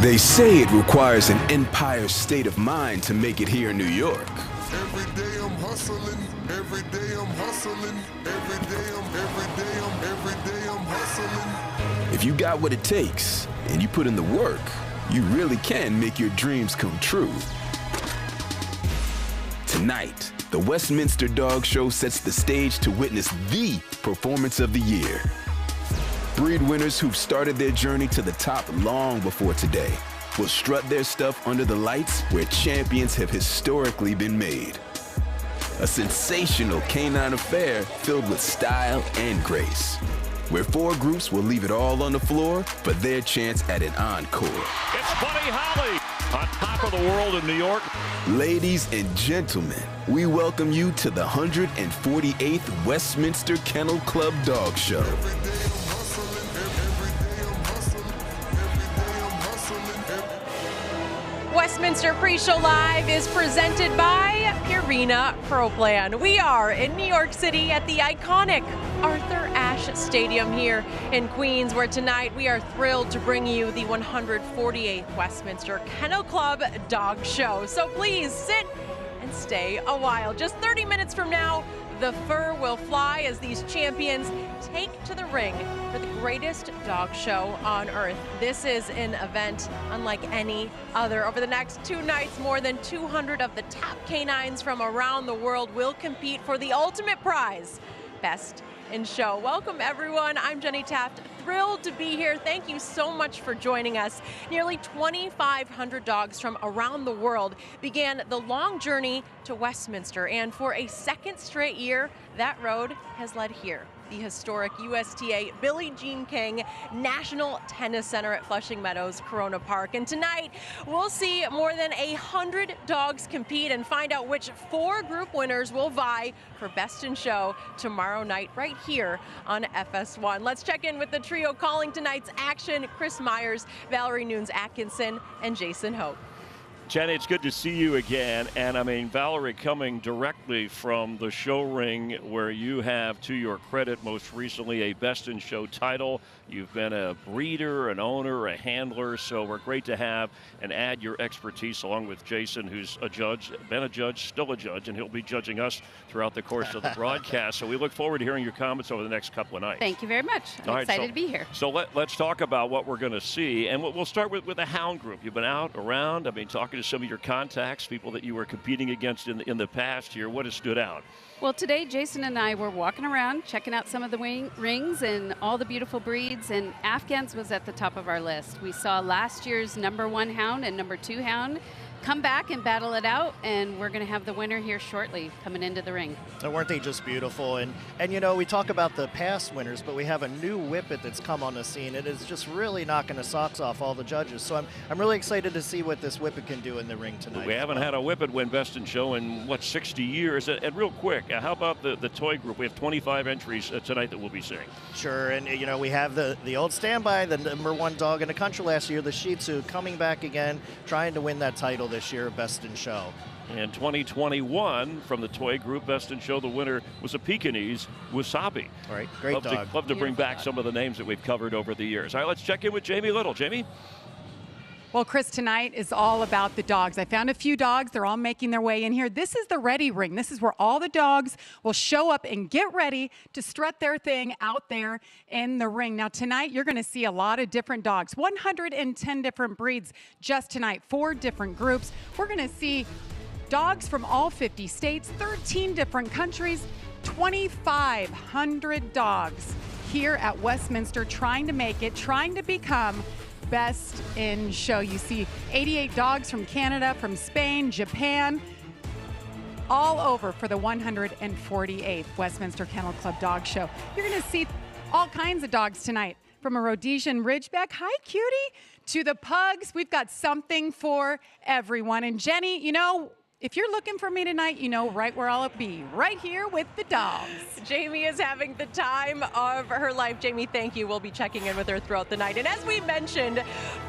They say it requires an empire state of mind to make it here in New York. Every day I'm hustling, every day I'm hustling, every day I'm hustling. If you got what it takes and you put in the work, you really can make your dreams come true. Tonight, the Westminster Dog Show sets the stage to witness the performance of the year. Breed winners who've started their journey to the top long before today will strut their stuff under the lights where champions have historically been made. A sensational canine affair filled with style and grace, where 4 groups will leave it all on the floor for their chance at an encore. It's Buddy Holly on top of the world in New York. Ladies and gentlemen, we welcome you to the 148th Westminster Kennel Club Dog Show. Westminster Pre-Show Live is presented by Purina Pro Plan. We are in New York City at the iconic Arthur Ashe Stadium here in Queens, where tonight we are thrilled to bring you the 148th Westminster Kennel Club Dog Show. So please sit and stay a while. Just 30 minutes from now, the fur will fly as these champions take to the ring for the greatest dog show on earth. This is an event unlike any other. Over the next 2 nights, more than 200 of the top canines from around the world will compete for the ultimate prize, Best in Show. Welcome, everyone. I'm Jenny Taft. Thrilled to be here. Thank you so much for joining us. Nearly 2,500 dogs from around the world began the long journey to Westminster, and for a second straight year, that road has led here. The historic USTA Billie Jean King National Tennis Center at Flushing Meadows, Corona Park. And tonight, we'll see more than 100 dogs compete and find out which 4 group winners will vie for Best in Show tomorrow night right here on FS1. Let's check in with the trio calling tonight's action: Chris Myers, Valerie Nunes-Atkinson, and Jason Hope. Jenny, it's good to see you again. And I mean, Valerie, coming directly from the show ring where you have, to your credit, most recently a Best in Show title. You've been a breeder, an owner, a handler, so we're great to have and add your expertise along with Jason, who's a judge, been a judge, still a judge, and he'll be judging us throughout the course of the broadcast. So we look forward to hearing your comments over the next couple of nights. Thank you very much. I'm excited to be here. So let's talk about what we're going to see, and we'll start with the hound group. You've been out, around, I mean, talking to some of your contacts, people that you were competing against in the past here. What has stood out? Well, today Jason and I were walking around, checking out some of the rings and all the beautiful breeds, and Afghans was at the top of our list. We saw last year's #1 hound and #2 hound come back and battle it out, and we're going to have the winner here shortly coming into the ring. And weren't they just beautiful? And you know, we talk about the past winners, but we have a new whippet that's come on the scene. It is just really knocking the socks off all the judges. So I'm really excited to see what this whippet can do in the ring tonight. We haven't had a whippet win Best in Show in, what, 60 years? And real quick, how about the toy group? We have 25 entries tonight that we'll be seeing. Sure, and you know, we have the old standby, the #1 dog in the country last year, the Shih Tzu, coming back again, trying to win that title this year, Best in Show. In 2021, from the toy group, Best in Show, the winner was a Pekingese, Wasabi. All right, great dog. Love to bring back some of the names that we've covered over the years. All right, let's check in with Jamie Little. Jamie? Well, Chris, tonight is all about the dogs. I found a few dogs. They're all making their way in here. This is the ready ring. This is where all the dogs will show up and get ready to strut their thing out there in the ring. Now, tonight, you're going to see a lot of different dogs. 110 different breeds just tonight, 4 different groups. We're going to see dogs from all 50 states, 13 different countries, 2,500 dogs here at Westminster trying to make it, trying to become Best in Show. You see 88 dogs from Canada, from Spain, Japan, all over for the 148th Westminster Kennel Club Dog Show. You're going to see all kinds of dogs tonight, from a Rhodesian Ridgeback, hi cutie, to the pugs. We've got something for everyone. And Jenny, you know, if you're looking for me tonight, you know right where I'll be, right here with the dogs. Jamie is having the time of her life. Jamie, thank you. We'll be checking in with her throughout the night. And as we mentioned,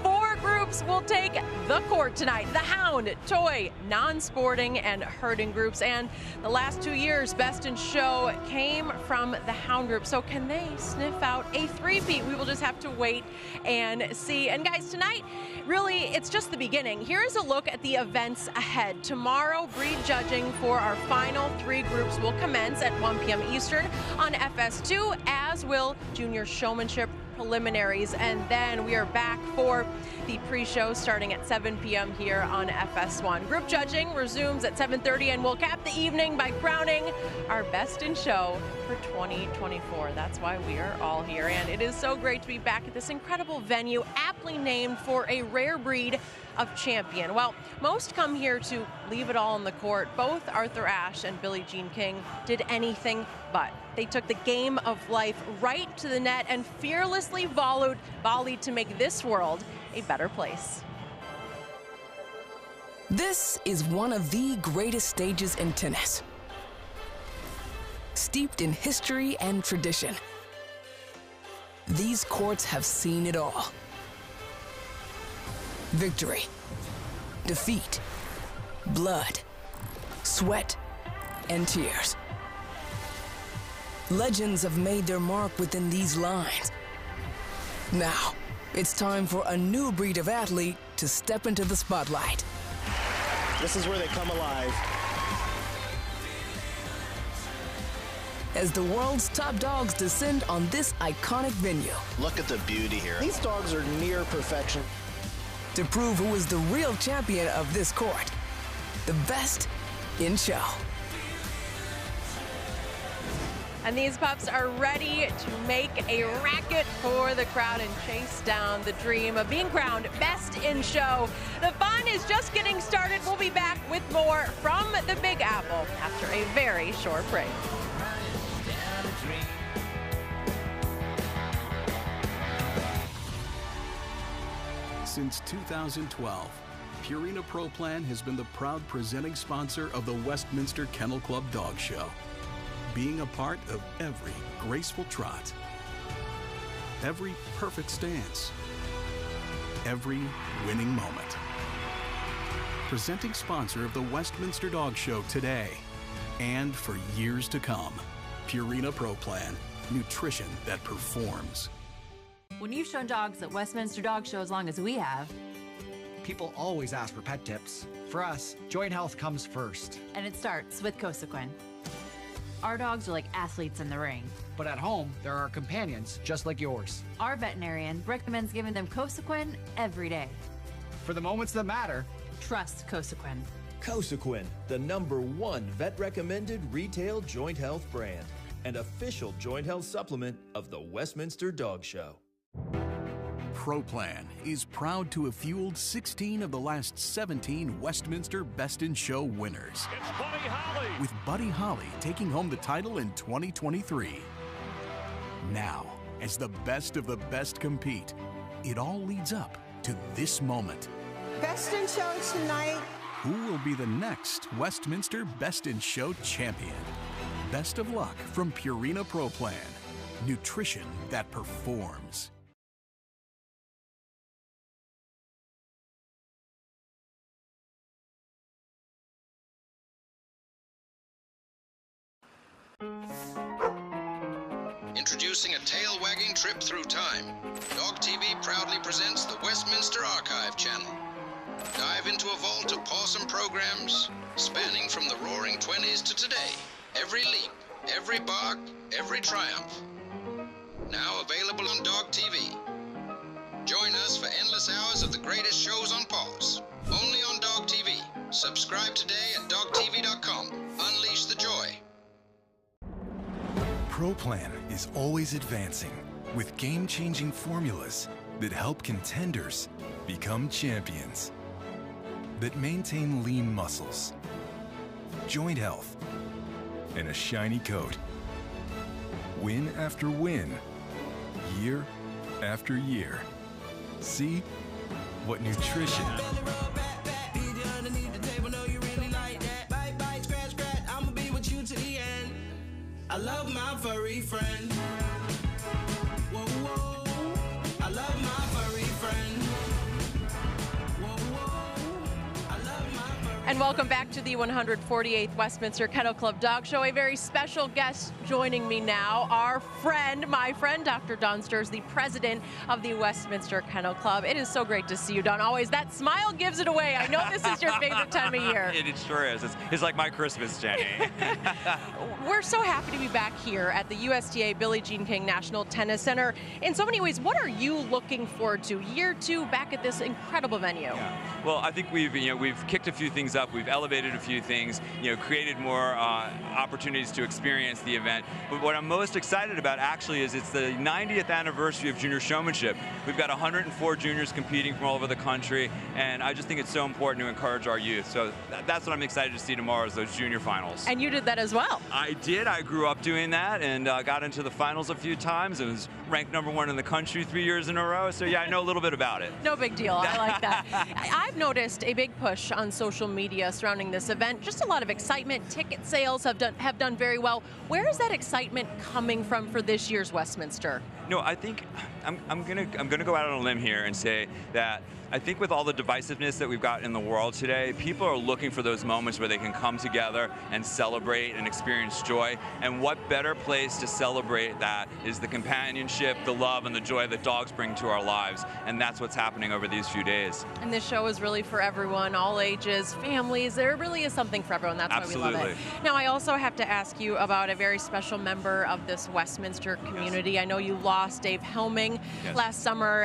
4 groups will take the court tonight. The Hound, Toy, Non-Sporting, and Herding groups. And the last 2 years, Best in Show came from the Hound group. So can they sniff out a three-peat? We will just have to wait and see. And guys, tonight, really, it's just the beginning. Here's a look at the events ahead. Tomorrow, breed judging for our final 3 groups will commence at 1 p.m. Eastern on FS2, as will junior showmanship preliminaries, and then we are back for the pre-show starting at 7 p.m. here on FS1. Group judging resumes at 7:30, and we'll cap the evening by crowning our Best in Show for 2024. That's why we are all here, and it is so great to be back at this incredible venue, aptly named for a rare breed of champion. Well, most come here to leave it all on the court. Both Arthur Ashe and Billie Jean King did anything but. They took the game of life right to the net and fearlessly volleyed to make this world a better place. This is one of the greatest stages in tennis, steeped in history and tradition. These courts have seen it all. Victory, defeat, blood, sweat, and tears. Legends have made their mark within these lines. Now, it's time for a new breed of athlete to step into the spotlight. This is where they come alive. As the world's top dogs descend on this iconic venue. Look at the beauty here. These dogs are near perfection. To prove who is the real champion of this court, the Best in Show. And these pups are ready to make a racket for the crowd and chase down the dream of being crowned Best in Show. The fun is just getting started. We'll be back with more from the Big Apple after a very short break. Since 2012, Purina Pro Plan has been the proud presenting sponsor of the Westminster Kennel Club Dog Show, being a part of every graceful trot, every perfect stance, every winning moment. Presenting sponsor of the Westminster Dog Show today and for years to come. Purina Pro Plan, nutrition that performs. When you've shown dogs at Westminster Dog Show as long as we have, people always ask for pet tips. For us, joint health comes first. And it starts with Cosequin. Our dogs are like athletes in the ring. But at home, there are companions just like yours. Our veterinarian recommends giving them Cosequin every day. For the moments that matter, trust Cosequin. Cosequin, the #1 vet-recommended retail joint health brand and official joint health supplement of the Westminster Dog Show. Pro Plan is proud to have fueled 16 of the last 17 Westminster Best in Show winners. It's Buddy Holly. With Buddy Holly taking home the title in 2023. Now, as the best of the best compete, it all leads up to this moment. Best in Show tonight. Who will be the next Westminster Best in Show champion? Best of luck from Purina Pro Plan, nutrition that performs. Introducing a tail-wagging trip through time. Dog TV proudly presents the Westminster Archive Channel. Dive into a vault of awesome programs spanning from the roaring 20s to today. Every leap, every bark, every triumph. Now available on Dog TV. Join us for endless hours of the greatest shows on pause. Only on Dog TV. Subscribe today at dogtv.com. Unleash the joy. Pro Plan is always advancing with game-changing formulas that help contenders become champions, that maintain lean muscles, joint health, and a shiny coat. Win after win, year after year. See what nutrition I love my furry friend. Whoa, whoa. I love my furry friend. welcome back to the 148th Westminster Kennel Club Dog Show. A very special guest joining me now, my friend, Dr. Don Sturz, the president of the Westminster Kennel Club. It is so great to see you, Don. Always, that smile gives it away. I know this is your favorite time of year. It sure is. It's like my Christmas, Jenny. We're so happy to be back here at the USTA Billie Jean King National Tennis Center. In so many ways, what are you looking forward to year two back at this incredible venue? Yeah. Well, I think we've kicked a few things up. We've elevated a few things, created more opportunities to experience the event. But what I'm most excited about actually is it's the 90th anniversary of junior showmanship. We've got 104 juniors competing from all over the country, and I just think it's so important to encourage our youth. So that's what I'm excited to see tomorrow is those junior finals. And you did that as well. I did. I grew up doing that and got into the finals a few times. It was ranked #1 in the country 3 years in a row. So yeah, I know a little bit about it. No big deal. I like that. I've noticed a big push on social media surrounding this event. Just a lot of excitement. Ticket sales have done very well. Where is that excitement coming from for this year's Westminster? No, I think I'm gonna go out on a limb here and say that I think with all the divisiveness that we've got in the world today, people are looking for those moments where they can come together and celebrate and experience joy. And what better place to celebrate that is the companionship, the love, and the joy that dogs bring to our lives. And that's what's happening over these few days. And this show is really for everyone, all ages, families. There really is something for everyone. That's Absolutely. Why we love it. Now, I also have to ask you about a very special member of this Westminster community. Yes. I know you lost Dave Helming last summer,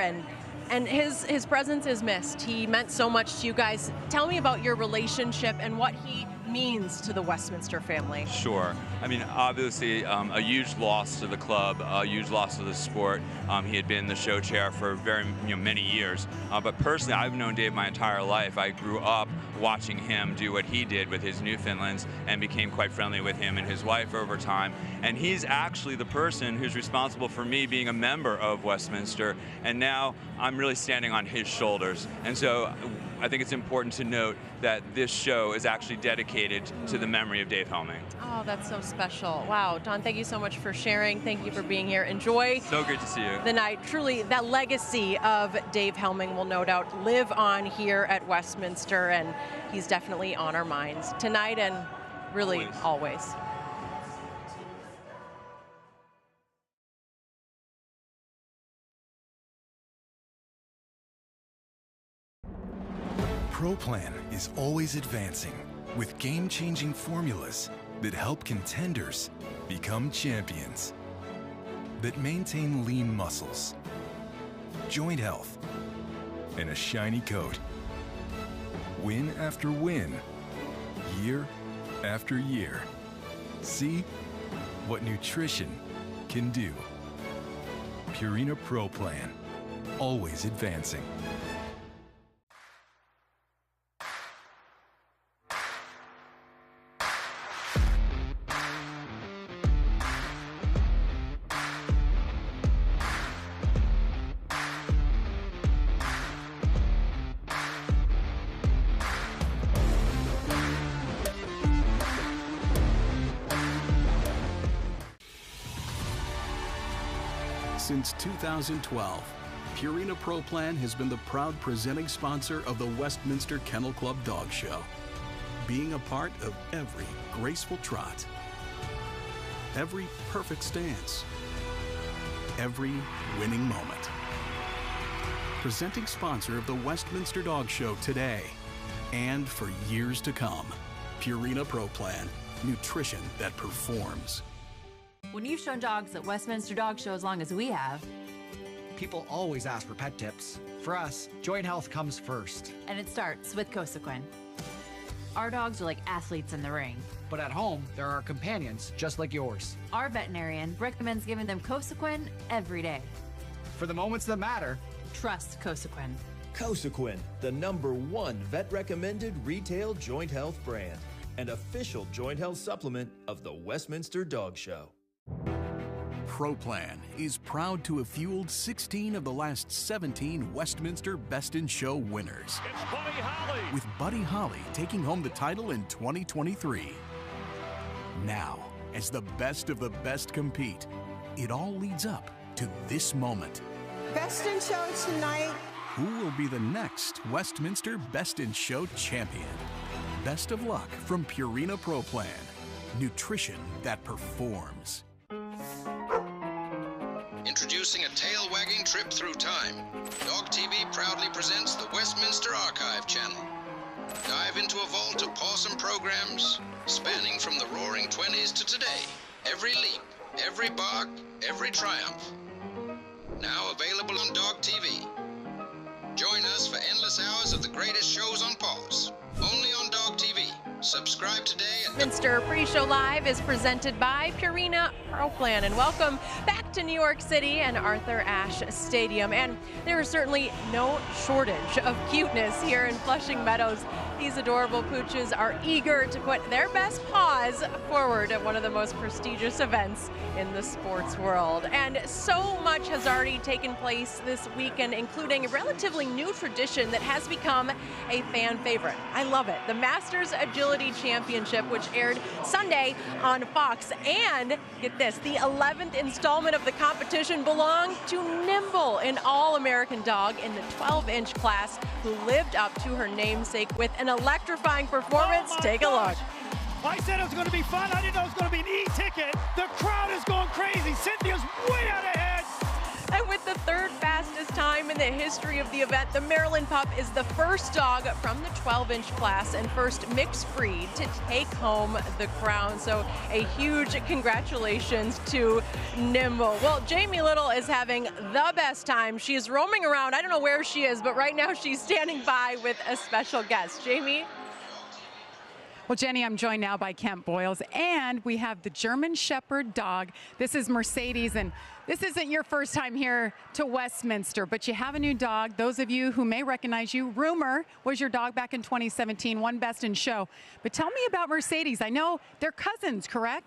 and his presence is missed. He meant so much to you guys. Tell me about your relationship and what he means to the Westminster family. Sure. I mean, obviously, a huge loss to the club, a huge loss to the sport. He had been the show chair for very many years. But personally, I've known Dave my entire life. I grew up watching him do what he did with his Newfoundlands and became quite friendly with him and his wife over time. And he's actually the person who's responsible for me being a member of Westminster. And now I'm really standing on his shoulders. And so I think it's important to note that this show is actually dedicated to the memory of Dave Helming. Oh, that's so special. Wow, Don, thank you so much for sharing. Thank you for being here. Enjoy. So great to see you. The night. Truly, that legacy of Dave Helming will no doubt live on here at Westminster, and he's definitely on our minds tonight and really always. ProPlan is always advancing with game-changing formulas that help contenders become champions, that maintain lean muscles, joint health, and a shiny coat. Win after win, year after year. See what nutrition can do. Purina ProPlan, always advancing. Since 2012, Purina ProPlan has been the proud presenting sponsor of the Westminster Kennel Club Dog Show, being a part of every graceful trot, every perfect stance, every winning moment. Presenting sponsor of the Westminster Dog Show today and for years to come. Purina ProPlan, nutrition that performs. When you've shown dogs at Westminster Dog Show as long as we have, people always ask for pet tips. For us, joint health comes first. And it starts with Cosequin. Our dogs are like athletes in the ring. But at home, there are companions just like yours. Our veterinarian recommends giving them Cosequin every day. For the moments that matter, trust Cosequin. Cosequin, the #1 vet-recommended retail joint health brand and official joint health supplement of the Westminster Dog Show. ProPlan is proud to have fueled 16 of the last 17 Westminster Best in Show winners. It's Buddy Holly. With Buddy Holly taking home the title in 2023. Now, as the best of the best compete, it all leads up to this moment. Best in Show tonight. Who will be the next Westminster Best in Show champion? best of luck from Purina Pro Plan. Nutrition that performs. Introducing a tail-wagging trip through time. Dog TV proudly presents the Westminster Archive channel. Dive into a vault of awesome programs spanning from the roaring 20s to today. Every leap, every bark, every triumph. Now available on Dog TV. Join us for endless hours of the greatest shows on pause. Only on Dog TV. Subscribe today at Westminster Pre-Show Live is presented by Purina Pro Plan. And welcome back to New York City and Arthur Ashe Stadium. And there is certainly no shortage of cuteness here in Flushing Meadows. These adorable pooches are eager to put their best paws forward at one of the most prestigious events in the sports world. And so much has already taken place this weekend, including a relatively new tradition that has become a fan favorite. I love it. The Masters Agility Championship, which aired Sunday on Fox. And get this, the 11th installment of the competition belonged to Nimble, an all-American dog in the 12-inch class who lived up to her namesake with an electrifying performance. Take a look. I said it was going to be fun. I didn't know it was going to be an e-ticket. The crowd is going crazy. Cynthia's way out ahead. And with the third fastest time in the history of the event, the Maryland Pup is the first dog from the 12-inch class and first mixed breed to take home the crown. So a huge congratulations to Nimble. Well, Jamie Little is having the best time. She is roaming around. I don't know where she is, but right now she's standing by with a special guest. Jamie? Well, Jenny, I'm joined now by Kent Boyles, and we have the German Shepherd dog. This is Mercedes, and this isn't your first time here to Westminster, but you have a new dog. Those of you who may recognize you, Rumor was your dog back in 2017, won Best in Show. But tell me about Mercedes. I know they're cousins, correct?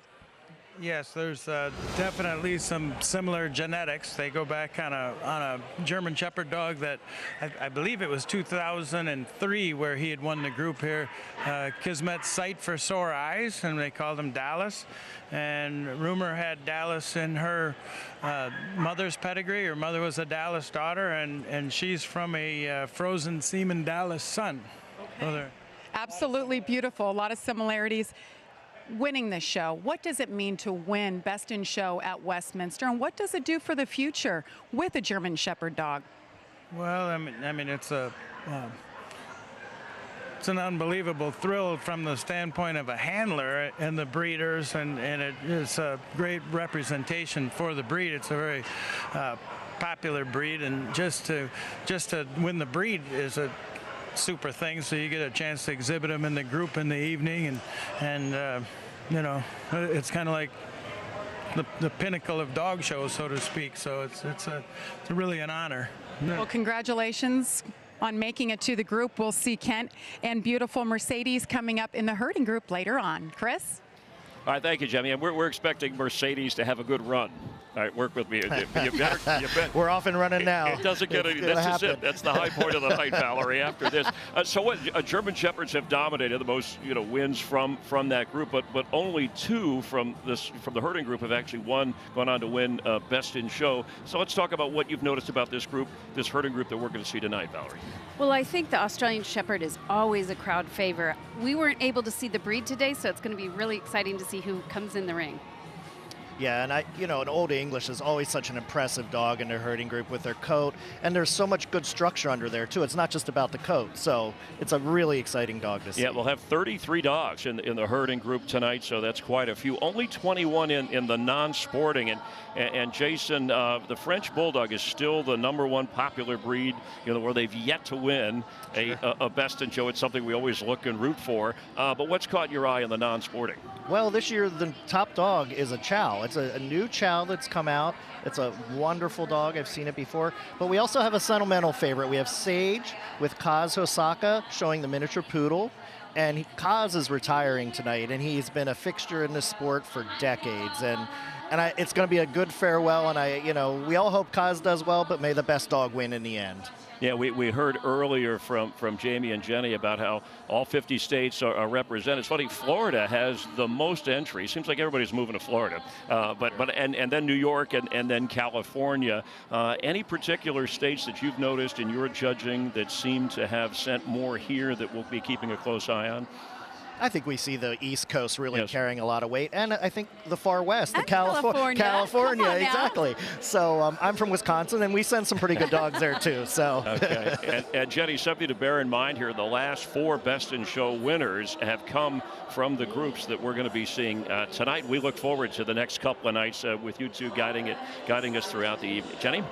Yes, there's definitely some similar genetics. They go back on a German Shepherd dog that I believe it was 2003 where he had won the group here. Kismet Sight for Sore Eyes, and they called him Dallas. And Rumor had Dallas in her mother's pedigree. Her mother was a Dallas daughter, and she's from a frozen semen Dallas son. Okay. Absolutely beautiful. A lot of similarities. Winning this show, what does it mean to win Best in Show at Westminster, and what does it do for the future with a German Shepherd dog? Well, I mean, it's an unbelievable thrill from the standpoint of a handler and the breeders, and it is a great representation for the breed. It's a very popular breed, and just to win the breed is a super thing. So you get a chance to exhibit them in the group in the evening, and you know, it's kind of like the pinnacle of dog shows, so to speak. So it's really an honor. Well, congratulations on making it to the group. We'll see Kent and beautiful Mercedes coming up in the herding group later on. Chris? All right, thank you, Jimmy. And we're expecting Mercedes to have a good run. All right, work with me. You better. We're off and running now. It doesn't get any. That's just it. That's the high point of the night, Valerie. After this, so what? German Shepherds have dominated the most, wins from that group, but only two from the herding group have actually gone on to win Best in Show. So let's talk about what you've noticed about this group, this herding group that we're going to see tonight, Valerie. Well, I think the Australian Shepherd is always a crowd favorite. We weren't able to see the breed today, so it's going to be really exciting to see who comes in the ring. Yeah, and an Old English is always such an impressive dog in their herding group with their coat, and there's so much good structure under there too. It's not just about the coat, so it's a really exciting dog to see. Yeah, we'll have 33 dogs in the herding group tonight, so that's quite a few. Only 21 in the non-sporting, and Jason, the French Bulldog is still the #1 popular breed, where they've yet to win a Best in Show. It's something we always look and root for. But what's caught your eye in the non-sporting? Well, this year the top dog is a Chow. It's a new Chow that's come out. It's a wonderful dog. I've seen it before. But we also have a sentimental favorite. We have Sage with Kaz Hosaka showing the miniature poodle. And Kaz is retiring tonight, and he's been a fixture in this sport for decades. And it's going to be a good farewell. And we all hope Kaz does well, but may the best dog win in the end. Yeah, we heard earlier from Jamie and Jenny about how all 50 states are represented. It's funny, Florida has the most entries. Seems like everybody's moving to Florida, and then New York and then California. Any particular states that you've noticed in your judging that seem to have sent more here that we'll be keeping a close eye on? I think we see the East Coast really carrying a lot of weight, and I think the far West, the And California, Come on now. exactly. So I'm from Wisconsin, and we send some pretty good dogs there too. So. Okay, and Jenny, something to bear in mind here: the last 4 Best in Show winners have come from the groups that we're going to be seeing tonight. We look forward to the next couple of nights with you two guiding us throughout the evening. Jenny?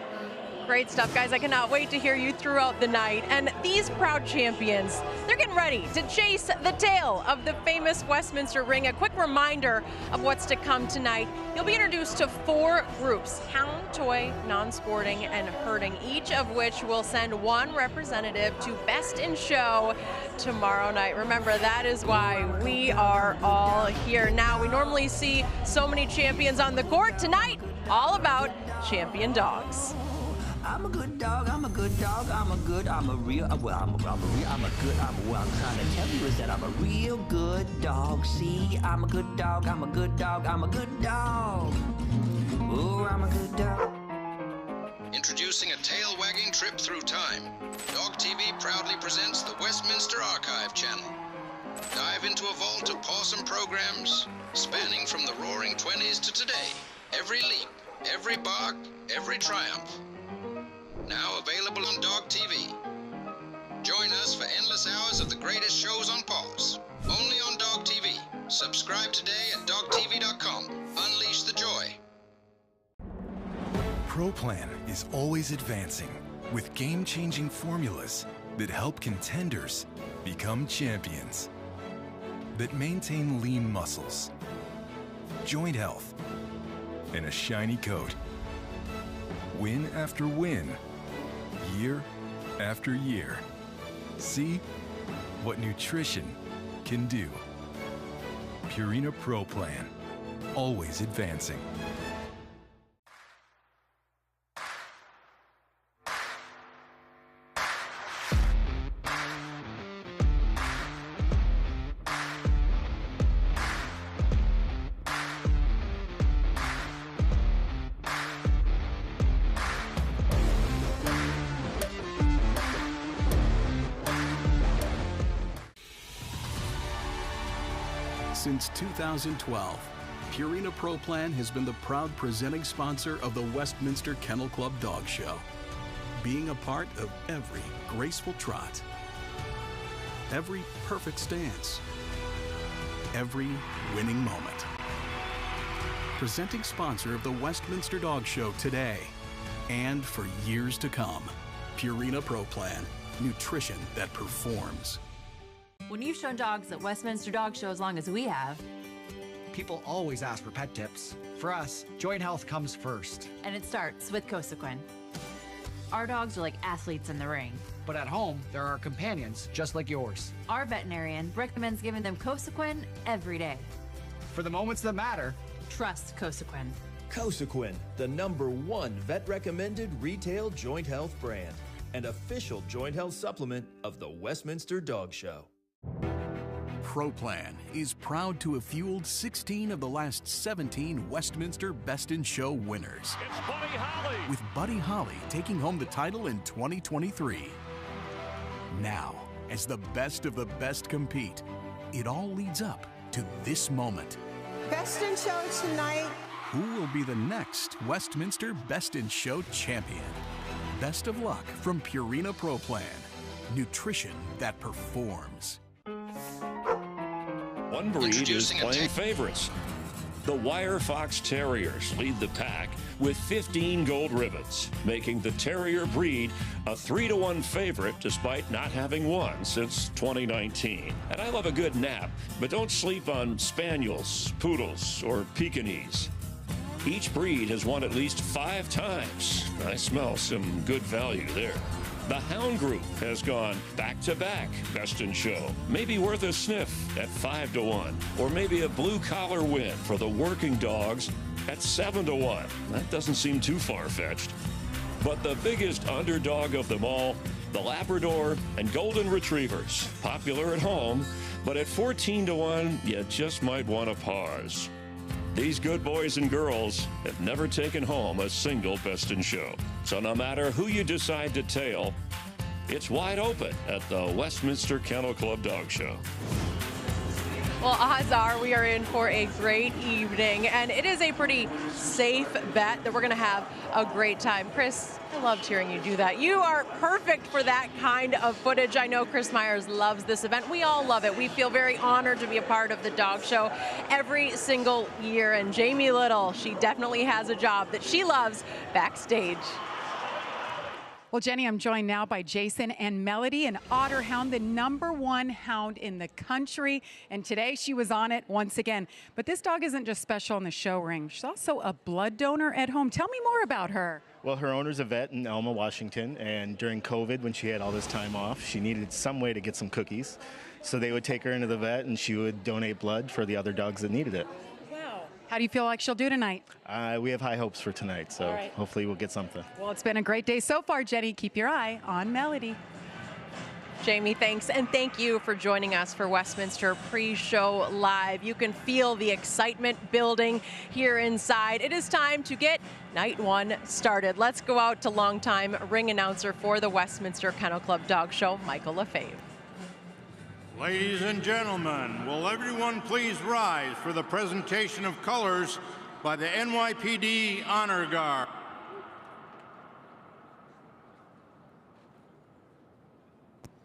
Great stuff, guys. I cannot wait to hear you throughout the night. And these proud champions, they're getting ready to chase the tail of the famous Westminster ring. A quick reminder of what's to come tonight. You'll be introduced to 4 groups: hound, toy, non-sporting, and herding, each of which will send 1 representative to Best in Show tomorrow night. Remember, that is why we are all here. Now, we normally see so many champions on the court. Tonight, all about champion dogs. I'm a good dog, I'm a good dog, I'm a good, I'm a real, well, I'm a good, what I'm trying to tell you is that I'm a real good dog. See, I'm a good dog, I'm a good dog, I'm a good dog. Oh, I'm a good dog. Introducing a tail-wagging trip through time. Dog TV proudly presents the Westminster Archive channel. Dive into a vault of awesome programs spanning from the roaring 20s to today. Every leap, every bark, every triumph. Now available on Dog TV. Join us for endless hours of the greatest shows on pause. Only on Dog TV. Subscribe today at dogtv.com. Unleash the joy. ProPlan is always advancing with game-changing formulas that help contenders become champions, that maintain lean muscles, joint health, and a shiny coat. Win after win, year after year. See what nutrition can do. Purina Pro Plan, always advancing. Since 2012, Purina Pro Plan has been the proud presenting sponsor of the Westminster Kennel Club Dog Show, being a part of every graceful trot, every perfect stance, every winning moment. Presenting sponsor of the Westminster Dog Show today and for years to come. Purina Pro Plan, nutrition that performs. When you've shown dogs at Westminster Dog Show as long as we have, people always ask for pet tips. For us, joint health comes first. And it starts with Cosequin. Our dogs are like athletes in the ring. But at home, there are companions just like yours. Our veterinarian recommends giving them Cosequin every day. For the moments that matter, trust Cosequin. Cosequin, the #1 vet-recommended retail joint health brand and official joint health supplement of the Westminster Dog Show. ProPlan is proud to have fueled 16 of the last 17 Westminster Best in Show winners. It's Buddy Holly. With Buddy Holly taking home the title in 2023. Now, as the best of the best compete, it all leads up to this moment. Best in Show tonight. Who will be the next Westminster Best in Show champion? Best of luck from Purina Pro Plan, nutrition that performs. One breed is playing favorites. The Wire Fox Terriers lead the pack with 15 gold ribbons, making the Terrier breed a 3-to-1 favorite despite not having won since 2019. And I love a good nap, but don't sleep on Spaniels, Poodles, or Pekingese. Each breed has won at least 5 times. I smell some good value there. The Hound Group has gone back-to-back Best in Show. Maybe worth a sniff at 5-to-1. Or maybe a blue-collar win for the working dogs at 7-to-1. That doesn't seem too far-fetched. But the biggest underdog of them all, the Labrador and Golden Retrievers. Popular at home, but at 14-to-1, you just might want to pause. These good boys and girls have never taken home a single Best in Show. So no matter who you decide to tail, it's wide open at the Westminster Kennel Club Dog Show. Well, odds are we are in for a great evening, and it is a pretty safe bet that we're going to have a great time. Chris, I loved hearing you do that. You are perfect for that kind of footage. I know Chris Myers loves this event. We all love it. We feel very honored to be a part of the dog show every single year, and Jamie Little, she definitely has a job that she loves backstage. Well, Jenny, I'm joined now by Jason and Melody, an otter hound, the #1 hound in the country. And today she was on it once again. But this dog isn't just special in the show ring. She's also a blood donor at home. Tell me more about her. Well, her owner's a vet in Elma, Washington. And during COVID, when she had all this time off, she needed some way to get some cookies. So they would take her into the vet and she would donate blood for the other dogs that needed it. How do you feel like she'll do tonight? We have high hopes for tonight, so hopefully we'll get something. Well, it's been a great day so far, Jenny. Keep your eye on Melody. Jamie, thanks, and thank you for joining us for Westminster Pre-Show Live. You can feel the excitement building here inside. It is time to get night one started. Let's go out to longtime ring announcer for the Westminster Kennel Club Dog Show, Michael Lefebvre. Ladies and gentlemen, will everyone please rise for the presentation of colors by the NYPD Honor Guard.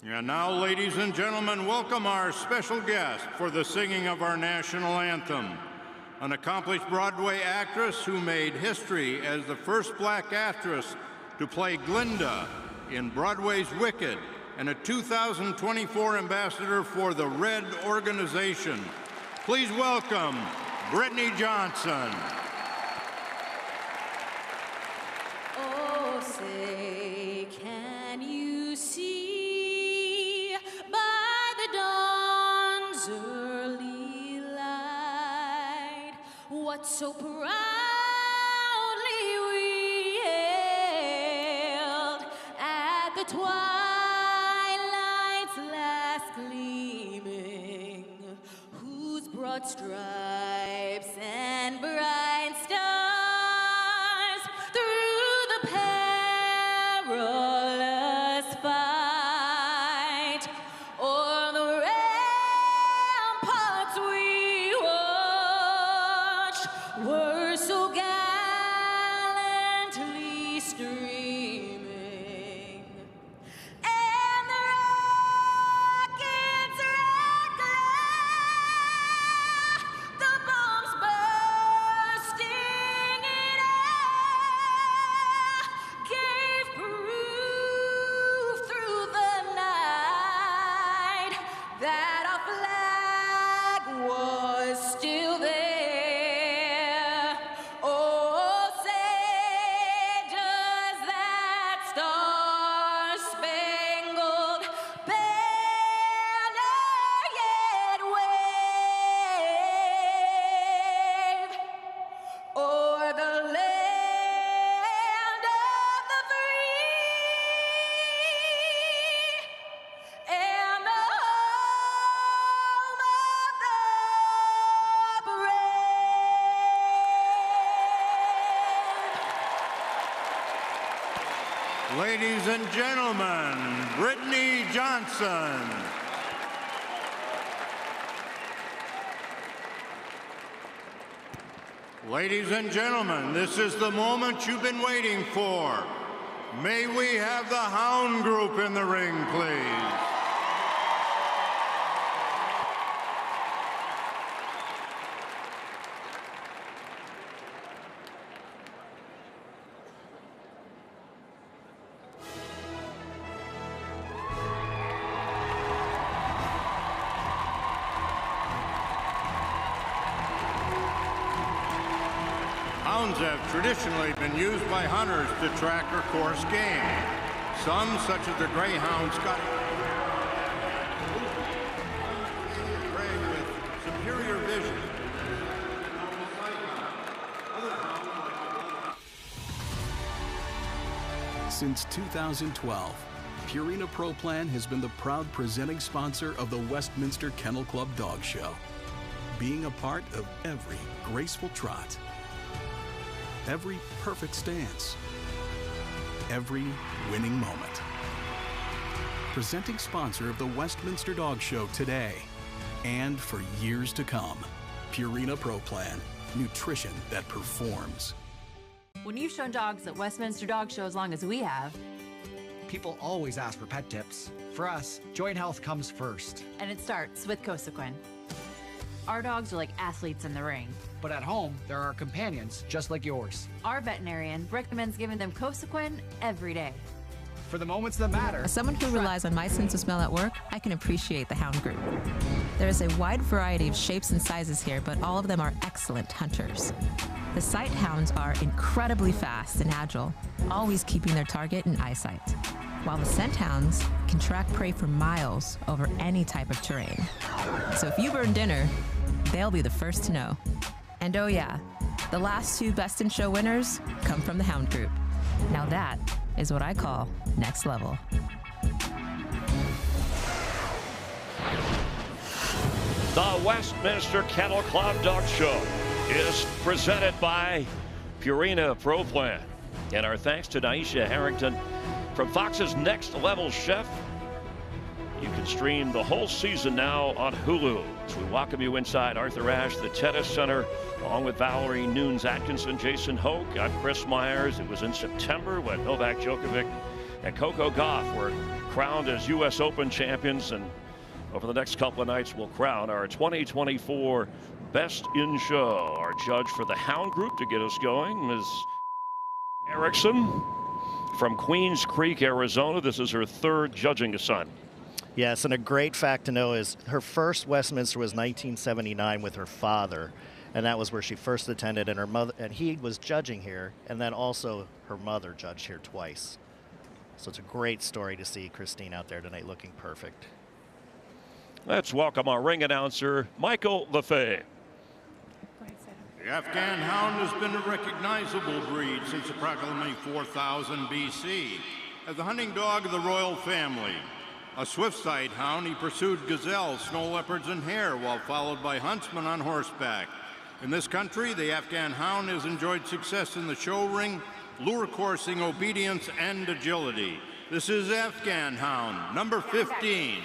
And now, ladies and gentlemen, welcome our special guest for the singing of our national anthem, an accomplished Broadway actress who made history as the first black actress to play Glinda in Broadway's Wicked, and a 2024 ambassador for the Red Organization. Please welcome Brittany Johnson. Oh, say, can you see by the dawn's early light what so proudly we hailed at the twilight's last gleaming, whose broad stripes and bright stars through the perilous fight o'er the ramparts we watched were so gallantly streaming, and the rockets red glare, the bombs bursting in air, gave proof through the night that our flag was still there. Oh, say, does that star-spangled banner yet wave o'er the land of the free and the home of the brave? Ladies and gentlemen, Brittany Johnson. Ladies and gentlemen, this is the moment you've been waiting for. May we have the Hound Group in the ring, please? Hounds have traditionally been used by hunters to track or course game. Some, such as the greyhound, prey with superior vision. Since 2012, Purina Pro Plan has been the proud presenting sponsor of the Westminster Kennel Club Dog Show, being a part of every graceful trot, every perfect stance, every winning moment. Presenting sponsor of the Westminster Dog Show today, And for years to come, Purina Pro Plan, nutrition that performs. When you've shown dogs at Westminster Dog Show as long as we have, People always ask for pet tips. For us, joint health comes first. and it starts with Cosequin. Our dogs are like athletes in the ring. But at home, there are companions just like yours. Our veterinarian recommends giving them Cosequin every day. For the moments that matter. As someone who relies on my sense of smell at work, I can appreciate the Hound Group. There is a wide variety of shapes and sizes here, but all of them are excellent hunters. The sight hounds are incredibly fast and agile, always keeping their target in eyesight, while the scent hounds can track prey for miles over any type of terrain. So if you burn dinner, they'll be the first to know. And oh yeah, the last 2 Best in Show winners come from the Hound Group. Now that is what I call next level. The Westminster Kennel Club Dog Show is presented by Purina Pro Plan. And our thanks to Naisha Harrington from Fox's Next Level Chef. You can stream the whole season now on Hulu. As we welcome you inside Arthur Ashe, the Tennis Center, along with Valerie Nunes-Atkinson, Jason Hoke. I'm Chris Myers. It was in September when Novak Djokovic and Coco Gauff were crowned as U.S. Open champions. And over the next couple of nights, we'll crown our 2024 Best in Show. Our judge for the Hound Group to get us going is Erickson from Queens Creek, Arizona. This is her 3rd judging assignment. Yes, and a great fact to know is her first Westminster was 1979 with her father, and that was where she first attended, and her mother, and he was judging here, and then also her mother judged here twice. So it's a great story to see Christine out there tonight looking perfect. Let's welcome our ring announcer, Michael Lefebvre. The Afghan Hound has been a recognizable breed since approximately 4000 BC. As the hunting dog of the royal family, a swift sight hound, he pursued gazelles, snow leopards, and hare while followed by huntsmen on horseback. In this country, the Afghan Hound has enjoyed success in the show ring, lure coursing, obedience, and agility. This is Afghan Hound, number 15.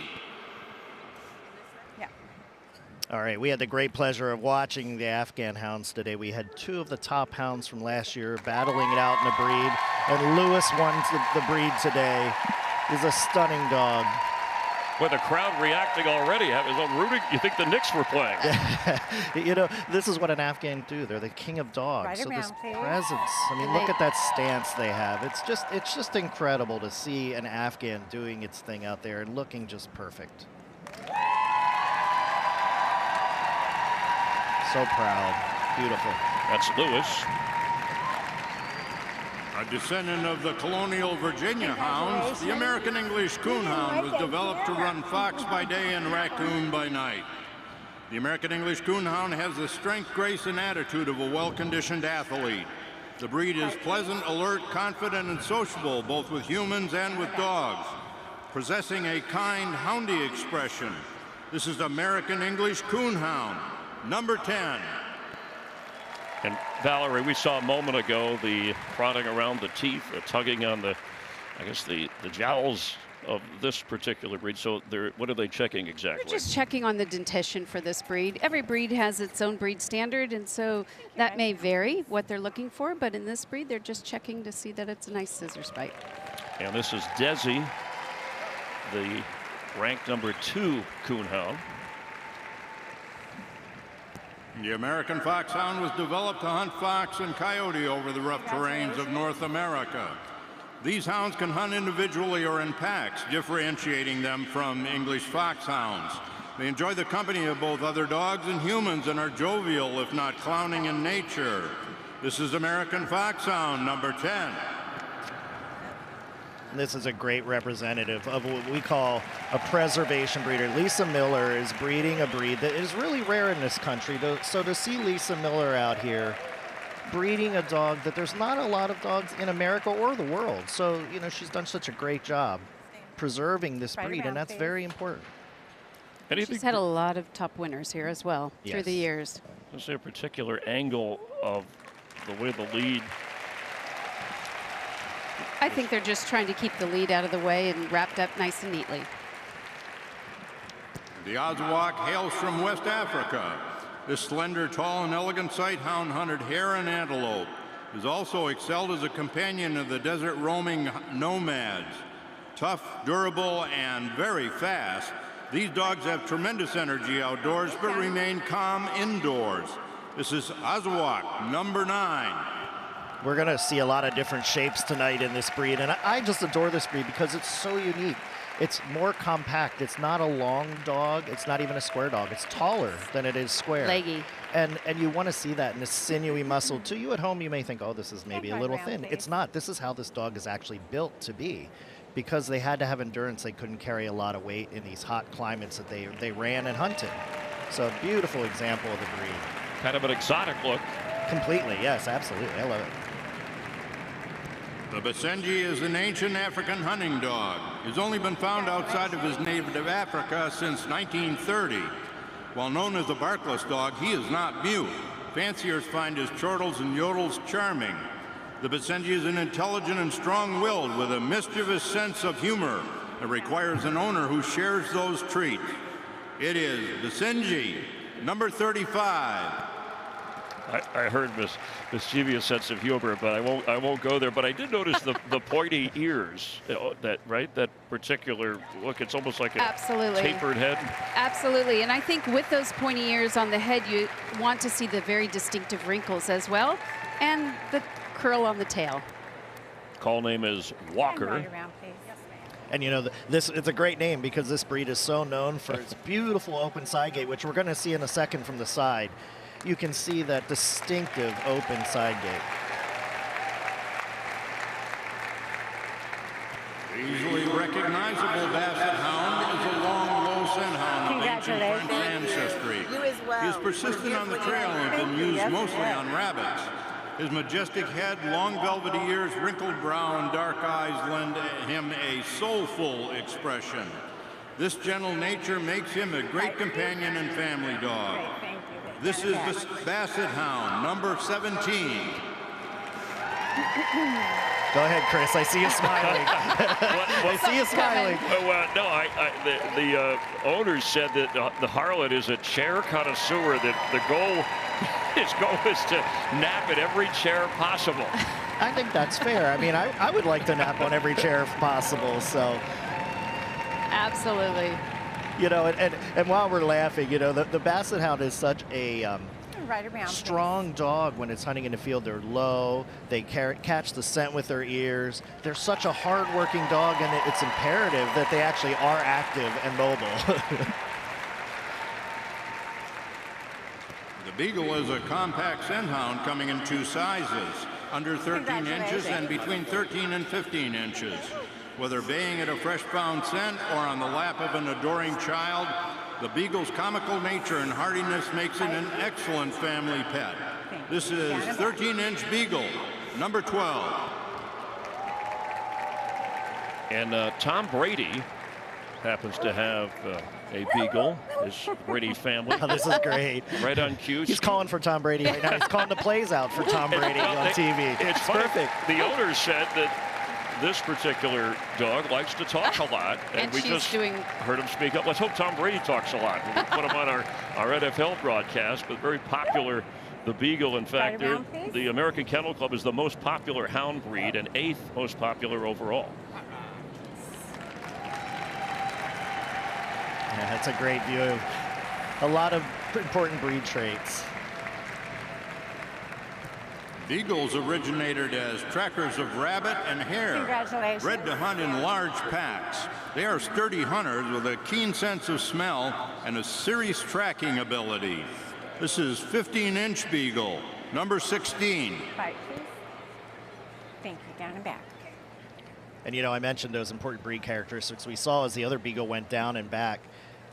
All right, we had the great pleasure of watching the Afghan Hounds today. We had 2 of the top hounds from last year battling it out in the breed, and Lewis won the breed today. He's a stunning dog. With the crowd reacting already, rooting, you think the Knicks were playing. You know, this is what an Afghan do. They're the king of dogs. Right so around, this please. presence, I mean, look at that stance they have. It's just incredible to see an Afghan doing its thing out there and looking just perfect. So proud. Beautiful. That's Lewis. A descendant of the colonial Virginia hounds, the American English Coonhound was developed to run fox by day and raccoon by night. The American English Coonhound has the strength, grace, and attitude of a well-conditioned athlete. The breed is pleasant, alert, confident, and sociable, both with humans and with dogs, possessing a kind, houndy expression. This is American English Coonhound, number 10. And Valerie, we saw a moment ago the prodding around the teeth, the tugging on the, I guess the jowls of this particular breed. So what are they checking exactly? We're just checking on the dentition for this breed. Every breed has its own breed standard, and so that may vary what they're looking for, but in this breed, they're just checking to see that it's a nice scissors bite. And this is Desi, the ranked number 2 Coonhound. The American Foxhound was developed to hunt fox and coyote over the rough terrains of North America. These hounds can hunt individually or in packs, differentiating them from English foxhounds. They enjoy the company of both other dogs and humans and are jovial, if not clowning in nature. This is American Foxhound, number 10. This is a great representative of what we call a preservation breeder. Lisa Miller is breeding a breed that is really rare in this country. So to see Lisa Miller out here breeding a dog that there's not a lot of dogs in America or the world. So, you know, she's done such a great job preserving this breed, and that's very important. She's had a lot of top winners here as well through the years. Is there a particular angle of the way the lead? I think they're just trying to keep the lead out of the way and wrapped up nice and neatly. The Oswak hails from West Africa. This slender, tall, and elegant sighthound hunted hare and antelope. Is also excelled as a companion of the desert roaming nomads. Tough, durable, and very fast, these dogs have tremendous energy outdoors but remain calm indoors. This is Oswak, number 9. We're going to see a lot of different shapes tonight in this breed, and I just adore this breed because it's so unique. It's more compact. It's not a long dog. It's not even a square dog. It's taller than it is square. Leggy. And you want to see that in a sinewy muscle. To you at home, you may think, oh, this is maybe a little thin. It's not. This is how this dog is actually built to be. Because they had to have endurance, they couldn't carry a lot of weight in these hot climates that they ran and hunted. So beautiful example of the breed. Kind of an exotic look. Completely, yes, absolutely. I love it. The Basenji is an ancient African hunting dog. He's only been found outside of his native Africa since 1930. While known as a barkless dog, he is not mute. Fanciers find his chortles and yodels charming. The Basenji is an intelligent and strong-willed with a mischievous sense of humor. It requires an owner who shares those traits. It is Basenji, number 35. I heard mischievous sense of humor, but I won't go there. But I did notice the pointy ears. That particular look. It's almost like a tapered head. Absolutely, and I think with those pointy ears on the head, you want to see the very distinctive wrinkles as well, and the curl on the tail. Call name is Walker. And you know, it's a great name because this breed is so known for its beautiful open side gate, which we're going to see in a second from the side. You can see that distinctive open side gate. Easily recognizable Basset Hound is a long, low scent hound of ancient French ancestry. He is persistent on the trail and has been used mostly on rabbits. His majestic head, long velvety ears, wrinkled brow, and dark eyes lend him a soulful expression. This gentle nature makes him a great companion and family dog. This is the Basset Hound, number 17. Go ahead, Chris. I see you smiling. I see you smiling. The owners said that the Harlot is a chair connoisseur. That his goal is to nap at every chair possible. I think that's fair. I mean, I would like to nap on every chair if possible. So. Absolutely. You know, and while we're laughing, you know, the Basset Hound is such a strong dog when it's hunting in the field. They're low. They catch the scent with their ears. They're such a hard-working dog, and it's imperative that they actually are active and mobile. The Beagle is a compact scent hound coming in 2 sizes, under 13 inches and between 13 and 15 inches. Whether baying at a fresh-found scent or on the lap of an adoring child, the Beagle's comical nature and hardiness makes it an excellent family pet. This is 13-inch Beagle, number 12. And Tom Brady happens to have a Beagle, his Brady family. Oh, this is great. Right on cue. He's calling for Tom Brady right now. He's calling the plays out for Tom Brady on TV. It's perfect. The owners said that this particular dog likes to talk a lot, and we just heard him speak up. Let's hope Tom Brady talks a lot. We'll put him on our NFL broadcast, but very popular. The Beagle, in fact, the American Kennel Club is the most popular hound breed and 8th most popular overall. Yeah, that's a great view. A lot of important breed traits. Beagles originated as trackers of rabbit and hare, bred to hunt in large packs. They are sturdy hunters with a keen sense of smell and a serious tracking ability. This is 15-inch Beagle, number 16. Thank you, down and back. And you know, I mentioned those important breed characteristics we saw as the other Beagle went down and back.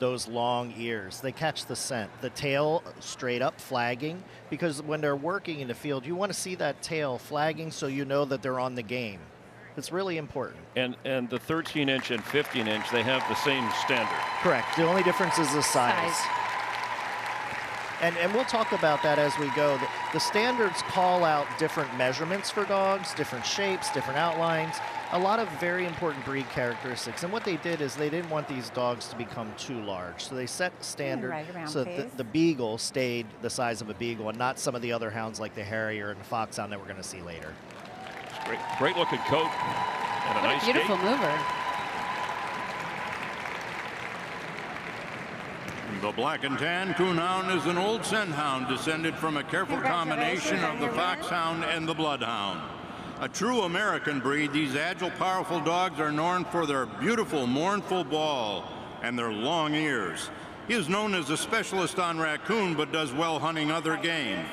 Those long ears, they catch the scent. The tail straight up flagging, because when they're working in the field, you want to see that tail flagging so you know that they're on the game. It's really important. And the 13-inch and 15-inch, they have the same standard. Correct. The only difference is the size. And we'll talk about that as we go. The standards call out different measurements for dogs, different shapes, different outlines. a lot of very important breed characteristics. And what they did is they didn't want these dogs to become too large. So they set the standard so that the beagle stayed the size of a beagle and not some of the other hounds like the Harrier and the Foxhound that we're going to see later. Great looking coat and a nice beautiful gait. mover. The Black and Tan Coonhound is an old scent hound descended from a careful combination of the Foxhound and the Bloodhound. A true American breed, these agile, powerful dogs are known for their beautiful, mournful bawl and their long ears. He is known as a specialist on raccoon, but does well hunting other game.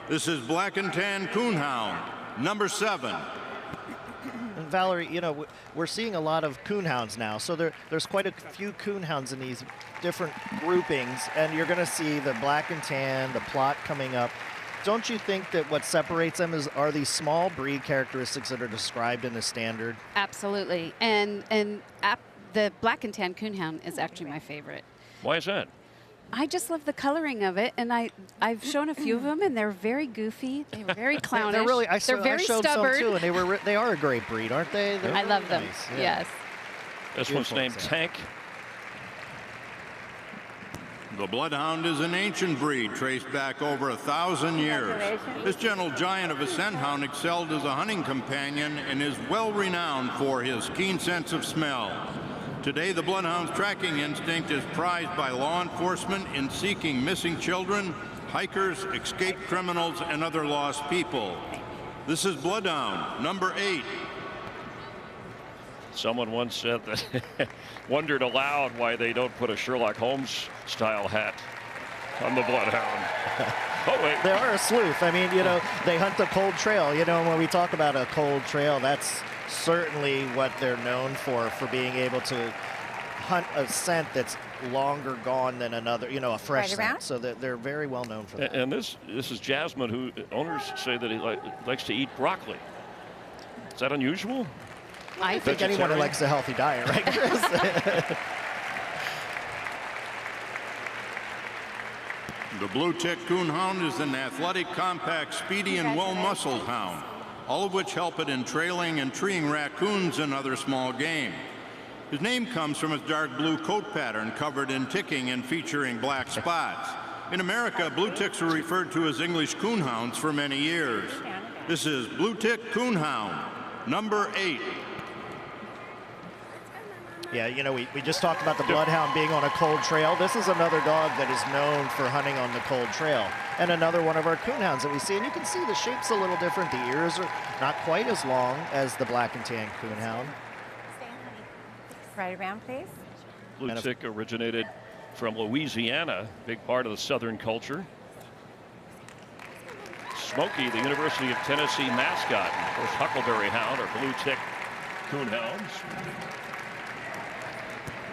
This is Black and Tan Coonhound, number 7. And Valerie, you know, we're seeing a lot of coonhounds now, so there's quite a few coonhounds in these different groupings, and you're going to see the Black and Tan, the Plot coming up. Don't you think that what separates them are these small breed characteristics that are described in the standard? Absolutely, and the Black and Tan Coonhound is actually my favorite. Why is that? I just love the coloring of it, and I've shown a few of them, and they're very goofy. They're very clownish. They're really. They're very I showed stubborn. some too, and they are a great breed, aren't they? I love them. Nice. Yeah. Yes. This one's named Tank. The Bloodhound is an ancient breed traced back over 1,000 years. This gentle giant of a scent hound excelled as a hunting companion and is well renowned for his keen sense of smell. Today, the Bloodhound's tracking instinct is prized by law enforcement in seeking missing children, hikers, escaped criminals, and other lost people. This is Bloodhound, number 8. Someone once said that wondered aloud why they don't put a Sherlock Holmes style hat on the Bloodhound. Oh, wait. They are a sleuth. I mean, you know, they hunt the cold trail. You know, when we talk about a cold trail, that's certainly what they're known for being able to hunt a scent that's longer gone than another, you know, a fresh scent. So they're very well known for that. And this is Jasmine, who owners say that he likes to eat broccoli. Is that unusual? I think anyone who likes a healthy diet, right, Chris? The Blue Tick Coonhound is an athletic, compact, speedy, and well-muscled hound, all of which help it in trailing and treeing raccoons and other small game. His name comes from his dark blue coat pattern covered in ticking and featuring black spots. In America, blue ticks were referred to as English coonhounds for many years. This is Blue Tick Coonhound, number 8. Yeah, you know, we just talked about the Bloodhound being on a cold trail. This is another dog that is known for hunting on the cold trail. And another one of our coonhounds that we see. And you can see the shape's a little different. The ears are not quite as long as the Black and Tan Coonhound. Right around, please. Blue Tick originated from Louisiana, big part of the Southern culture. Smokey, the University of Tennessee mascot. Of course, Huckleberry Hound or Blue Tick Coonhounds.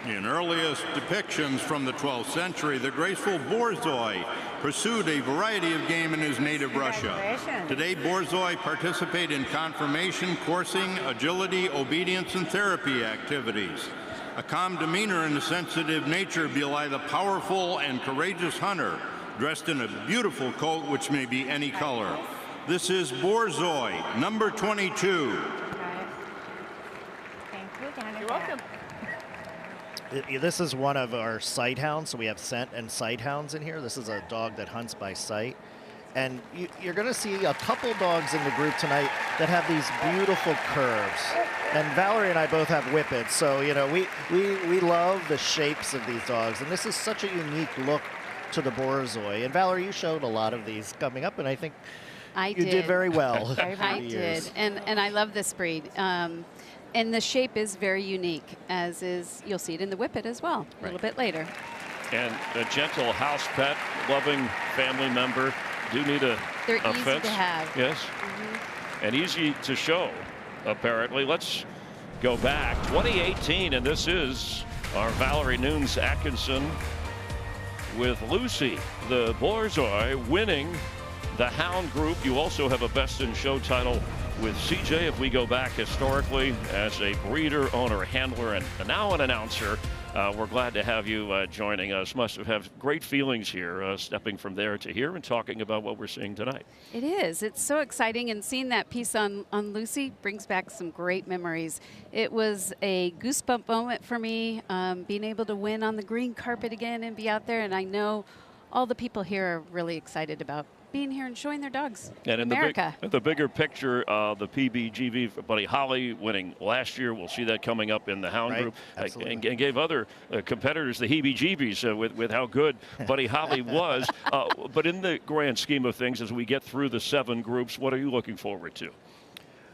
In earliest depictions from the 12th century, the graceful Borzoi pursued a variety of game in his native Russia. Today, Borzoi participate in conformation, coursing, agility, obedience, and therapy activities. A calm demeanor and a sensitive nature belie the powerful and courageous hunter, dressed in a beautiful coat which may be any color. This is Borzoi, number 22. Thank you, down. You're welcome. This is one of our sight hounds, so we have scent and sight hounds in here. This is a dog that hunts by sight. And you're going to see a couple dogs in the group tonight that have these beautiful curves. And Valerie and I both have whippets, so, you know, we love the shapes of these dogs. And this is such a unique look to the Borzoi. And Valerie, you showed a lot of these coming up, and I think you did very well. I did, and I love this breed. And the shape is very unique, as is, you'll see it in the whippet as well, a little bit later. And a gentle house pet, loving family member. Do need a They're easy easy to have. Yes. And easy to show, apparently. Let's go back. 2018, and this is our Valerie Nunes Atkinson with Lucy, the Borzoi, winning the Hound group. You also have a Best in Show title with CJ, if we go back historically, as a breeder, owner, handler, and now an announcer. We're glad to have you joining us. Must have great feelings here, stepping from there to here and talking about what we're seeing tonight. It is. It's so exciting, and seeing that piece on Lucy brings back some great memories. It was a goosebump moment for me, being able to win on the green carpet again and be out there, and I know all the people here are really excited about being here and showing their dogs. And in America. the bigger picture, the PBGV for Buddy Holly winning last year, we'll see that coming up in the Hound group, and gave other competitors the heebie-jeebies with how good Buddy Holly was. But in the grand scheme of things, as we get through the 7 groups, what are you looking forward to?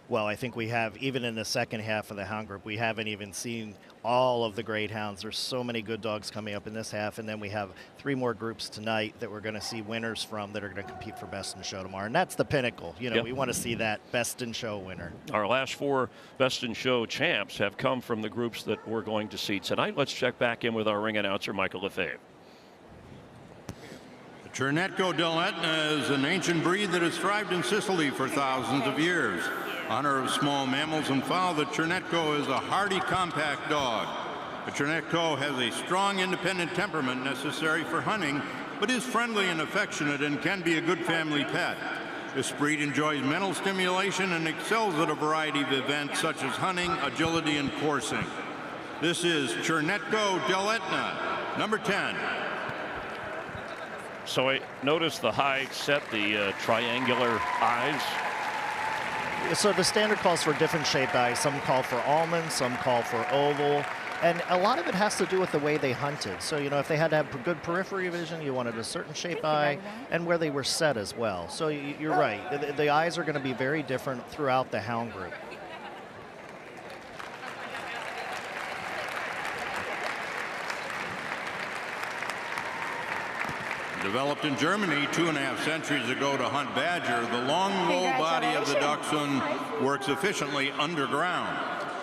Well, I think we have, even in the second half of the Hound group, we haven't even seen all of the great hounds. There's so many good dogs coming up in this half, and then we have 3 more groups tonight that we're going to see winners from that are going to compete for Best in Show tomorrow, and that's the pinnacle. You know, Yep. we want to see that Best in Show winner. Our last 4 Best in Show champs have come from the groups that we're going to see tonight. Let's check back in with our ring announcer, Michael Lefebvre. The Cernetco dell'Etna is an ancient breed that has thrived in Sicily for thousands of years. Honor of small mammals and fowl, the Cernetco is a hardy, compact dog. The Cernetco has a strong, independent temperament necessary for hunting, but is friendly and affectionate and can be a good family pet. This breed enjoys mental stimulation and excels at a variety of events such as hunting, agility, and coursing. This is Cernetco dell'Etna, number 10. So I noticed the high set, the triangular eyes. So the standard calls for different shaped eyes. Some call for almond, some call for oval. And a lot of it has to do with the way they hunted. So, you know, if they had to have good periphery vision, you wanted a certain shape eye, and where they were set as well. So you're right. The eyes are going to be very different throughout the Hound group. Developed in Germany 2.5 centuries ago to hunt badger, the long, low body of the Dachshund works efficiently underground.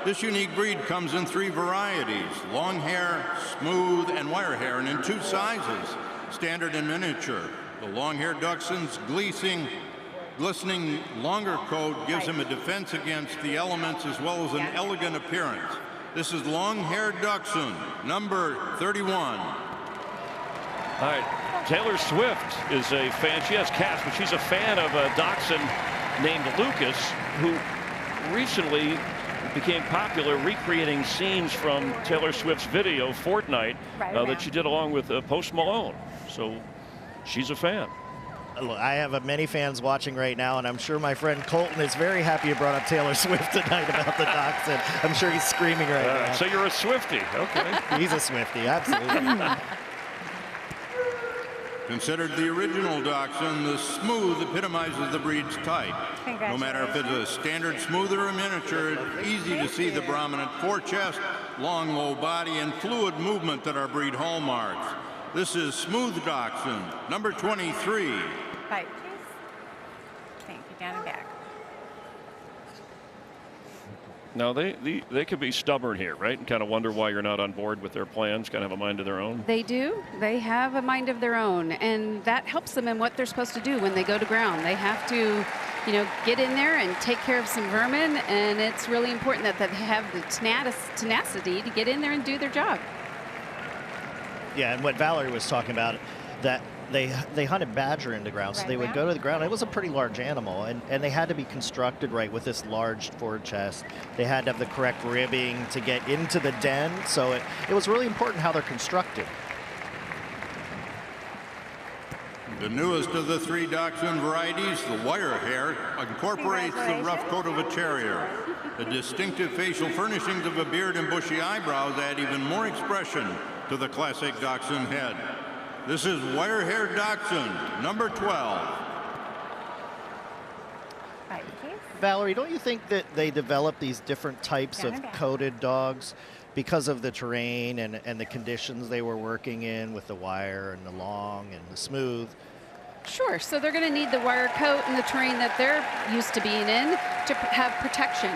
This unique breed comes in 3 varieties: long hair, smooth, and wire hair, and in 2 sizes, standard and miniature. The long-haired Dachshund's glistening longer coat gives him a defense against the elements as well as an elegant appearance. This is long-haired Dachshund, number 31. All right, Taylor Swift is a fan. She has cats, but she's a fan of a dachshund named Lucas, who recently became popular recreating scenes from Taylor Swift's video, Fortnite, that she did along with Post Malone. So she's a fan. Look, I have many fans watching right now, and I'm sure my friend Colton is very happy you brought up Taylor Swift tonight about the dachshund. I'm sure he's screaming right now. So you're a Swiftie, okay. He's a Swiftie, absolutely. Considered the original Dachshund, the smooth epitomizes the breed's type. No matter if it's a standard smooth or a miniature, it's easy to see the prominent forechest, long, low body, and fluid movement that are breed hallmarks. This is Smooth Dachshund, number 23. Bite, please. Thank you. Down and back. Now, they could be stubborn here, right? And kind of wonder why you're not on board with their plans, kind of have a mind of their own. They do. They have a mind of their own, and that helps them in what they're supposed to do when they go to ground. They have to, you know, get in there and take care of some vermin, and it's really important that they have the tenacity to get in there and do their job. Yeah, and what Valerie was talking about, that they hunted badger into ground, so they would go to the ground. It was a pretty large animal, and they had to be constructed right with this large forward chest. They had to have the correct ribbing to get into the den, so it was really important how they're constructed. The newest of the 3 Dachshund varieties, the wire hair, incorporates the rough coat of a terrier. The distinctive facial furnishings of a beard and bushy eyebrows add even more expression to the classic Dachshund head. This is wire-haired Dachshund, number 12. Valerie, don't you think that they developed these different types of coated dogs because of the terrain and the conditions they were working in with the wire and the long and the smooth? Sure. So they're going to need the wire coat and the terrain that they're used to being in to have protection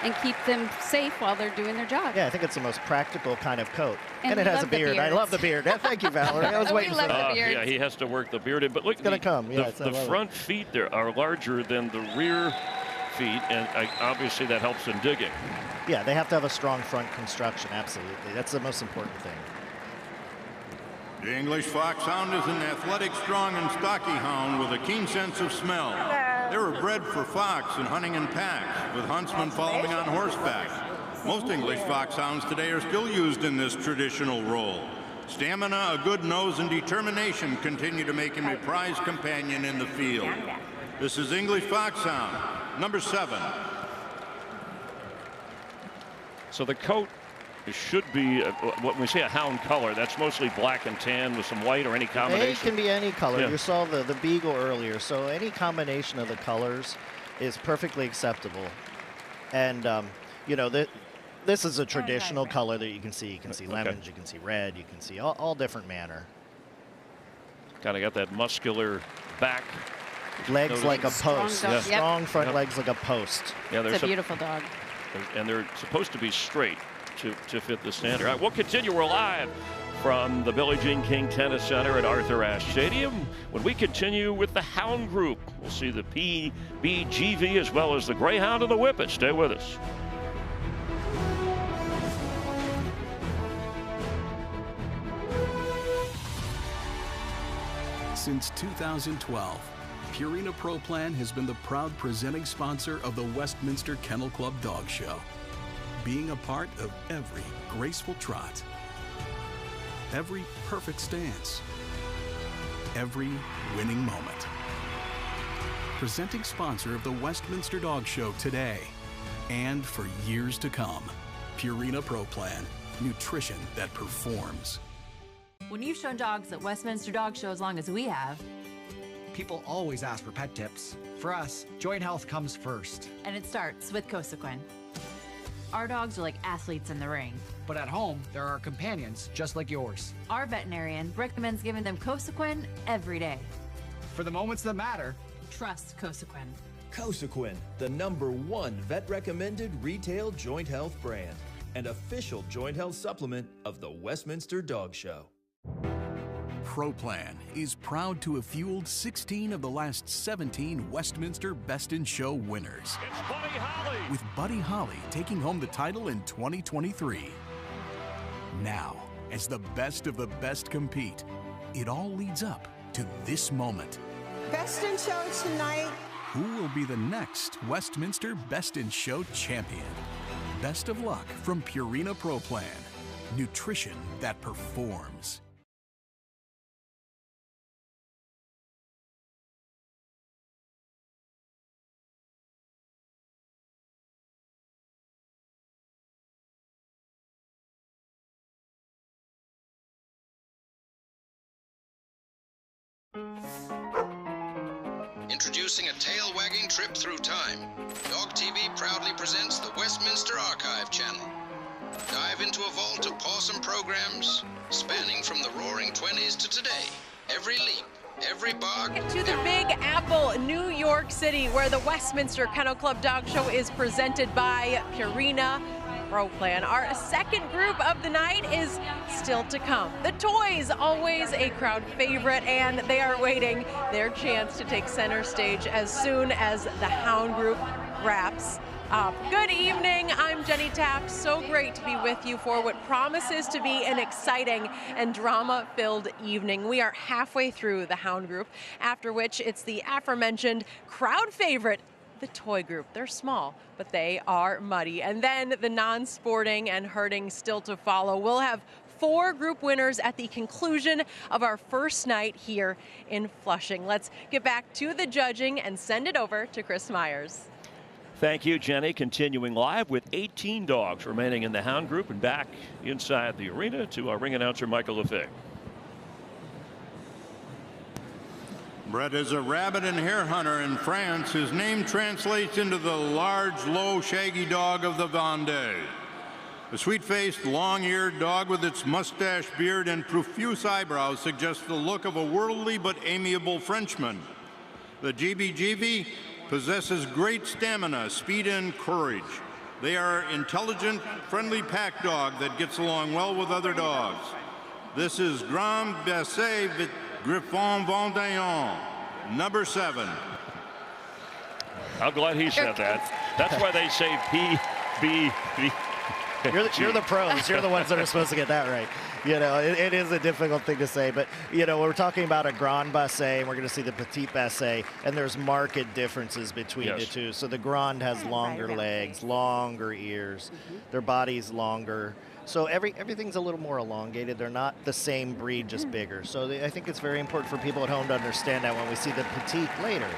and keep them safe while they're doing their job. Yeah, I think it's the most practical kind of coat. And it has a beard. I love the beard. Thank you, Valerie. I was waiting for that. Yeah, he has to work the beard in. But look, it's going to come. Yes, the front feet there are larger than the rear feet, and obviously that helps in digging. Yeah, they have to have a strong front construction, absolutely. That's the most important thing. The English Foxhound is an athletic, strong, and stocky hound with a keen sense of smell. They were bred for fox and hunting in packs, with huntsmen following on horseback. Most English Foxhounds today are still used in this traditional role. Stamina, a good nose, and determination continue to make him a prized companion in the field. This is English Foxhound, number 7. So the coat should be, when we say a hound color, that's mostly black and tan with some white or any combination? It can be any color. Yeah. You saw the beagle earlier, so any combination of the colors is perfectly acceptable. And, you know, this is a traditional color that you can see. You can see lemons, you can see red, you can see all different manner. Kind of got that muscular back. Legs like a post. Strong, Strong front legs like a post. Yeah, it's a beautiful dog. And they're supposed to be straight to fit the standard. All right, we'll continue. We're live from the Billie Jean King Tennis Center at Arthur Ashe Stadium. When we continue with the Hound Group, we'll see the PBGV as well as the Greyhound and the Whippet. Stay with us. Since 2012, Purina Pro Plan has been the proud presenting sponsor of the Westminster Kennel Club Dog Show, being a part of every graceful trot, every perfect stance, every winning moment. Presenting sponsor of the Westminster Dog Show today and for years to come. Purina Pro Plan, nutrition that performs. When you've shown dogs at Westminster Dog Show as long as we have, people always ask for pet tips. For us, joint health comes first. And it starts with Cosequin. Our dogs are like athletes in the ring. But at home, there are companions just like yours. Our veterinarian recommends giving them Cosequin every day. For the moments that matter, trust Cosequin. Cosequin, the #1 vet-recommended retail joint health brand and official joint health supplement of the Westminster Dog Show. ProPlan is proud to have fueled 16 of the last 17 Westminster Best in Show winners. It's Buddy Holly. With Buddy Holly taking home the title in 2023. Now, as the best of the best compete, it all leads up to this moment. Best in Show tonight. Who will be the next Westminster Best in Show champion? Best of luck from Purina Pro Plan, nutrition that performs. Introducing a tail-wagging trip through time. Dog TV proudly presents the Westminster Archive channel. Dive into a vault of awesome programs spanning from the roaring 20s to today. Every leap, every bark. To the Big Apple, New York City, where the Westminster Kennel Club Dog Show is presented by Purina Pro Plan. Our second group of the night is still to come. The toys, always a crowd favorite, and they are waiting their chance to take center stage as soon as the Hound Group wraps up. Good evening, I'm Jenny Taft. So great to be with you for what promises to be an exciting and drama-filled evening. We are halfway through the Hound Group, after which it's the aforementioned crowd favorite, the toy group. They're small, but they are muddy. And then the non-sporting and herding still to follow. We'll have 4 group winners at the conclusion of our first night here in Flushing. Let's get back to the judging and send it over to Chris Myers. Thank you, Jenny. Continuing live with 18 dogs remaining in the Hound Group, and back inside the arena to our ring announcer, Michael Lefebvre. Bred as a rabbit and hare hunter in France, his name translates into the large, low, shaggy dog of the Vendée. The sweet-faced, long-eared dog with its mustache, beard, and profuse eyebrows suggests the look of a worldly but amiable Frenchman. The GBGB possesses great stamina, speed, and courage. They are intelligent, friendly pack dog that gets along well with other dogs. This is Grand Basset Griffon Vendéen, number 7. I'm glad he said that. That's why they say You're the pros. You're the ones that are supposed to get that right. You know, it is a difficult thing to say, but, you know, we're talking about a Grand Basset, and we're going to see the Petit Basset, and there's marked differences between the two. So the Grand has longer legs, longer ears, their body's longer. So everything's a little more elongated. They're not the same breed, just bigger. So I think it's very important for people at home to understand that when we see the Petit later.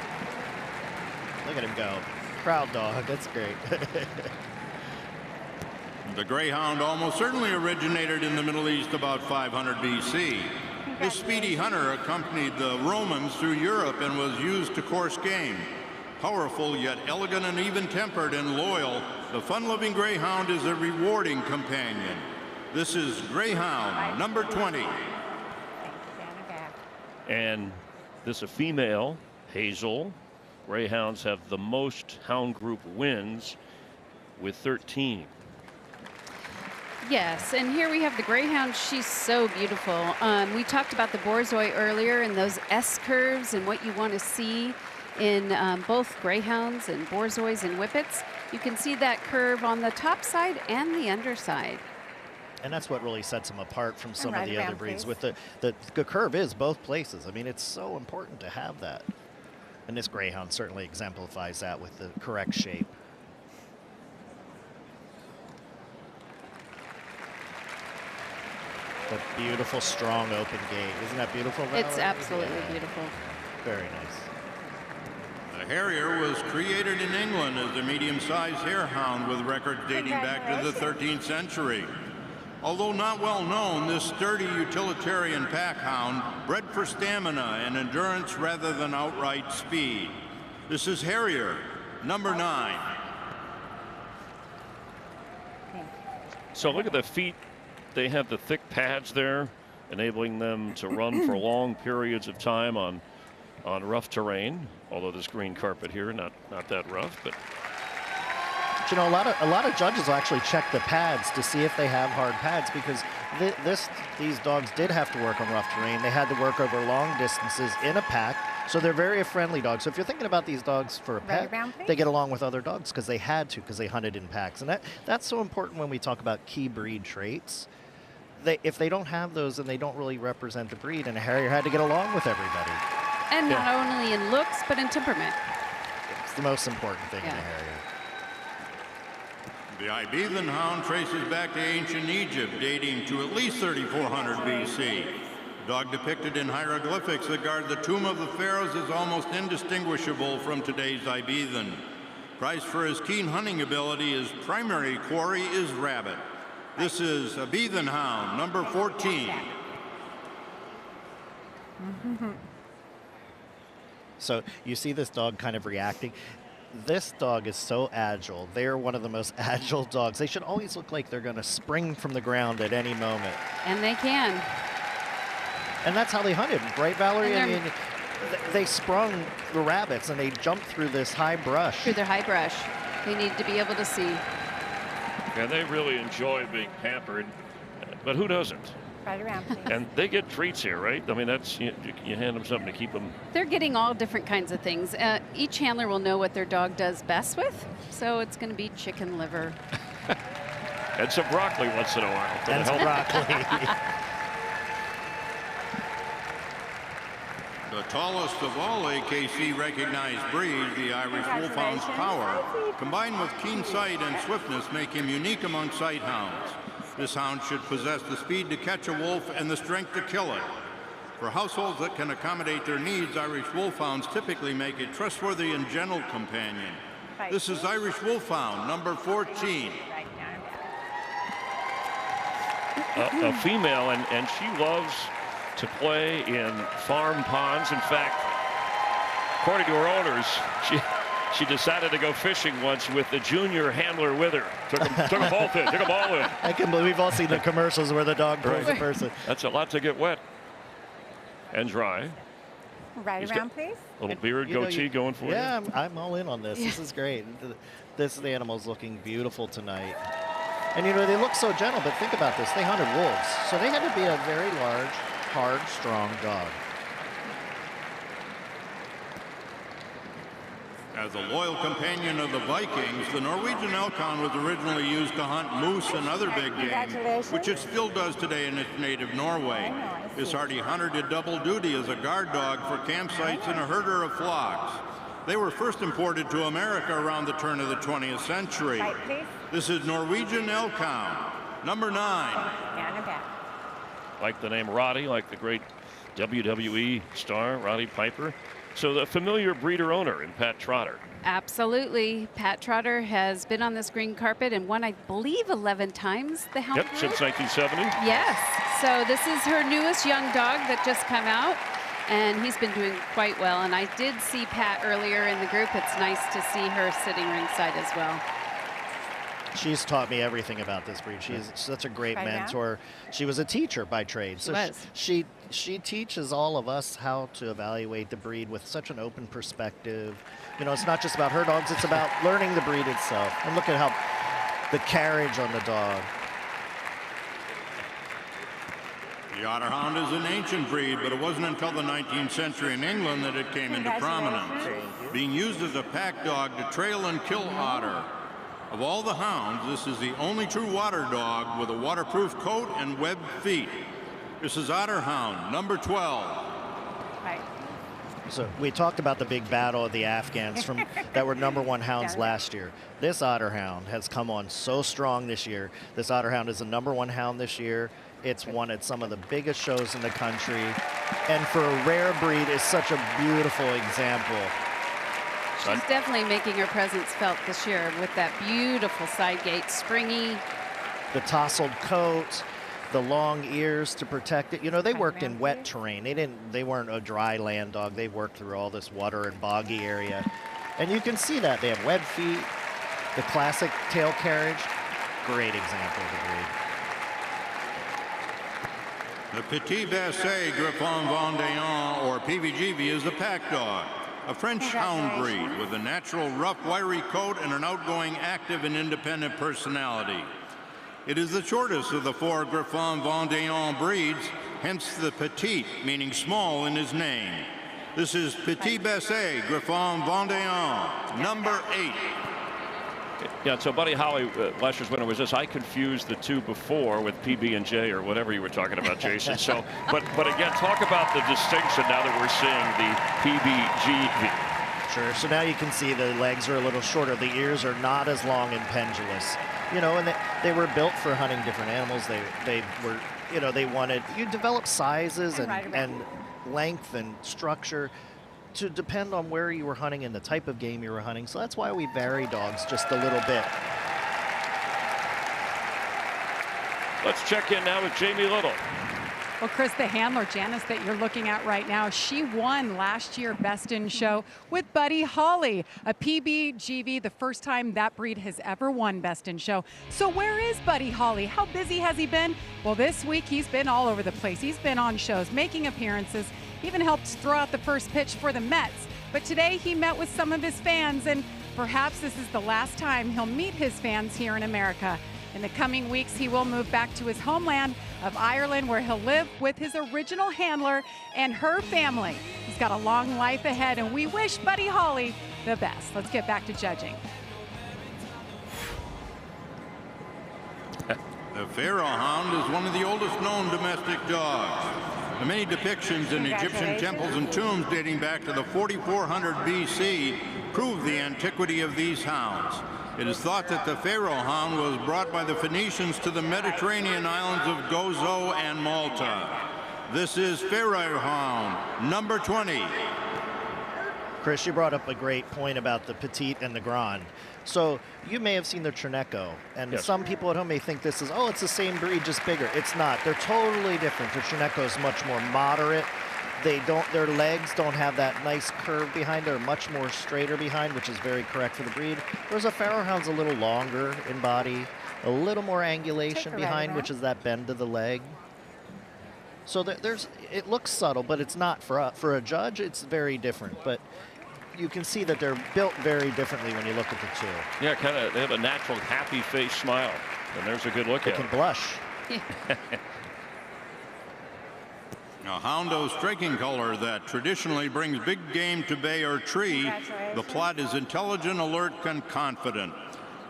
Look at him go. Proud dog. That's great. The Greyhound almost certainly originated in the Middle East about 500 BC. This speedy hunter accompanied the Romans through Europe and was used to course game. Powerful yet elegant and even-tempered and loyal, the fun-loving Greyhound is a rewarding companion. This is Greyhound, number 20. And this a female, Hazel. Greyhounds have the most hound group wins with 13. Yes, and here we have the Greyhound. She's so beautiful. We talked about the Borzoi earlier and those S curves and what you want to see in both Greyhounds and Borzois and Whippets. You can see that curve on the top side and the underside. And that's what really sets them apart from some of the other breeds. With the curve is both places. I mean, it's so important to have that. And this Greyhound certainly exemplifies that with the correct shape. The beautiful, strong, open gait. Isn't that beautiful, Valerie? It's absolutely beautiful. Very nice. The Harrier was created in England as a medium-sized harehound with records dating back to the 13th century. Although not well known, this sturdy utilitarian pack hound bred for stamina and endurance rather than outright speed. This is Harrier, number 9. So look at the feet. They have the thick pads there, enabling them to run for long periods of time on rough terrain. Although this green carpet here, not that rough, but. You know, a lot of judges will actually check the pads to see if they have hard pads, because these dogs did have to work on rough terrain. They had to work over long distances in a pack, so they're very friendly dogs. So if you're thinking about these dogs for a pet, they get along with other dogs because they had to, because they hunted in packs. And that's so important when we talk about key breed traits. If they don't have those, then they don't really represent the breed, and a Harrier had to get along with everybody. And not only in looks, but in temperament. It's the most important thing in a Harrier. The Ibethan hound traces back to ancient Egypt, dating to at least 3400 BC. The dog depicted in hieroglyphics that guard the tomb of the pharaohs is almost indistinguishable from today's Ibethan. Prized for his keen hunting ability, his primary quarry is rabbit. This is Ibethan hound, number 14. So you see this dog kind of reacting. This dog is so agile. They're one of the most agile dogs. They should always look like they're going to spring from the ground at any moment. And they can. And that's how they hunted, right, Valerie? I mean, they sprung the rabbits and they jumped through this high brush. Through their high brush. They need to be able to see. And they really enjoy being pampered, but who doesn't? Right around, please. And they get treats here, right? I mean, that's you hand them something to keep them. They're getting all different kinds of things. Each handler will know what their dog does best with, so it's going to be chicken liver. And some broccoli once in a while. And some broccoli. The tallest of all AKC recognized breeds, the Irish Wolfhound's power, combined with keen sight and swiftness, make him unique among sight hounds. This hound should possess the speed to catch a wolf and the strength to kill it. For households that can accommodate their needs, Irish Wolfhounds typically make a trustworthy and gentle companion. This is Irish Wolfhound, number 14. A female, and she loves to play in farm ponds. In fact, according to her owners, she decided to go fishing once with the junior handler with her. Took them both in, took them all in. I can believe we've all seen the commercials where the dog pulls the person. That's a lot to get wet and dry. Right around, please. Little beard, goatee going for you. Yeah, I'm all in on this. This is great. This animal's looking beautiful tonight. And you know, they look so gentle, but think about this. They hunted wolves, so they had to be a very large, hard, strong dog. As a loyal companion of the Vikings, the Norwegian Elkhound was originally used to hunt moose and other big game, which it still does today in its native Norway. This hardy hunter did double duty as a guard dog for campsites and a herder of flocks. They were first imported to America around the turn of the 20th century. This is Norwegian Elkhound, number 9. Like the name Roddy, like the great WWE star Roddy Piper. So the familiar breeder owner in Pat Trotter. Absolutely. Pat Trotter has been on this green carpet and won, I believe, 11 times the hound. Yep, since 1970. Yes. So this is her newest young dog that just come out, and he's been doing quite well. And I did see Pat earlier in the group. It's nice to see her sitting ringside as well. She's taught me everything about this breed. She's such a great mentor. She was a teacher by trade. So she teaches all of us how to evaluate the breed with such an open perspective. You know, it's not just about her dogs, it's about learning the breed itself. And look at how the carriage on the dog. The Otterhound is an ancient breed, but it wasn't until the 19th century in England that it came into prominence, being used as a pack dog to trail and kill otter. Of all the hounds, this is the only true water dog with a waterproof coat and webbed feet. This is Otterhound, number 12. So we talked about the big battle of the Afghans that were #1 hounds last year. This Otterhound has come on so strong this year. This Otterhound is a #1 hound this year. It's won at some of the biggest shows in the country. And for a rare breed, is such a beautiful example. She's definitely making her presence felt this year with that beautiful side gate, springy. The tousled coat, the long ears to protect it. You know, they worked in wet terrain. They weren't a dry land dog. They worked through all this water and boggy area. And you can see that. They have webbed feet, the classic tail carriage. Great example of the breed. The Petit Basset Griffon Vendéen, or PVGV, is the pack dog. A French hound breed with a natural rough, wiry coat and an outgoing, active, and independent personality. It is the shortest of the 4 Griffon Vendéen breeds, hence the Petit, meaning small, in his name. This is Petit Basset Griffon Vendéen, number 8. Yeah, so Buddy Holly, last year's winner was this. I confused the two before with PB&J or whatever you were talking about, Jason. So, but again, talk about the distinction now that we're seeing the PBGV. Sure. So now you can see the legs are a little shorter. The ears are not as long and pendulous. You know, and they were built for hunting different animals. They were, you know, they wanted, you develop sizes and length and structure to depend on where you were hunting and the type of game you were hunting. So that's why we vary dogs just a little bit. Let's check in now with Jamie Little. Well, Chris, the handler, Janice, that you're looking at right now, she won last year Best in Show with Buddy Holly, a PBGV, the first time that breed has ever won Best in Show. So where is Buddy Holly? How busy has he been? Well, this week he's been all over the place. He's been on shows, making appearances, even helped throw out the first pitch for the Mets. But today he met with some of his fans, and perhaps this is the last time he'll meet his fans here in America. In the coming weeks, he will move back to his homeland of Ireland, where he'll live with his original handler and her family. He's got a long life ahead, and we wish Buddy Holly the best. Let's get back to judging. The Pharaoh Hound is one of the oldest known domestic dogs. The many depictions in Egyptian temples and tombs dating back to the 4400 BC prove the antiquity of these hounds. It is thought that the Pharaoh Hound was brought by the Phoenicians to the Mediterranean islands of Gozo and Malta. This is Pharaoh Hound, number 20. Chris, you brought up a great point about the Petite and the Grand. So you may have seen the Trineco, and some people at home may think this is, oh, it's the same breed, just bigger. It's not. They're totally different. The Trineco is much more moderate. Their legs don't have that nice curve behind. They're much more straighter behind, which is very correct for the breed. Whereas a Pharaoh Hound's a little longer in body, a little more angulation behind, which is that bend of the leg. So it looks subtle, but it's not. For a judge, it's very different. But you can see that they're built very differently when you look at the two. Yeah, kind of. They have a natural happy face smile, and there's a good look at it. They can blush. A hound of striking color that traditionally brings big game to bay or tree. The Plott is intelligent, alert, and confident.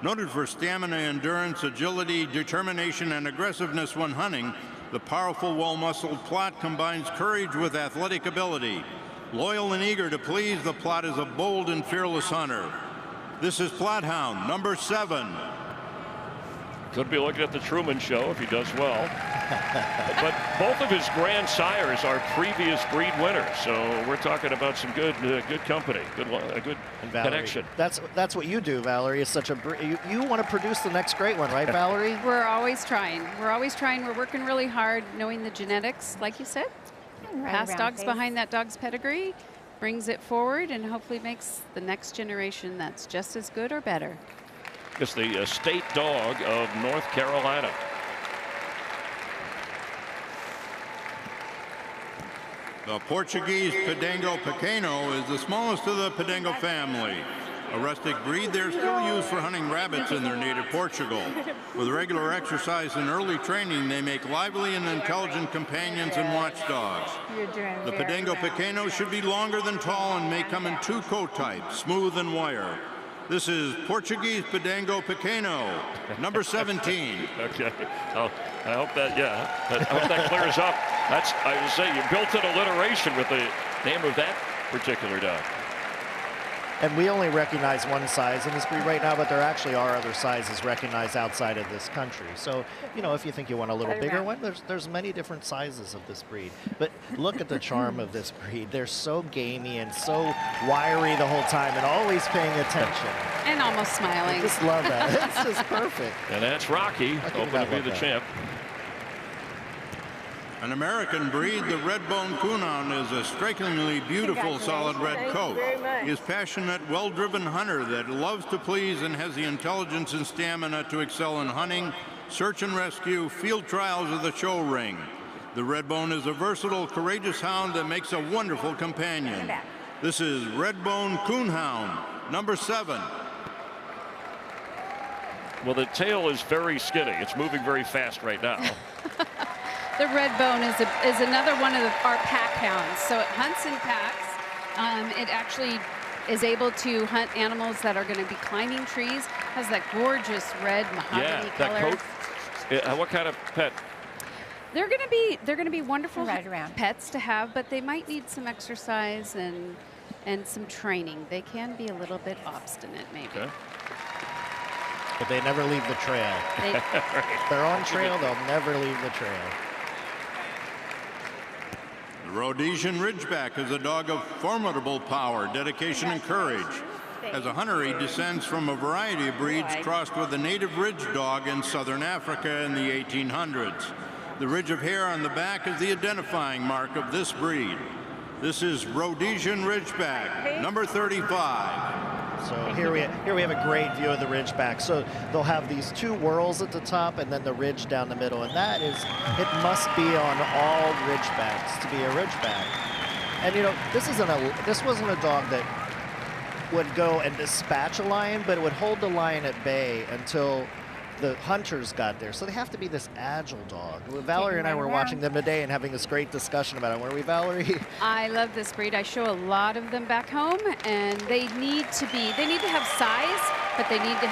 Noted for stamina, endurance, agility, determination, and aggressiveness when hunting, the powerful, well-muscled Plott combines courage with athletic ability. Loyal and eager to please, the Plott is a bold and fearless hunter. This is Plott Hound, number 7. Could be looking at the Truman Show if he does well. But both of his grandsires are previous breed winners, so we're talking about some good company, a good connection. That's what you do, Valerie. Is such a you want to produce the next great one, right, Valerie? We're always trying. We're always trying. We're working really hard, knowing the genetics, like you said. Past dogs behind that dog's pedigree brings it forward and hopefully makes the next generation that's just as good or better. It's the state dog of North Carolina. The Portuguese Pendango Pequeno is the smallest of the Pendango family. A rustic breed, they're still used for hunting rabbits in their native Portugal. With regular exercise and early training, they make lively and intelligent companions and watchdogs. The Pendango Pequeno should be longer than tall and may come in 2 coat types, smooth and wire. This is Portuguese Pendango Pequeno, number 17. Okay. Oh, I hope that, I hope that clears up. I would say you built an alliteration with the name of that particular dog. And we only recognize one size in this breed right now, but there actually are other sizes recognized outside of this country. So, you know, if you think you want a little bigger one, there's many different sizes of this breed. But look at the charm of this breed. They're so gamey and so wiry the whole time and always paying attention. And almost smiling. I just love that. It's just perfect. And that's Rocky, hoping to be the champ. An American breed, the Red-Bone Coonhound is a strikingly beautiful solid red coat. He is passionate, well-driven hunter that loves to please and has the intelligence and stamina to excel in hunting, search and rescue, field trials, or the show ring. The Red-Bone is a versatile, courageous hound that makes a wonderful companion. This is Red-Bone Coonhound, number 7. Well, the tail is very skinny. It's moving very fast right now. The Red-Bone is another one of our pack hounds. So it hunts in packs. It actually is able to hunt animals that are going to be climbing trees. Has that gorgeous red mahogany color. That coat. What kind of pet? They're going to be wonderful pets to have, but they might need some exercise and some training. They can be a little bit obstinate, maybe. Okay. But they never leave the trail. If they're on trail, they'll never leave the trail. The Rhodesian Ridgeback is a dog of formidable power, dedication, and courage. As a hunter, he descends from a variety of breeds crossed with a native ridge dog in southern Africa in the 1800s. The ridge of hair on the back is the identifying mark of this breed. This is Rhodesian Ridgeback, number 35. So here we have a great view of the Ridgeback. So they'll have these 2 whorls at the top and then the ridge down the middle. And that is, it must be on all Ridgebacks to be a Ridgeback. And you know, this wasn't a dog that would go and dispatch a lion, but it would hold the lion at bay until the hunters got there. So they have to be this agile dog. Valerie and I were watching them today and having this great discussion about it. Weren't we, Valerie? I love this breed. I show a lot of them back home, and they need to have size, but they need to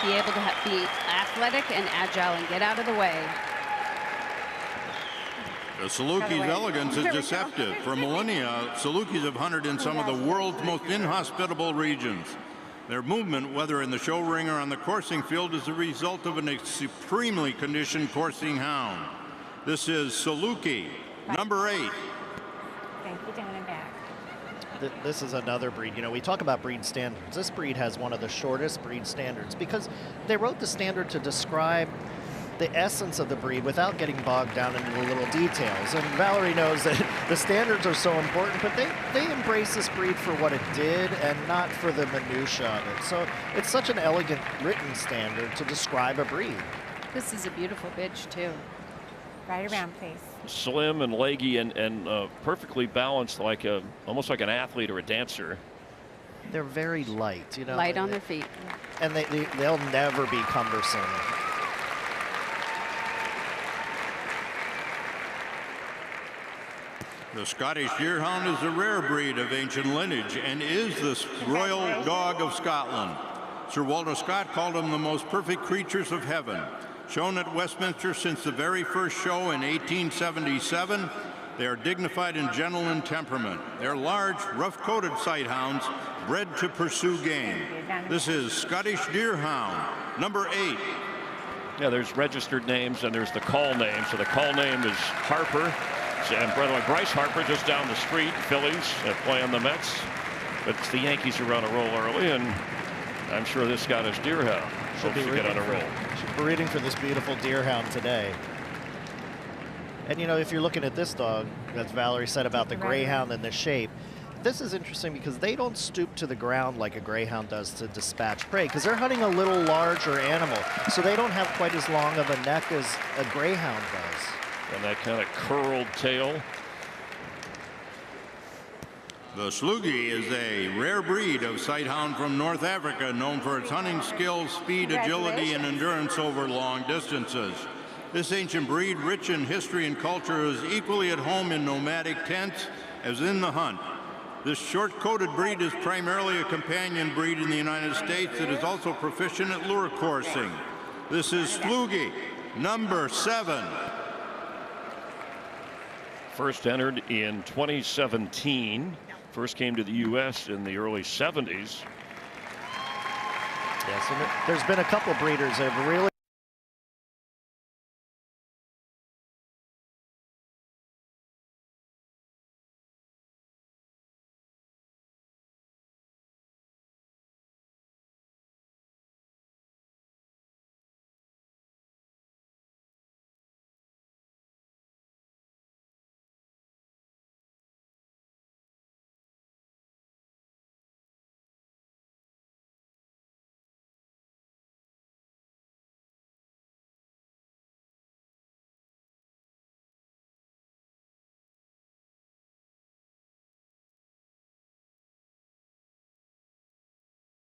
be able to be athletic and agile and get out of the way. The Salukis' elegance is deceptive. For millennia, Salukis have hunted in some of the world's most inhospitable regions. Their movement, whether in the show ring or on the coursing field, is the result of a supremely conditioned coursing hound. This is Saluki, number 8. Thank you, down and back. This is another breed. You know, we talk about breed standards. This breed has one of the shortest breed standards because they wrote the standard to describe the essence of the breed without getting bogged down into the little details. And Valerie knows that the standards are so important, but they embrace this breed for what it did and not for the minutia of it. So it's such an elegant written standard to describe a breed. This is a beautiful bitch too. Right around, please. Slim and leggy and perfectly balanced, like almost like an athlete or a dancer. They're very light, you know. Light on their feet. And they'll never be cumbersome. The Scottish Deerhound is a rare breed of ancient lineage and is the royal dog of Scotland. Sir Walter Scott called them the most perfect creatures of heaven. Shown at Westminster since the very first show in 1877, they are dignified and gentle in temperament. They're large, rough-coated sighthounds bred to pursue game. This is Scottish Deerhound, number 8. Yeah, there's registered names and there's the call name. So the call name is Harper. And by the way, Bryce Harper just down the street, Phillies playing the Mets. But it's the Yankees who are on a roll early, and I'm sure this Scottish Deerhound hopes to get on a roll. She'll be rooting for this beautiful Deerhound today. And you know, if you're looking at this dog, as Valerie said about the Greyhound and the shape, this is interesting because they don't stoop to the ground like a Greyhound does to dispatch prey, because they're hunting a little larger animal, so they don't have quite as long of a neck as a Greyhound does. And that kind of curled tail. The Slugie is a rare breed of sighthound from North Africa, known for its hunting skills, speed, agility, and endurance over long distances. This ancient breed, rich in history and culture, is equally at home in nomadic tents as in the hunt. This short-coated breed is primarily a companion breed in the United States that is also proficient at lure coursing. This is Slugie, number 7. First entered in 2017. First came to the U.S. in the early 70s. Yes, and there's been a couple breeders that have really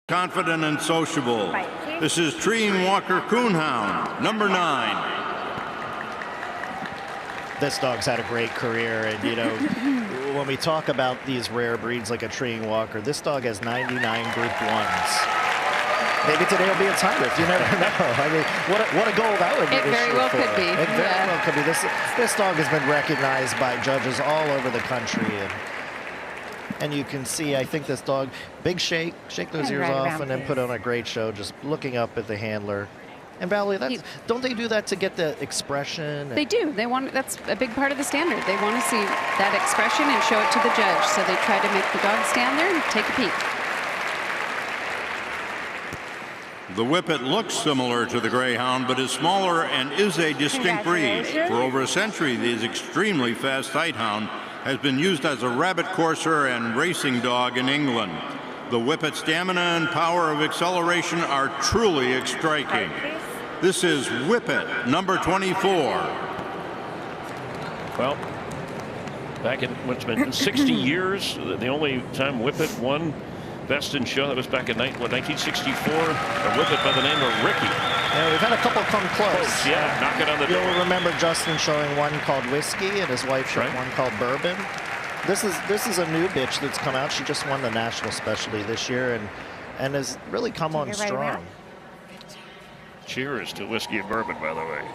confident and sociable. This is Treeing Walker Coonhound, number 9. This dog's had a great career, and you know, when we talk about these rare breeds like a Treeing Walker, this dog has 99 Group 1s. Maybe today will be its 100th. You never know. I mean, what a goal that would be. It very well could be. It very well could be. This dog has been recognized by judges all over the country, and you can see, I think this dog, big shake those ears off, and then put on a great show, just looking up at the handler. And Valerie, don't they do that to get the expression? They do. They want, that's a big part of the standard. They want to see that expression and show it to the judge. So they try to make the dog stand there and take a peek. The Whippet looks similar to the Greyhound, but is smaller and is a distinct breed. For over a century, this extremely fast sighthound has been used as a rabbit courser and racing dog in England. The Whippet's stamina and power of acceleration are truly striking. This is Whippet, number 24. Well, back in what's been 60 years, the only time Whippet won Best in Show, that was back in 1964. A Whippet by the name of Ricky. Yeah, we've had a couple come close. Yeah, knocking on the door. You'll remember Justin showing one called Whiskey, and his wife showed one called Bourbon. This is a new bitch that's come out. She just won the national specialty this year, and has really come on strong. Cheers to Whiskey and Bourbon, by the way.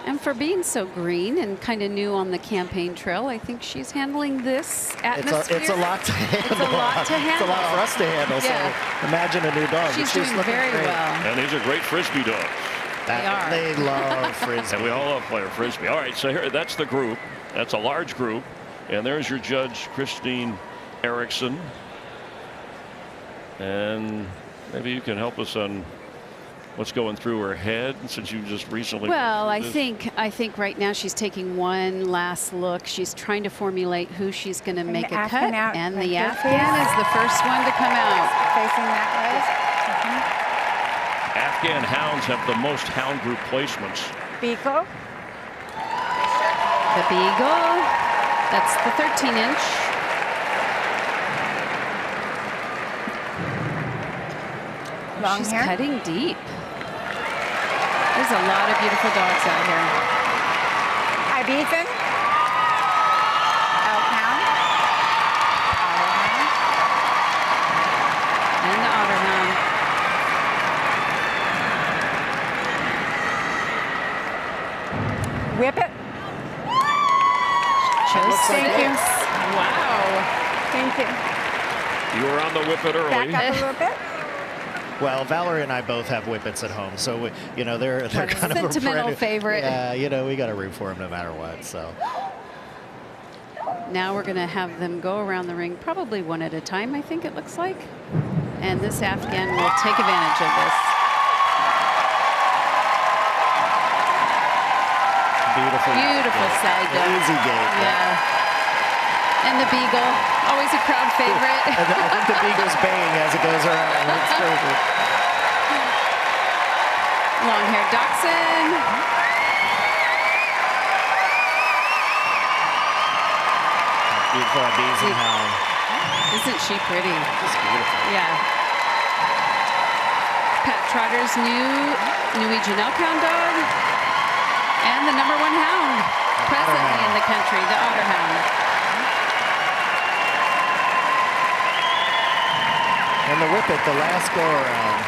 And for being so green and kind of new on the campaign trail, I think she's handling this atmosphere. It's a lot to handle. It's a lot to handle. It's a lot for us to handle. Yeah. So imagine a new dog. She's doing very well. And these are great Frisbee dogs. They love Frisbee. And we all love playing Frisbee. All right, so here, that's the group. That's a large group. And there's your judge, Christine Erickson. And maybe you can help us on what's going through her head, since you just recently. Well, I think right now she's taking one last look. She's trying to formulate who she's going to make a cut, and the Afghan is the first one to come out. Facing that way. Afghan hounds have the most hound group placements. Beagle. The Beagle. That's the 13-inch. She's cutting deep. There's a lot of beautiful dogs out here. Ibizan. Elk Hound. Shows Thank you. Wow. Thank you. You were on the whippet early. Back up a little bit. Well, Valerie and I both have whippets at home, so they're kind of a sentimental favorite. Yeah, we got to root for them no matter what. So Now we're going to have them go around the ring, probably one at a time, I think it looks like. And this Afghan will take advantage of this. Beautiful side dog. Easy gate. Yeah. And the beagle, always a crowd favorite. I think the beagle's baying as it goes around. It's perfect. Long-haired dachshund. Beautiful Beason hound. Isn't she pretty? Just beautiful. Yeah. Pat Trotter's new Norwegian Elkhound dog. And the #1 hound presently in the country, the Otter Hound. And the whippet, the last go around,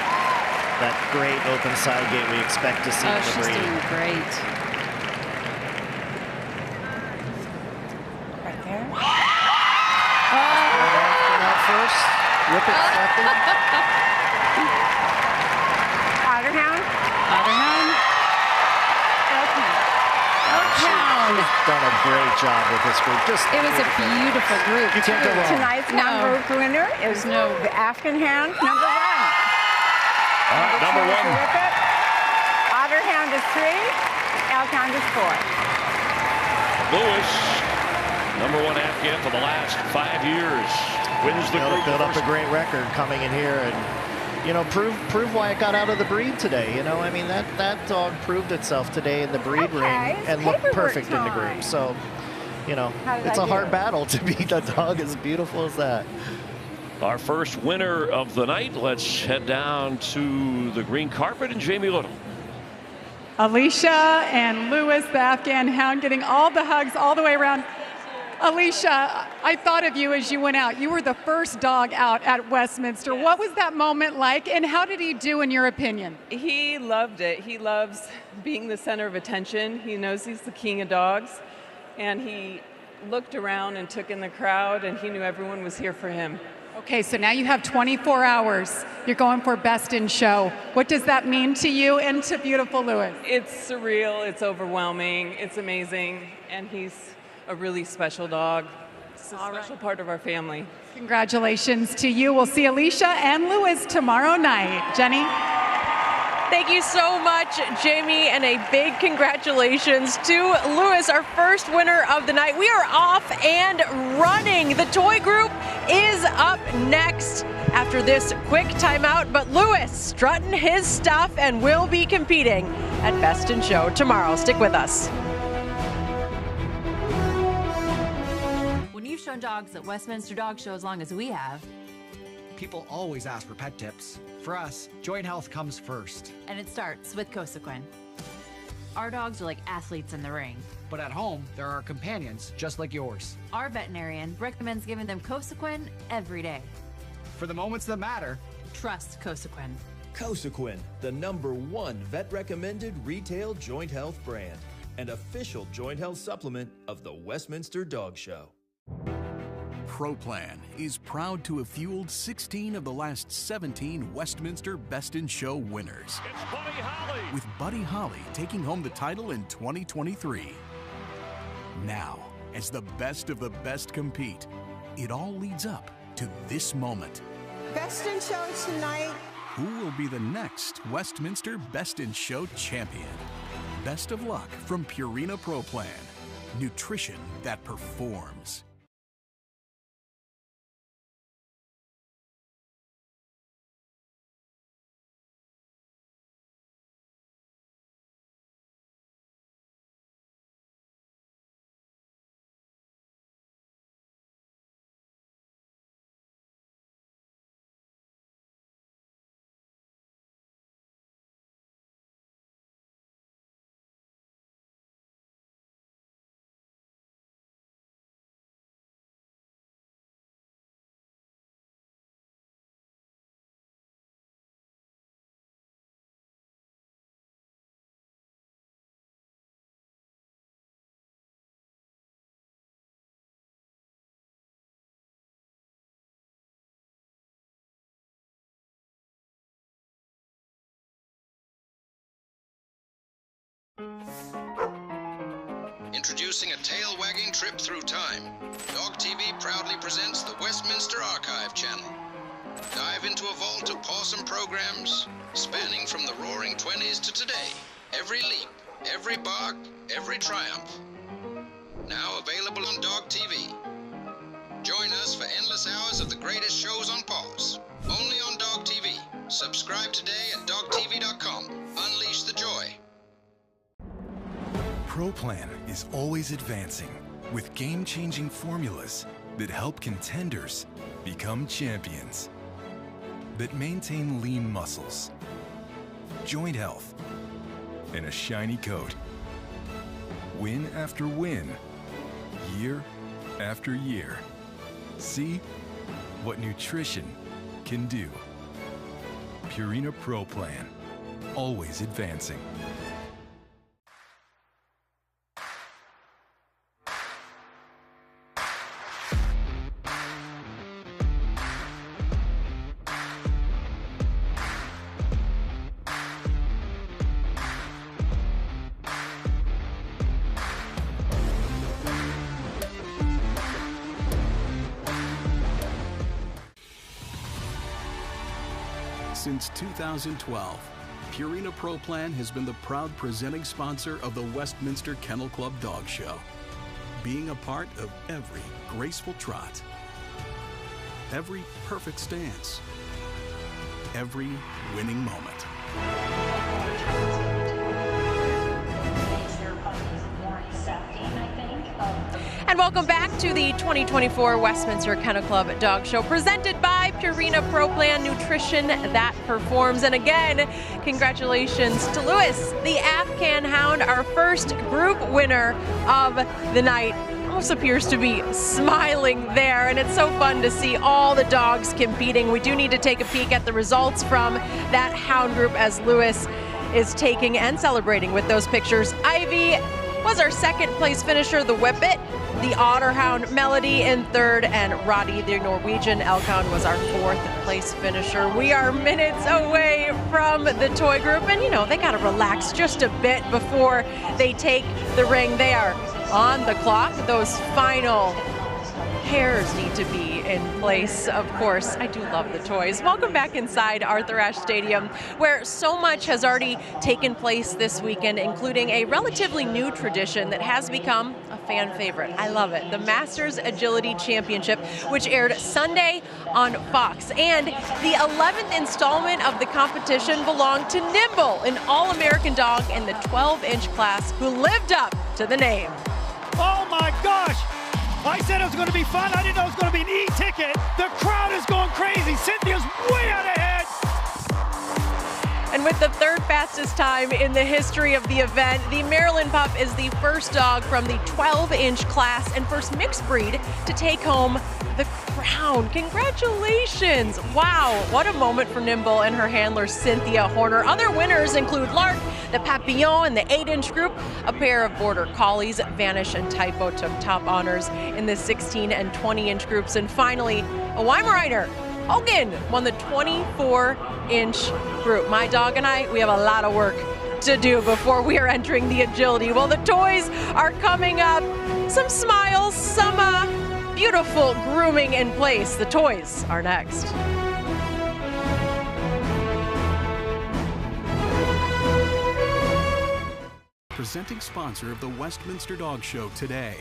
that great open side gate we expect to see in the she's breed. doing great. Right there. Out first, whippet second. Otter hound. Otter hound. She's done a great job with this group. It was a beautiful group. You can't go wrong. Tonight's hound group winner is the Afghan hound, #1. Number one. Whippet. Otter hound is 3. Elkhound is 4. Lewis, #1 Afghan for the last 5 years, wins the group. Built up a great record coming in here and prove why it got out of the breed today. I mean, that dog proved itself today in the breed ring and looked perfect in the group. So, it's a hard battle to beat a dog as beautiful as that. Our first winner of the night. Let's head down to the green carpet and Jamie Little. Alicia and Lewis, the Afghan hound, getting all the hugs all the way around. Alicia, I thought of you as you went out. You were the first dog out at Westminster. Yes. What was that moment like, and how did he do in your opinion? He loved it. He loves being the center of attention. He knows he's the king of dogs, and he looked around and took in the crowd, and he knew everyone was here for him. Okay, so now you have 24 hours. You're going for Best in Show. What does that mean to you and to beautiful Lewis? It's surreal. It's overwhelming. It's amazing, and he's a really special dog. It's a special part of our family. Congratulations to you. We'll see Alicia and Lewis tomorrow night. Jenny? Thank you so much, Jamie, and a big congratulations to Lewis, our first winner of the night. We are off and running. The toy group is up next after this quick timeout, but Lewis strutting his stuff and will be competing at Best in Show tomorrow. Stick with us. You've shown dogs at Westminster Dog Show as long as we have. People always ask for pet tips. For us, joint health comes first. And it starts with Cosequin. Our dogs are like athletes in the ring. But at home, there are companions just like yours. Our veterinarian recommends giving them Cosequin every day. For the moments that matter, trust Cosequin. Cosequin, the #1 vet-recommended retail joint health brand and official joint health supplement of the Westminster Dog Show. ProPlan is proud to have fueled 16 of the last 17 Westminster Best in Show winners. It's Buddy Holly. With Buddy Holly taking home the title in 2023. Now, as the best of the best compete, it all leads up to this moment. Best in Show tonight. Who will be the next Westminster Best in Show champion? Best of luck from Purina ProPlan. Nutrition that performs. Introducing a tail-wagging trip through time. Dog TV proudly presents the Westminster Archive channel. Dive into a vault of awesome programs spanning from the roaring 20s to today. Every leap, every bark, every triumph. Now available on Dog TV. Join us for endless hours of the greatest shows on pause. Only on Dog TV. Subscribe today at dogtv.com. Unleash the joy. ProPlan is always advancing with game-changing formulas that help contenders become champions, that maintain lean muscles, joint health, and a shiny coat. Win after win, year after year. See what nutrition can do. Purina Pro Plan, always advancing. Since 2012, Purina Pro Plan has been the proud presenting sponsor of the Westminster Kennel Club Dog Show, being a part of every graceful trot, every perfect stance, every winning moment. And welcome back to the 2024 Westminster Kennel Club Dog Show, presented by Purina Pro Plan, nutrition that performs. And again, congratulations to Lewis, the Afghan Hound, our first group winner of the night. Almost appears to be smiling there, and it's so fun to see all the dogs competing. We do need to take a peek at the results from that hound group as Lewis is taking and celebrating with those pictures. Ivy was our second place finisher, the Whippet, the Otterhound Melody in third, and Roddy, the Norwegian Elkhound, was our fourth place finisher. We are minutes away from the toy group, and you know, they gotta relax just a bit before they take the ring. They are on the clock. Those final hairs need to be in place, of course. I do love the toys. Welcome back inside Arthur Ashe Stadium, where so much has already taken place this weekend, including a relatively new tradition that has become a fan favorite. I love it. The Masters Agility Championship, which aired Sunday on Fox. And the 11th installment of the competition belonged to Nimble, an All-American dog in the 12-inch class who lived up to the name. Oh my gosh! I said it was going to be fun. I didn't know it was going to be an e-ticket. The crowd is going crazy. Cynthia's way out ahead. And with the third fastest time in the history of the event, the Maryland Pup is the first dog from the 12-inch class and first mixed breed to take home the crown. Congratulations. Wow, what a moment for Nimble and her handler, Cynthia Horner. Other winners include Lark, the Papillon, and the 8-inch group. A pair of Border Collies, Vanish and Typo, took top honors in the 16 and 20-inch groups. And finally, a Weimaraner, Hogan, won the 24-inch group. My dog and I, we have a lot of work to do before we are entering the agility. Well, the toys are coming up. Some smiles, some beautiful grooming in place. The toys are next. Presenting sponsor of the Westminster Dog Show today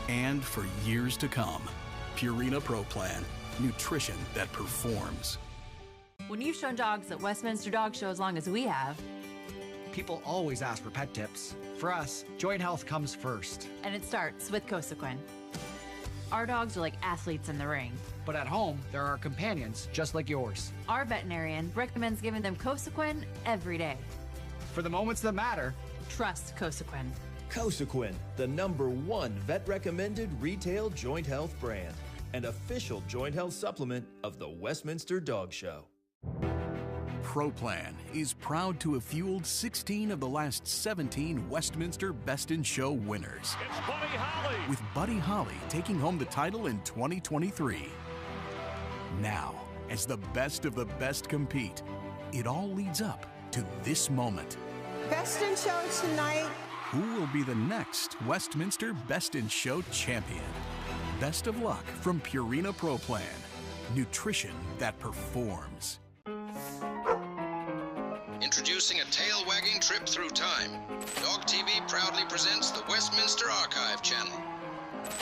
and for years to come. Purina Pro Plan, nutrition that performs. When you've shown dogs at Westminster Dog Show as long as we have, people always ask for pet tips. For us, joint health comes first. And it starts with Cosequin. Our dogs are like athletes in the ring. But at home, there are companions just like yours. Our veterinarian recommends giving them Cosequin every day. For the moments that matter, trust Cosequin. Cosequin, the #1 vet-recommended retail joint health brand and official joint health supplement of the Westminster Dog Show. ProPlan is proud to have fueled 16 of the last 17 Westminster Best in Show winners. It's Buddy Holly. With Buddy Holly taking home the title in 2023. Now, as the best of the best compete, it all leads up to this moment. Best in Show tonight. Who will be the next Westminster Best in Show champion? Best of luck from Purina Pro Plan. Nutrition that performs. Introducing a tail-wagging trip through time. Dog TV proudly presents the Westminster Archive channel.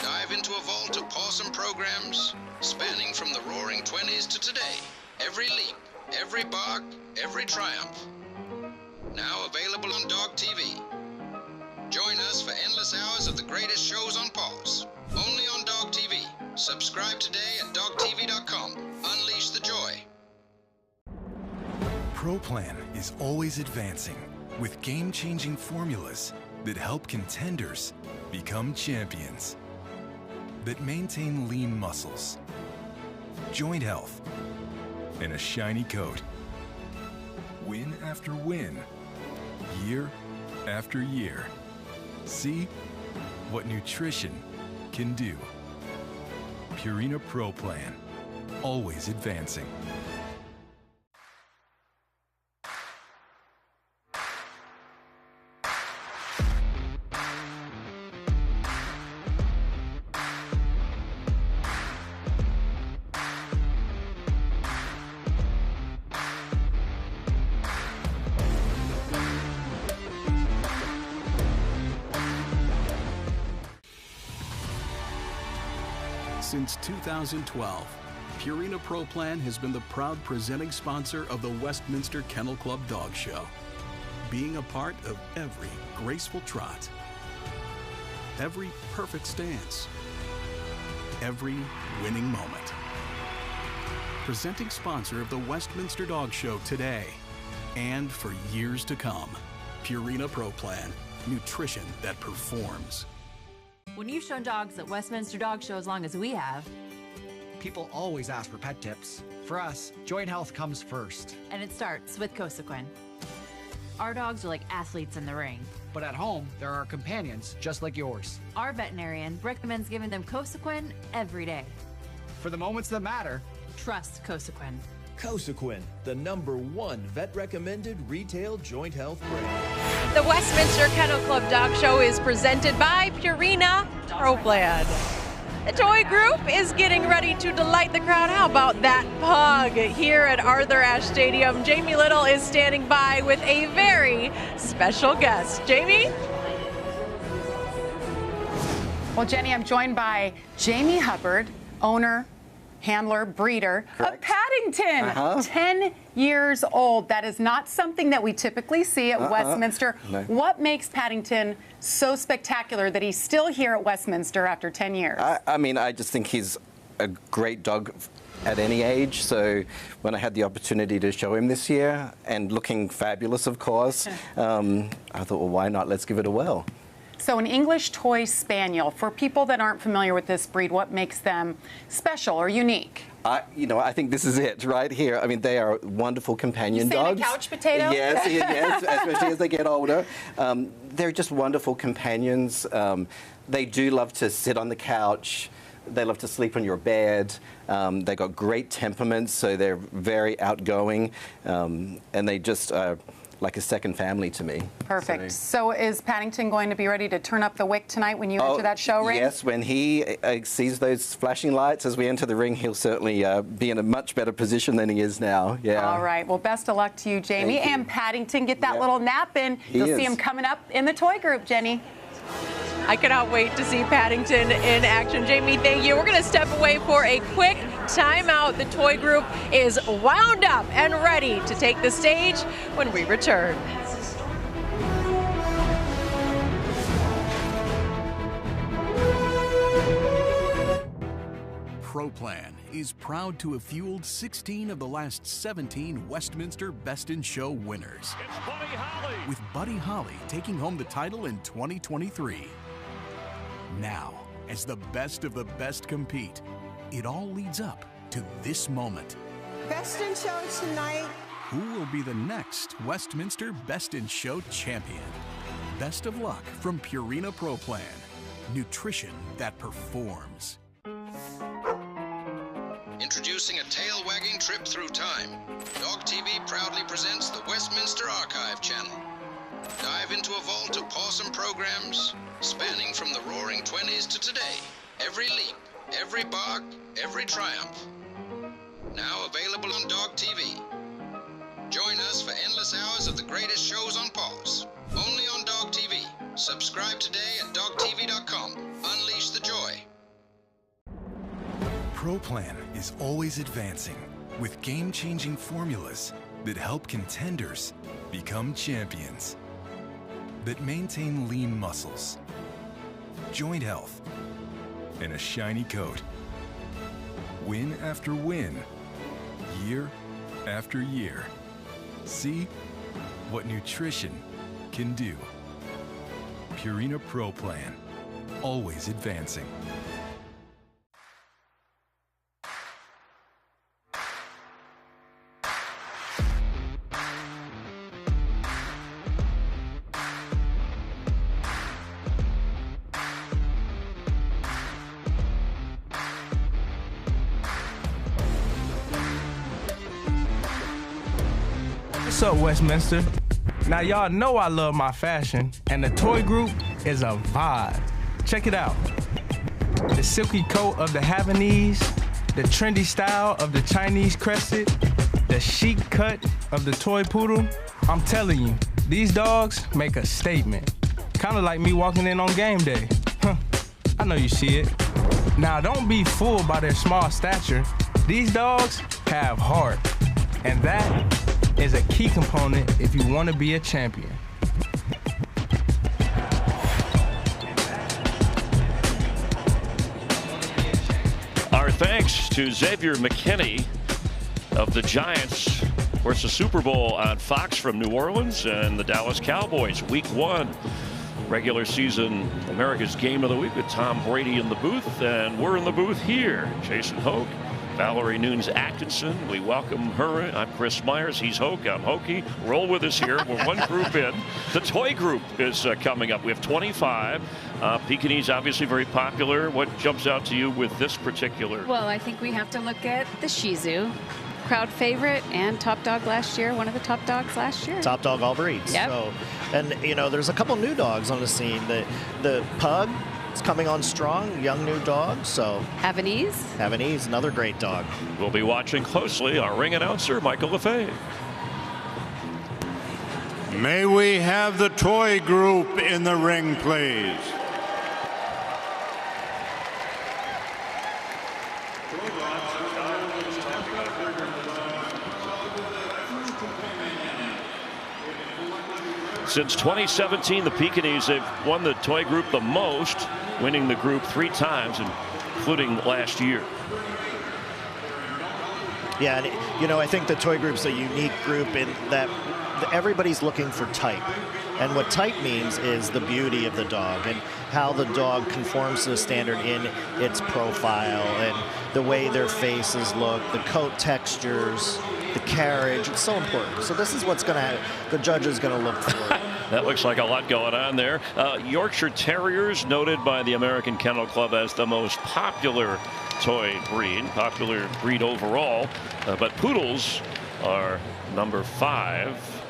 Dive into a vault of awesome programs spanning from the roaring 20s to today. Every leap, every bark, every triumph. Now available on Dog TV. Join us for endless hours of the greatest shows on pause. Only on Dog TV. Subscribe today at dogtv.com. Unleash the joy. Pro Plan is always advancing with game-changing formulas that help contenders become champions, that maintain lean muscles, joint health, and a shiny coat. Win after win, year after year. See what nutrition can do. Purina Pro Plan, always advancing. Since 2012, Purina Pro Plan has been the proud presenting sponsor of the Westminster Kennel Club Dog Show, being a part of every graceful trot, every perfect stance, every winning moment. Presenting sponsor of the Westminster Dog Show today and for years to come. Purina Pro Plan, nutrition that performs. When you've shown dogs at Westminster Dog Show as long as we have, People always ask for pet tips. For us, joint health comes first. and it starts with Cosequin. Our dogs are like athletes in the ring. But at home, there are companions just like yours. Our veterinarian recommends giving them Cosequin every day. For the moments that matter, trust Cosequin. Cosequin, the #1 vet-recommended retail joint health brand. The Westminster Kennel Club Dog Show is presented by Purina Pro Plan. The toy group is getting ready to delight the crowd. How about that pug here at Arthur Ashe Stadium? Jamie Little is standing by with a very special guest. Jamie? Well, Jenny, I'm joined by Jamie Hubbard, owner, handler, breeder of Paddington. 10 years old. That is not something that we typically see at Westminster. No. What makes Paddington so spectacular that he's still here at Westminster after 10 years? I mean, I just think he's a great dog at any age. So when I had the opportunity to show him this year, and looking fabulous, of course, I thought, well, why not? Let's give it a whirl. So an English toy spaniel, for people that aren't familiar with this breed, what makes them special or unique? I think this is it right here. I mean, they are wonderful companion You saying dogs. a couch potato? Yes, yes, especially as they get older. They're just wonderful companions. They do love to sit on the couch. They love to sleep on your bed. They got great temperaments, so they're very outgoing, and they just like a second family to me. Perfect. So is Paddington going to be ready to turn up the wick tonight when you enter that show ring? Yes, when he sees those flashing lights as we enter the ring, he'll certainly be in a much better position than he is now. Yeah. All right. Well, best of luck to you, Jamie. Thank you. And Paddington, get that little nap in. You'll see him coming up in the toy group, Jenny. I cannot wait to see Paddington in action. Jamie, thank you. We're going to step away for a quick timeout. The toy group is wound up and ready to take the stage when we return. Pro Plan is proud to have fueled 16 of the last 17 Westminster Best in Show winners. It's Buddy Holly. With Buddy Holly taking home the title in 2023. Now, as the best of the best compete, it all leads up to this moment. Best in Show tonight. Who will be the next Westminster Best in Show champion? Best of luck from Purina Pro Plan. Nutrition that performs. Introducing a tail-wagging trip through time. Dog TV proudly presents the Westminster Archive channel. Dive into a vault of possum programs spanning from the roaring 20s to today. Every leap, every bark, every triumph. Now available on Dog TV. Join us for endless hours of the greatest shows on pause. Only on Dog TV. Subscribe today at dogtv.com. Unleash the joy. ProPlan is always advancing with game-changing formulas that help contenders become champions, that maintain lean muscles, joint health, and a shiny coat. Win after win, year after year. See what nutrition can do. Purina Pro Plan, always advancing. What's up, Westminster? Now, y'all know I love my fashion, and the toy group is a vibe. Check it out. The silky coat of the Havanese, the trendy style of the Chinese crested, the chic cut of the toy poodle. I'm telling you, these dogs make a statement. Kind of like me walking in on game day. Huh, I know you see it. Now, don't be fooled by their small stature. These dogs have heart, and that is a key component if you want to be a champion. Our thanks to Xavier McKinney of the Giants. Of course, the Super Bowl on Fox from New Orleans, and the Dallas Cowboys, Week 1. Regular season America's Game of the Week with Tom Brady in the booth, and we're in the booth here. Jason Hoke, Valerie Nunes-Atkinson, we welcome her. I'm Chris Myers, he's Hoke, I'm Hokey. Roll with us here, we're one group in. The toy group is coming up. We have 25. Pekingese obviously very popular. What jumps out to you with this particular? Well, I think we have to look at the Shih Tzu. Crowd favorite and top dog last year, one of the top dogs last year. Top dog all breeds. Yep. So, and you know, there's a couple new dogs on the scene. The pug is coming on strong, young new dog. So Havanese, another great dog. We'll be watching closely. Our ring announcer, Michael LaFay. May we have the toy group in the ring, please? Since 2017, the Pekingese have won the toy group the most, winning the group 3 times, including last year. Yeah, and you know, I think the toy group's a unique group in that everybody's looking for type. And what type means is the beauty of the dog and how the dog conforms to the standard in its profile and the way their faces look, the coat textures, the carriage. It's so important. So this is what's the judge is going to look for. That looks like a lot going on there. Yorkshire Terriers, noted by the American Kennel Club as the most popular toy breed, popular breed overall. But poodles are number 5,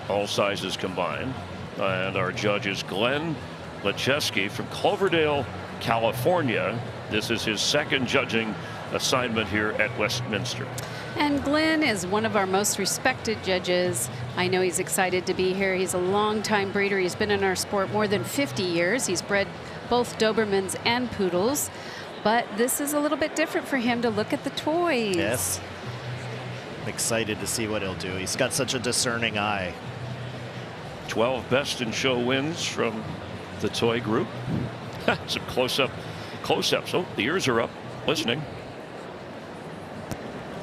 all sizes combined. And our judge is Glenn Lecheski from Cloverdale, California. This is his second judging assignment here at Westminster. And Glenn is one of our most respected judges. I know he's excited to be here. He's a longtime breeder. He's been in our sport more than 50 years. He's bred both Dobermans and Poodles. But this is a little bit different for him to look at the toys. Yes. I'm excited to see what he'll do. He's got such a discerning eye. 12 best in show wins from the toy group. Some close-ups. Oh, the ears are up. Listening.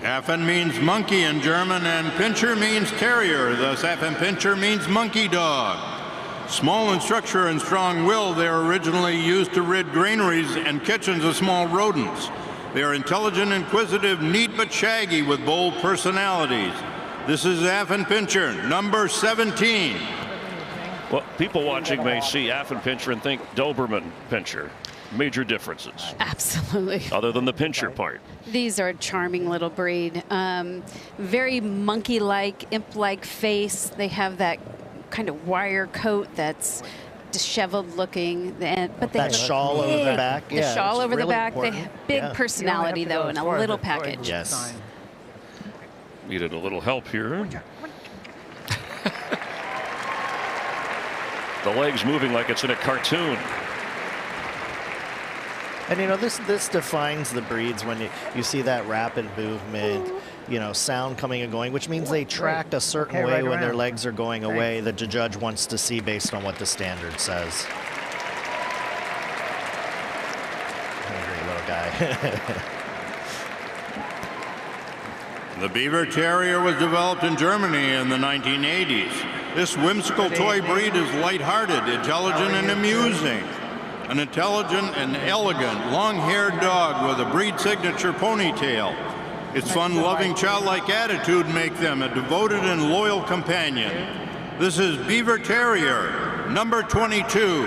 Affen means monkey in German, and Pinscher means terrier. Thus, Affenpinscher means monkey dog. Small in structure and strong-willed, they are originally used to rid granaries and kitchens of small rodents. They are intelligent, inquisitive, neat but shaggy with bold personalities. This is Affenpinscher, number 17. Well, people watching may see Affenpinscher and think Doberman Pinscher. Major differences. Absolutely. Other than the Pinscher part. These are a charming little breed. Very monkey-like, imp-like face. They have that kind of wire coat that's disheveled looking, but they that shawl over the back. The shawl over the back. They have big Yeah. personality though, in a little package. Yes. Needed a little help here. The legs moving like it's in a cartoon. And you know, this defines the breeds when you see that rapid movement, you know, sound coming and going, which means they track a certain way when their legs are going away that the judge wants to see based on what the standard says. Great little guy. The Beaver Terrier was developed in Germany in the 1980s. This whimsical toy breed is lighthearted, intelligent, and amusing. An intelligent and elegant, long-haired dog with a breed signature ponytail. Its fun-loving, childlike attitude make them a devoted and loyal companion. This is Beaver Terrier, number 22.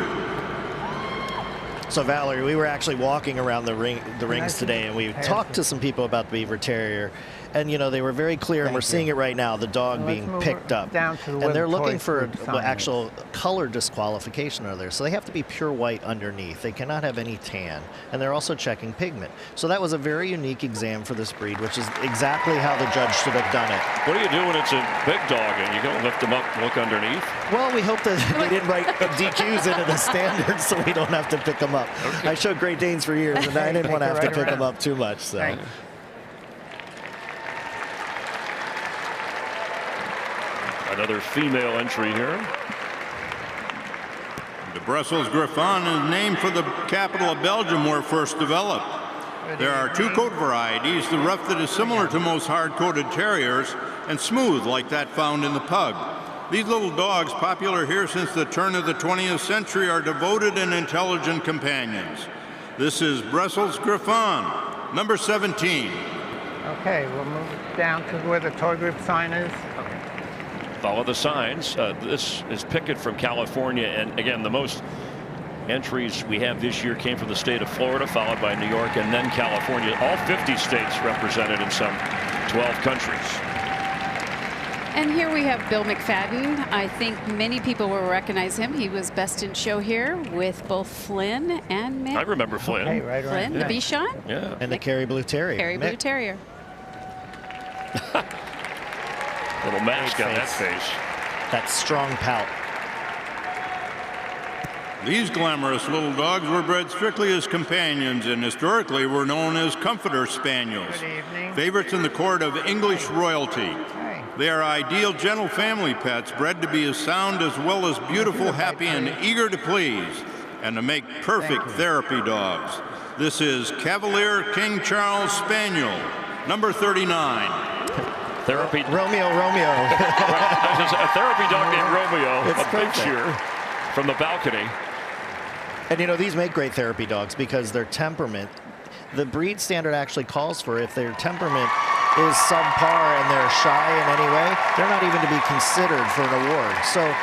So Valerie, we were actually walking around the rings today, and we talked to some people about the Beaver Terrier. And, you know, they were very clear, and we're seeing it right now, the dog being picked up. And they're looking for an actual color disqualification of there. So they have to be pure white underneath. They cannot have any tan. And they're also checking pigment. So that was a very unique exam for this breed, which is exactly how the judge should have done it. What do you do when it's a big dog and you go lift them up and look underneath? Well, we hope that they didn't write DQs into the standards so we don't have to pick them up. Okay. I showed Great Danes for years, and I didn't want to have to pick them up too much. So. Thanks. Another female entry here. The Brussels Griffon is named for the capital of Belgium where it first developed. There are two coat varieties, the rough that is similar to most hard-coated terriers and smooth like that found in the pug. These little dogs, popular here since the turn of the 20th century, are devoted and intelligent companions. This is Brussels Griffon, number 17. Okay, we'll move down to where the toy group sign is. Follow the signs. This is Pickett from California, and again, the most entries we have this year came from the state of Florida, followed by New York, and then California. All 50 states represented in some 12 countries. And here we have Bill McFadden. I think many people will recognize him. He was best in show here with both Flynn and Mick. I remember Flynn. Okay, right Flynn, the Bichon. Yeah. And the Kerry Blue Terrier. Kerry Blue Terrier. Little mask on that face. That strong pout. These glamorous little dogs were bred strictly as companions and historically were known as comforter spaniels. Favorites in the court of English royalty. They are ideal, gentle family pets, bred to be as sound as well as beautiful, happy, and eager to please, and to make perfect therapy dogs. This is Cavalier King Charles Spaniel, number 39. Therapy. Romeo. A therapy dog named Romeo. It's a perfect. big cheer from the balcony. And you know, these make great therapy dogs because their temperament, the breed standard actually calls for if their temperament is subpar and they're shy in any way, they're not even to be considered for an award. So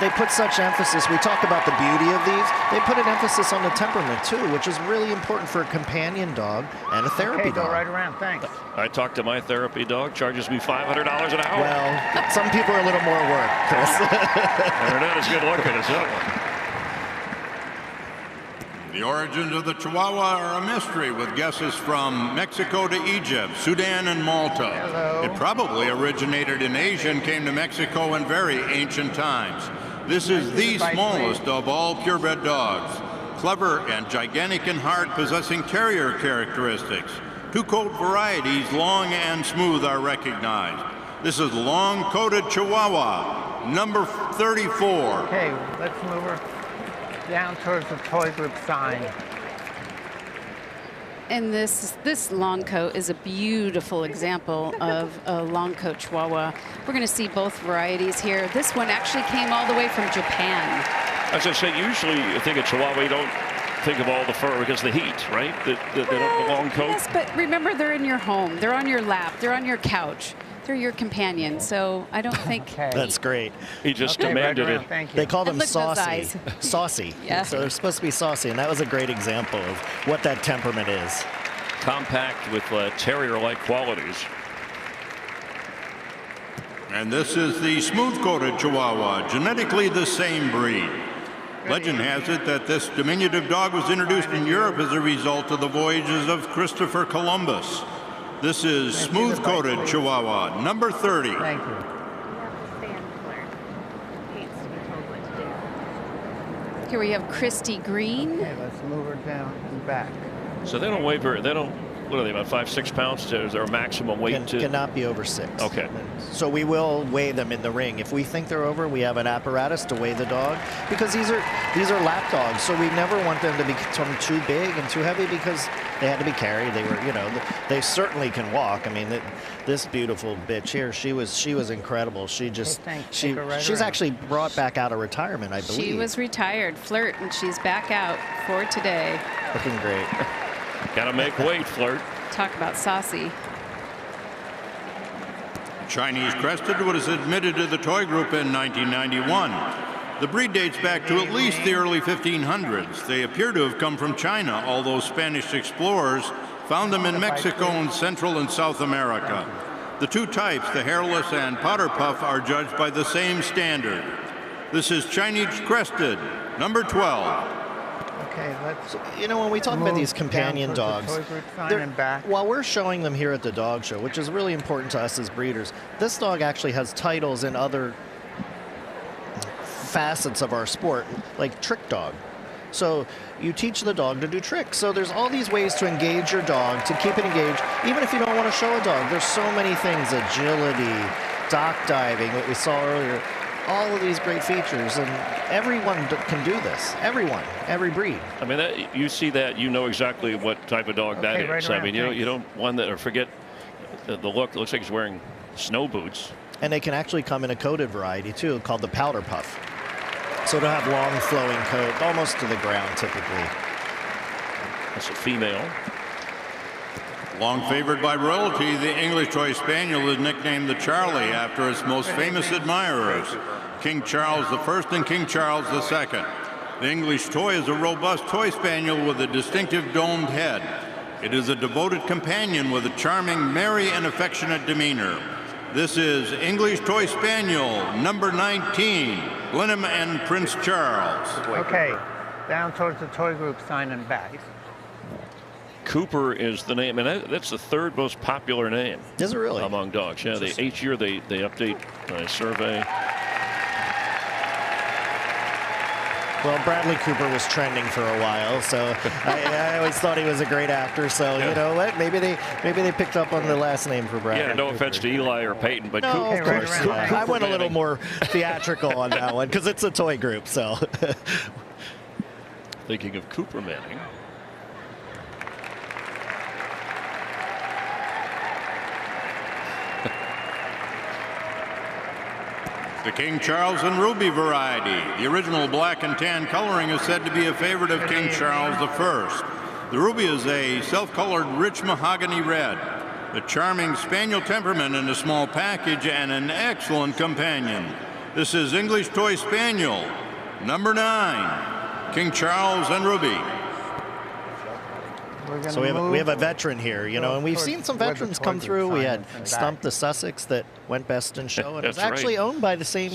they put such emphasis. We talk about the beauty of these. They put an emphasis on the temperament too, which is really important for a companion dog and a therapy dog. Go right around, thanks. I talked to my therapy dog, charges me $500 an hour. Well, some people are a little more work, Chris. They're not as good looking as that one. The origins of the Chihuahua are a mystery, with guesses from Mexico to Egypt, Sudan, and Malta. Hello. It probably originated in Asia and came to Mexico in very ancient times. This is the smallest of all purebred dogs. Clever and gigantic in heart, possessing terrier characteristics. Two coat varieties, long and smooth, are recognized. This is long-coated Chihuahua, number 34. Okay, let's move her down towards the toy group sign. And this long coat is a beautiful example of a long coat Chihuahua. We're going to see both varieties here. This one actually came all the way from Japan. As I say, usually you think of Chihuahua, you don't think of all the fur because of the heat, right? The long coat. Yes, but remember, they're in your home. They're on your lap. They're on your couch. They're your companion, so I don't think... That's great. He just demanded it. Thank you. They call them look at those saucy. eyes. Saucy. Yeah. So they're supposed to be saucy, and that was a great example of what that temperament is. Compact with terrier-like qualities. And this is the smooth-coated Chihuahua, genetically the same breed. Legend has it that this diminutive dog was introduced in Europe as a result of the voyages of Christopher Columbus. This is smooth-coated Chihuahua, number 30. Thank you. Here we have Christy Green. Okay, let's move her down and back. So they don't weigh they don't, what are they, about 5-6 pounds? Is there a maximum weight to? Cannot be over 6. Okay. So we will weigh them in the ring. If we think they're over, we have an apparatus to weigh the dog, because these are lap dogs. So we never want them to become too big and too heavy, because they had to be carried. They were, you know, they certainly can walk. I mean, this beautiful bitch here, she was incredible. She just she's actually brought back out of retirement, I believe. She was retired, Flirt, and she's back out for today. Looking great. Gotta make weight, Flirt. Talk about saucy. Chinese Crested was admitted to the toy group in 1991. The breed dates back to at least the early 1500s. They appear to have come from China, although Spanish explorers found them in Mexico and Central and South America. The two types, the hairless and powder puff, are judged by the same standard. This is Chinese Crested, number 12. Okay, let's. You know, when we talk about these companion dogs, while we're showing them here at the dog show, which is really important to us as breeders, this dog actually has titles in other facets of our sport, like trick dog. So you teach the dog to do tricks. So there's all these ways to engage your dog, to keep it engaged, even if you don't want to show a dog. There's so many things: agility, dock diving, what we saw earlier. All of these great features, and everyone can do this. Everyone, every breed. I mean, you see that, you know exactly what type of dog that is. Right I mean, you don't want that, or forget the look. It looks like he's wearing snow boots. And they can actually come in a coated variety too, called the powder puff. So to have long flowing coat, almost to the ground typically. That's a female. Long favored by royalty, the English Toy Spaniel is nicknamed the Charlie after its most famous admirers, King Charles I and King Charles II. The English toy is a robust toy spaniel with a distinctive domed head. It is a devoted companion with a charming, merry, and affectionate demeanor. This is English Toy Spaniel, number 19, Blenheim and Prince Charles. Okay, down towards the toy group sign and back. Cooper is the name, and that's the third most popular name. Is it really? Among dogs. Yeah, each year they update a survey. Well, Bradley Cooper was trending for a while, so I always thought he was a great actor. So you know what? Maybe they picked up on the last name for Bradley. Yeah, no offense to Eli or Peyton, but no, Cooper, of course. Cooper I went a little Manning. more theatrical on that one because it's a toy group. So thinking of Cooper Manning. The King Charles and Ruby variety. The original black and tan coloring is said to be a favorite of King Charles I. The Ruby is a self-colored rich mahogany red. A charming spaniel temperament in a small package and an excellent companion. This is English Toy Spaniel, number 9, King Charles and Ruby. So we have a veteran here, you know, and we've seen some veterans come through. We had Stump the Sussex that went best in show, and it's actually owned by the same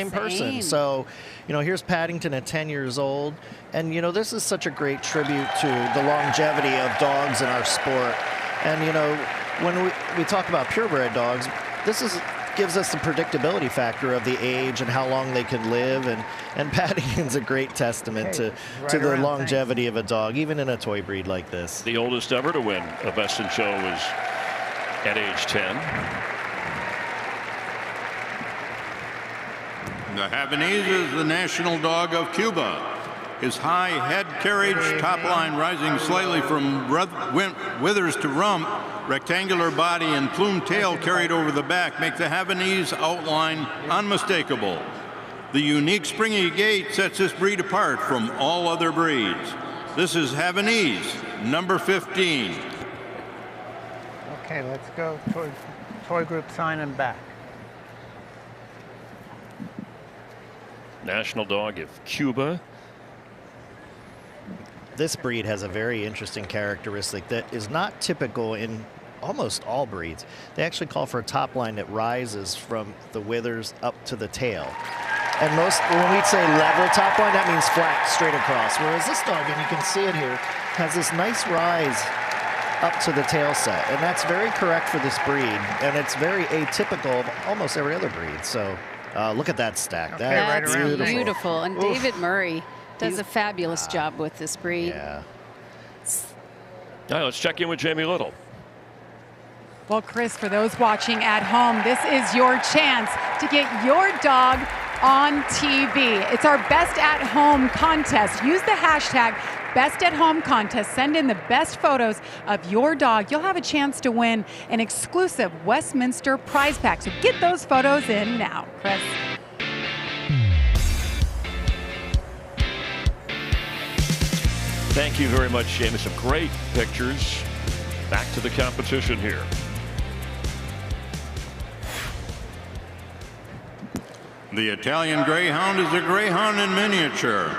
person. So, you know, here's Paddington at 10 years old, and you know, this is such a great tribute to the longevity of dogs in our sport. And you know, when we talk about purebred dogs, this gives us the predictability factor of the age and how long they can live, and Paddington's a great testament to the longevity of a dog, even in a toy breed like this. The oldest ever to win a Best in Show was at age 10. The Havanese is the national dog of Cuba. His high head carriage, top line rising slightly from withers to rump, rectangular body and plumed tail carried over the back make the Havanese outline unmistakable. The unique springy gait sets this breed apart from all other breeds. This is Havanese, number 15. Okay, let's go towards toy group sign and back. National dog of Cuba. This breed has a very interesting characteristic that is not typical in almost all breeds, they actually call for a top line that rises from the withers up to the tail. And when we say level top line, that means flat, straight across. Whereas this dog, and you can see it here, has this nice rise up to the tail set. And that's very correct for this breed. And it's very atypical of almost every other breed. So look at that stack. Okay, that's beautiful. And David Murray does a fabulous job with this breed. Yeah. All right, let's check in with Jamie Little. Well, Chris, for those watching at home, this is your chance to get your dog on TV. It's our Best at Home contest. Use the hashtag Best at Home contest. Send in the best photos of your dog. You'll have a chance to win an exclusive Westminster prize pack. So get those photos in now, Chris. Thank you very much, Jamie. Some great pictures. Back to the competition here. The Italian Greyhound is a greyhound in miniature.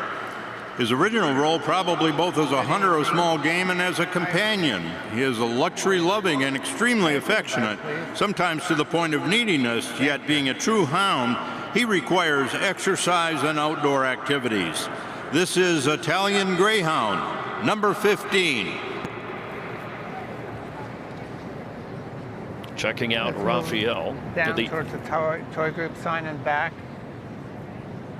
His original role probably both as a hunter of small game and as a companion. He is a luxury-loving and extremely affectionate, sometimes to the point of neediness, yet being a true hound, he requires exercise and outdoor activities. This is Italian Greyhound, number 15. Checking out Raphael. Down towards the toy group sign and back.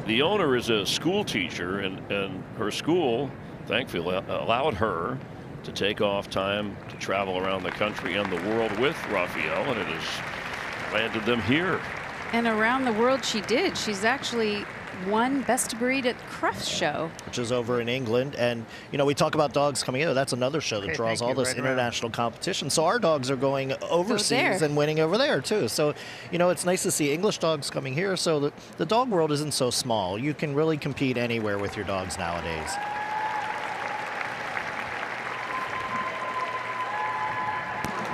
The owner is a school teacher, and her school, thankfully, allowed her to take off time to travel around the country and the world with Raphael, and it has landed them here. And around the world she did. She's actually won Best Breed at Crufts Show, which is over in England. And you know, we talk about dogs coming in. That's another show that draws all this international competition. So our dogs are going overseas and winning over there too. So you know, it's nice to see English dogs coming here. So the dog world isn't so small. You can really compete anywhere with your dogs nowadays.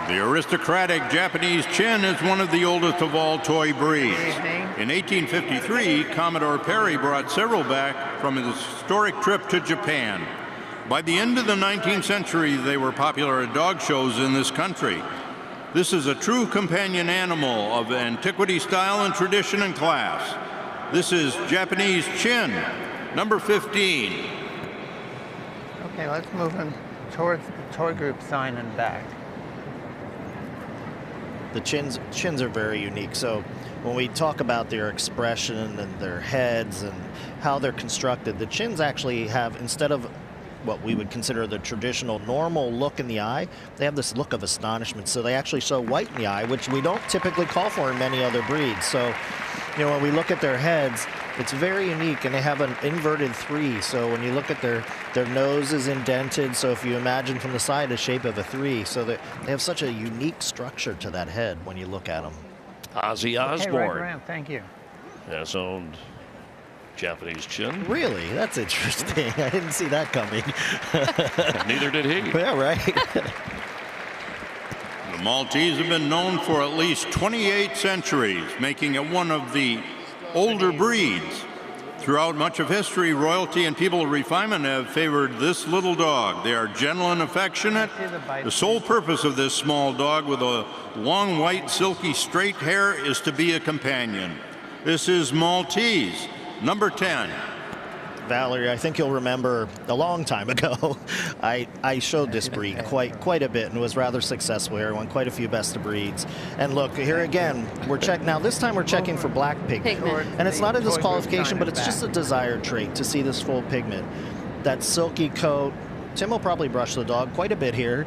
The aristocratic Japanese Chin is one of the oldest of all toy breeds. In 1853, Commodore Perry brought several back from his historic trip to Japan. By the end of the 19th century, they were popular at dog shows in this country. This is a true companion animal of antiquity, style, and tradition and class. This is Japanese Chin, number 15. Okay, let's move him towards the toy group sign and back. The chins are very unique. So when we talk about their expression and their heads and how they're constructed, the chins actually have, instead of what we would consider the traditional normal look in the eye, they have this look of astonishment. So they actually show white in the eye, which we don't typically call for in many other breeds. So, you know, when we look at their heads, it's very unique, and they have an inverted 3. So when you look at their nose is indented. So if you imagine from the side the shape of a 3, so they have such a unique structure to that head when you look at them. Ozzy Osbourne. Right around. Thank you. Has owned Japanese Chin. Really? That's interesting. I didn't see that coming. Neither did he. Yeah, right. The Maltese have been known for at least 28 centuries, making it one of the older breeds. Throughout much of history, royalty and people of refinement have favored this little dog. They are gentle and affectionate. The sole purpose of this small dog with a long, white, silky, straight hair is to be a companion. This is Maltese, number 10. Valerie, I think you'll remember a long time ago, I showed this breed quite a bit and was rather successful here. Won quite a few best of breeds. And look, here again, we're checking now. This time we're checking for black pigment. And it's not a disqualification, but it's just a desired trait to see this full pigment. That silky coat. Tim will probably brush the dog quite a bit here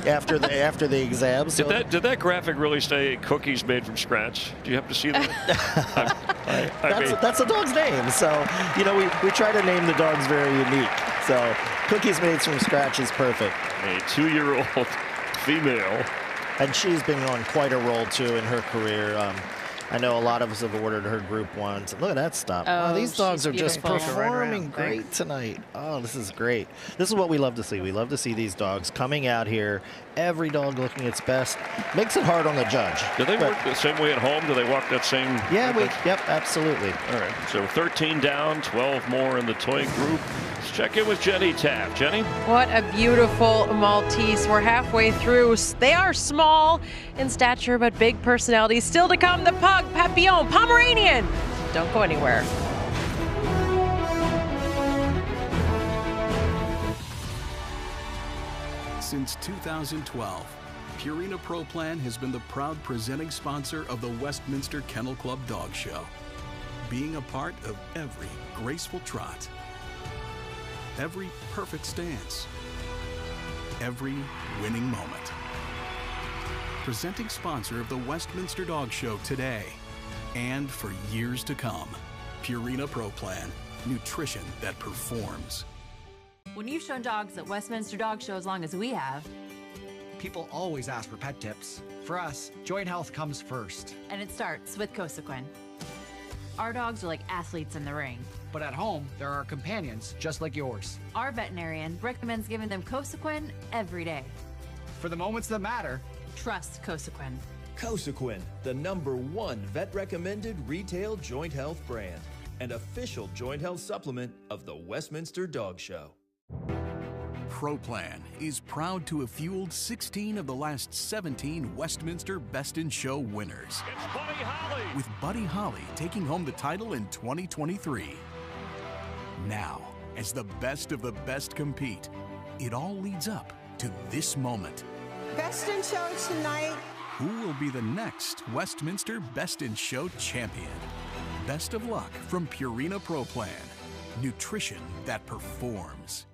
after the exam. So. Did that graphic really say cookies made from scratch? Do you have to see that? That's the dog's name. So, you know, we try to name the dogs very unique. So cookies made from scratch is perfect. A 2-year-old female. And she's been on quite a roll too in her career. I know a lot of us have ordered her group ones. Look at that stop. Oh, These dogs are just beautiful. performing great tonight. Oh, this is great. This is what we love to see. We love to see these dogs coming out here, every dog looking its best. Makes it hard on the judge. Do they work the same way at home? Do they walk that same? Yeah, yep, absolutely. All right, so 13 down, 12 more in the toy group. Let's check in with Jenny Taft. Jenny? What a beautiful Maltese. We're halfway through. They are small in stature, but big personalities. Still to come, the Pug, Papillon, Pomeranian. Don't go anywhere. Since 2012, Purina Pro Plan has been the proud presenting sponsor of the Westminster Kennel Club Dog Show, being a part of every graceful trot, every perfect stance, every winning moment. Presenting sponsor of the Westminster Dog Show today and for years to come. Purina Pro Plan, nutrition that performs. When you've shown dogs at Westminster Dog Show as long as we have, people always ask for pet tips. For us, joint health comes first. and it starts with Cosequin. Our dogs are like athletes in the ring. But at home, there are companions just like yours. Our veterinarian recommends giving them Cosequin every day. For the moments that matter, trust Cosequin. Cosequin, the #1 vet-recommended retail joint health brand and official joint health supplement of the Westminster Dog Show. ProPlan is proud to have fueled 16 of the last 17 Westminster Best in Show winners. It's Buddy Holly. With Buddy Holly taking home the title in 2023. Now, as the best of the best compete, it all leads up to this moment. Best in Show tonight. Who will be the next Westminster Best in Show champion? Best of luck from Purina Pro Plan. Nutrition that performs.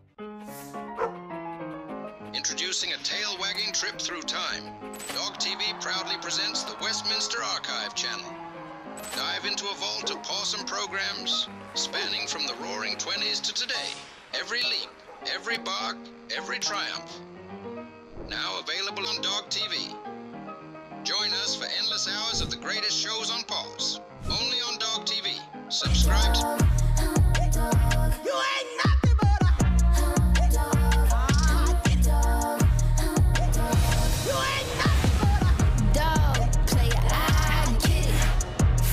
Introducing a tail-wagging trip through time. Dog TV proudly presents the Westminster Archive channel. Dive into a vault of awesome programs spanning from the roaring 20s to today. Every leap, every bark, every triumph. Now available on Dog TV. Join us for endless hours of the greatest shows on pause. Only on Dog TV. Subscribe. You ain't nothing but a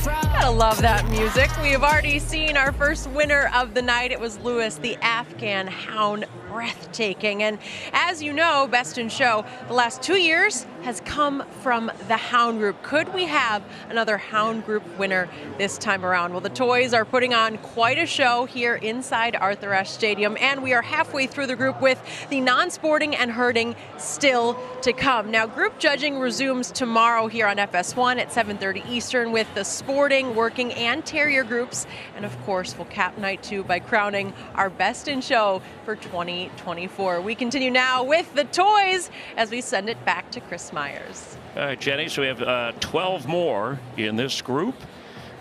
Gotta love that music. We have already seen our first winner of the night. It was Lewis, the Afghan hound. Breathtaking. And as you know, Best in Show, the last 2 years has come from the Hound Group. Could we have another Hound Group winner this time around? Well, the toys are putting on quite a show here inside Arthur Ashe Stadium, and we are halfway through the group with the non-sporting and herding still to come. Now, group judging resumes tomorrow here on FS1 at 7:30 Eastern with the sporting, working, and terrier groups. And of course, we'll cap night 2 by crowning our Best in Show for 2024. We continue now with the toys as we send it back to Chris Myers. All right, Jenny, so we have 12 more in this group.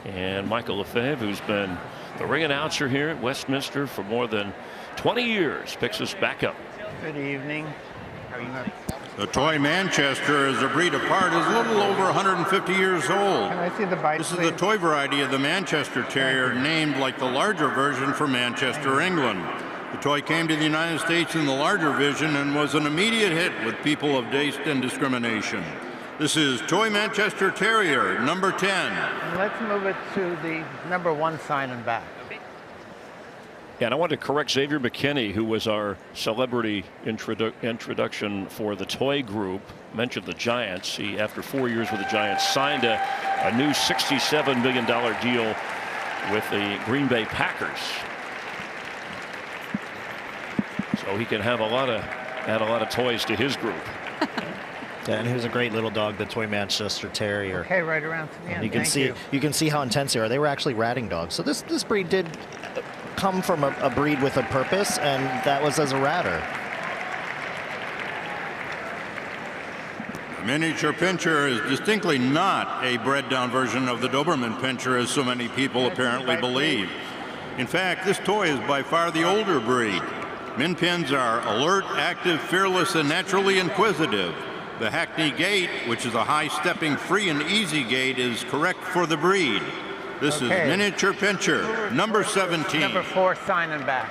And Michael Lefebvre, who's been the ring announcer here at Westminster for more than 20 years, picks us back up. Good evening. How are you? The toy Manchester, as a breed apart, is a little over 150 years old. Can I see the bite, This is please? the toy variety of the Manchester Terrier, named like the larger version for Manchester, England. The toy came to the United States in the larger version and was an immediate hit with people of taste and discrimination. This is Toy Manchester Terrier, number 10. And let's move it to the #1 sign and back. And I want to correct Xavier McKinney, who was our celebrity introduction for the toy group, mentioned the Giants. He, after 4 years with the Giants, signed a new $67 million deal with the Green Bay Packers. So he can have add a lot of toys to his group. Yeah, and he was a great little dog, the Toy Manchester Terrier. Okay, right around to the end. You can see how intense they are. They were actually ratting dogs. So this breed did come from a breed with a purpose, and that was as a ratter. The miniature Pinscher is distinctly not a bred-down version of the Doberman Pinscher, as so many people apparently believe. In fact, this toy is by far the older breed. Min Pins are alert, active, fearless, and naturally inquisitive. The Hackney gait, which is a high-stepping free and easy gait, is correct for the breed. This is Miniature Pincher, number 17. Number 4, sign and back.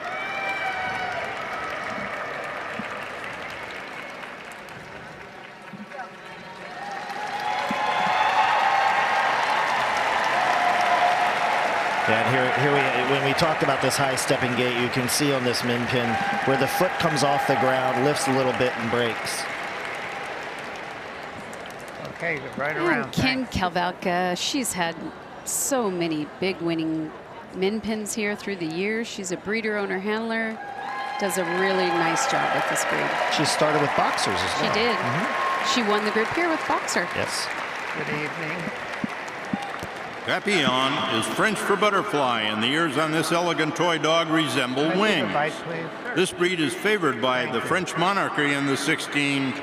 And here when we talked about this high stepping gait, you can see on this min pin where the foot comes off the ground, lifts a little bit and breaks. Okay, right around. Kim Kalvalka, she's had so many big winning min pins here through the years. She's a breeder, owner, handler. Does a really nice job with this breed. She started with boxers as well. She did. She won the group here with boxer. Yes. Good evening. Papillon is French for butterfly, and the ears on this elegant toy dog resemble wings. This breed is favored by the French monarchy in the 1600s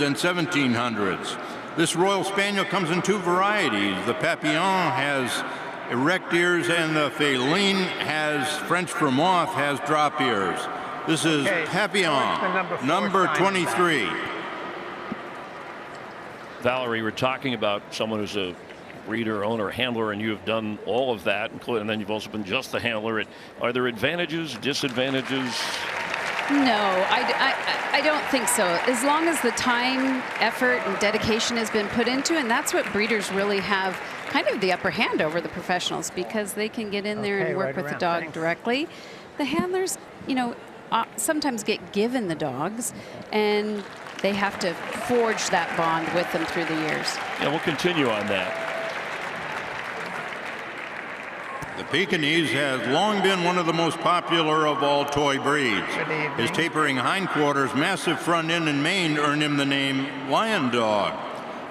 and 1700s. This Royal Spaniel comes in 2 varieties. The Papillon has erect ears, and the Feline has, French for moth, has drop ears. This is Papillon, number 23. Valerie, we're talking about someone who's a breeder, owner, handler, and you have done all of that, and then you've also been just the handler. Are there advantages, disadvantages? No, I don't think so. As long as the time, effort, and dedication has been put into, and that's what breeders really have kind of the upper hand over the professionals, because they can get in there and work with the dog directly. The handlers, you know, sometimes get given the dogs, and they have to forge that bond with them through the years. Yeah, we'll continue on that. The Pekingese has long been one of the most popular of all toy breeds. His tapering hindquarters, massive front end and mane earn him the name Lion Dog.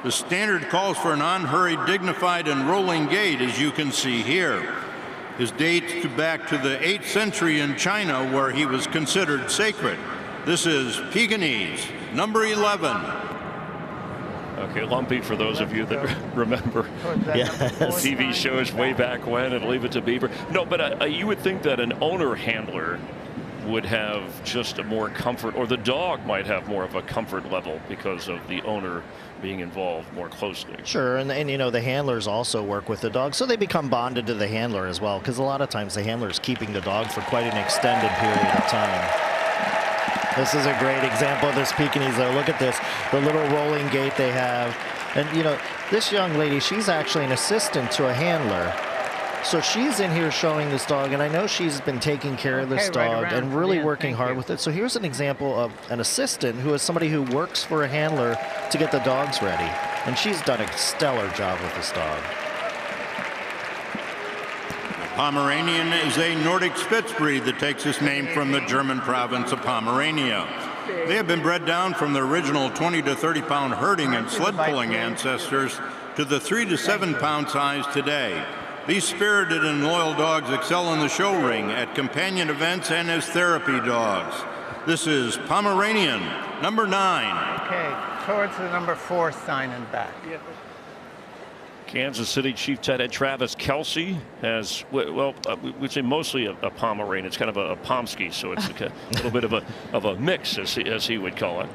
The standard calls for an unhurried, dignified, and rolling gait, as you can see here. His dates back to the 8th century in China, where he was considered sacred. This is Pekingese, number 11. Okay, Lumpy, for those of you that remember TV shows way back when, and Leave It to Beaver. No, but you would think that an owner handler would have just a more comfort, or the dog might have more of a comfort level because of the owner being involved more closely. Sure, and you know, the handlers also work with the dog, so they become bonded to the handler as well, because a lot of times the handler is keeping the dog for quite an extended period of time. This is a great example of this Pekingese, though. Look at this, the little rolling gait they have. And, you know, this young lady, she's actually an assistant to a handler. So she's in here showing this dog, and I know she's been taking care of this dog and really working hard with it. So here's an example of an assistant who is somebody who works for a handler to get the dogs ready. And she's done a stellar job with this dog. Pomeranian is a Nordic Spitz breed that takes its name from the German province of Pomerania. They have been bred down from the original 20 to 30 pound herding and sled pulling ancestors to the 3 to 7 pound size today. These spirited and loyal dogs excel in the show ring, at companion events, and as therapy dogs. This is Pomeranian, number 9. Okay, towards the number 4 sign and back. Kansas City Chief Tight End Travis Kelsey has, well, we'd say mostly a Pomeranian. It's kind of a Pomsky, so it's a little bit of a mix, as he would call it.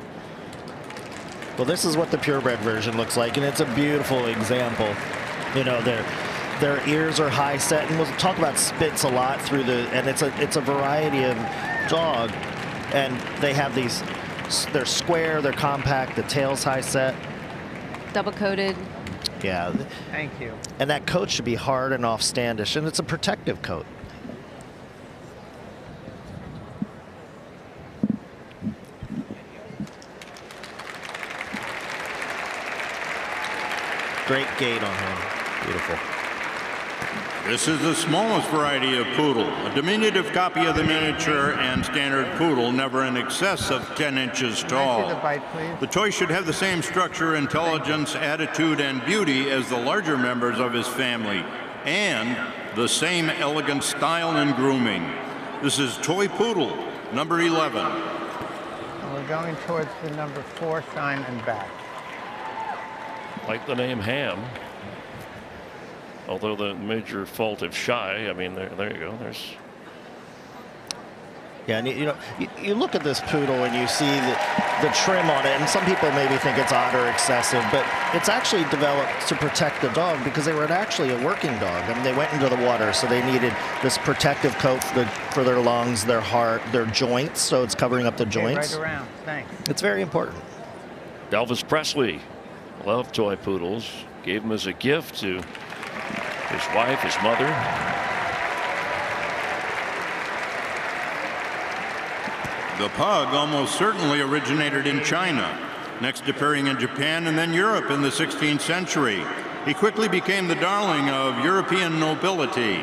Well, this is what the purebred version looks like, and it's a beautiful example. You know, their ears are high set, and we'll talk about Spitz a lot through and it's a variety of dog, and they have these. They're square, they're compact, the tail's high set, double coated. Yeah. Thank you. And that coat should be hard and off-standish, and it's a protective coat. Great gait on him. Beautiful. This is the smallest variety of poodle, a diminutive copy of the miniature and standard poodle, never in excess of 10 inches tall. The toy should have the same structure, intelligence, attitude, and beauty as the larger members of his family, and the same elegant style and grooming. This is Toy Poodle, number 11. And we're going towards the number 4 sign and back. Like the name Ham. Although the major fault of shy, I mean, there you go. There's. Yeah, and you know, you look at this poodle and you see that the trim on it, and some people maybe think it's odd or excessive, but it's actually developed to protect the dog because they were actually a working dog. I mean, they went into the water, so they needed this protective coat for their lungs, their heart, their joints, so it's covering up the joints. Right around, thanks. It's very important. Elvis Presley loved toy poodles, gave them as a gift to his wife, his mother. The pug almost certainly originated in China, next appearing in Japan and then Europe in the 16th century. He quickly became the darling of European nobility.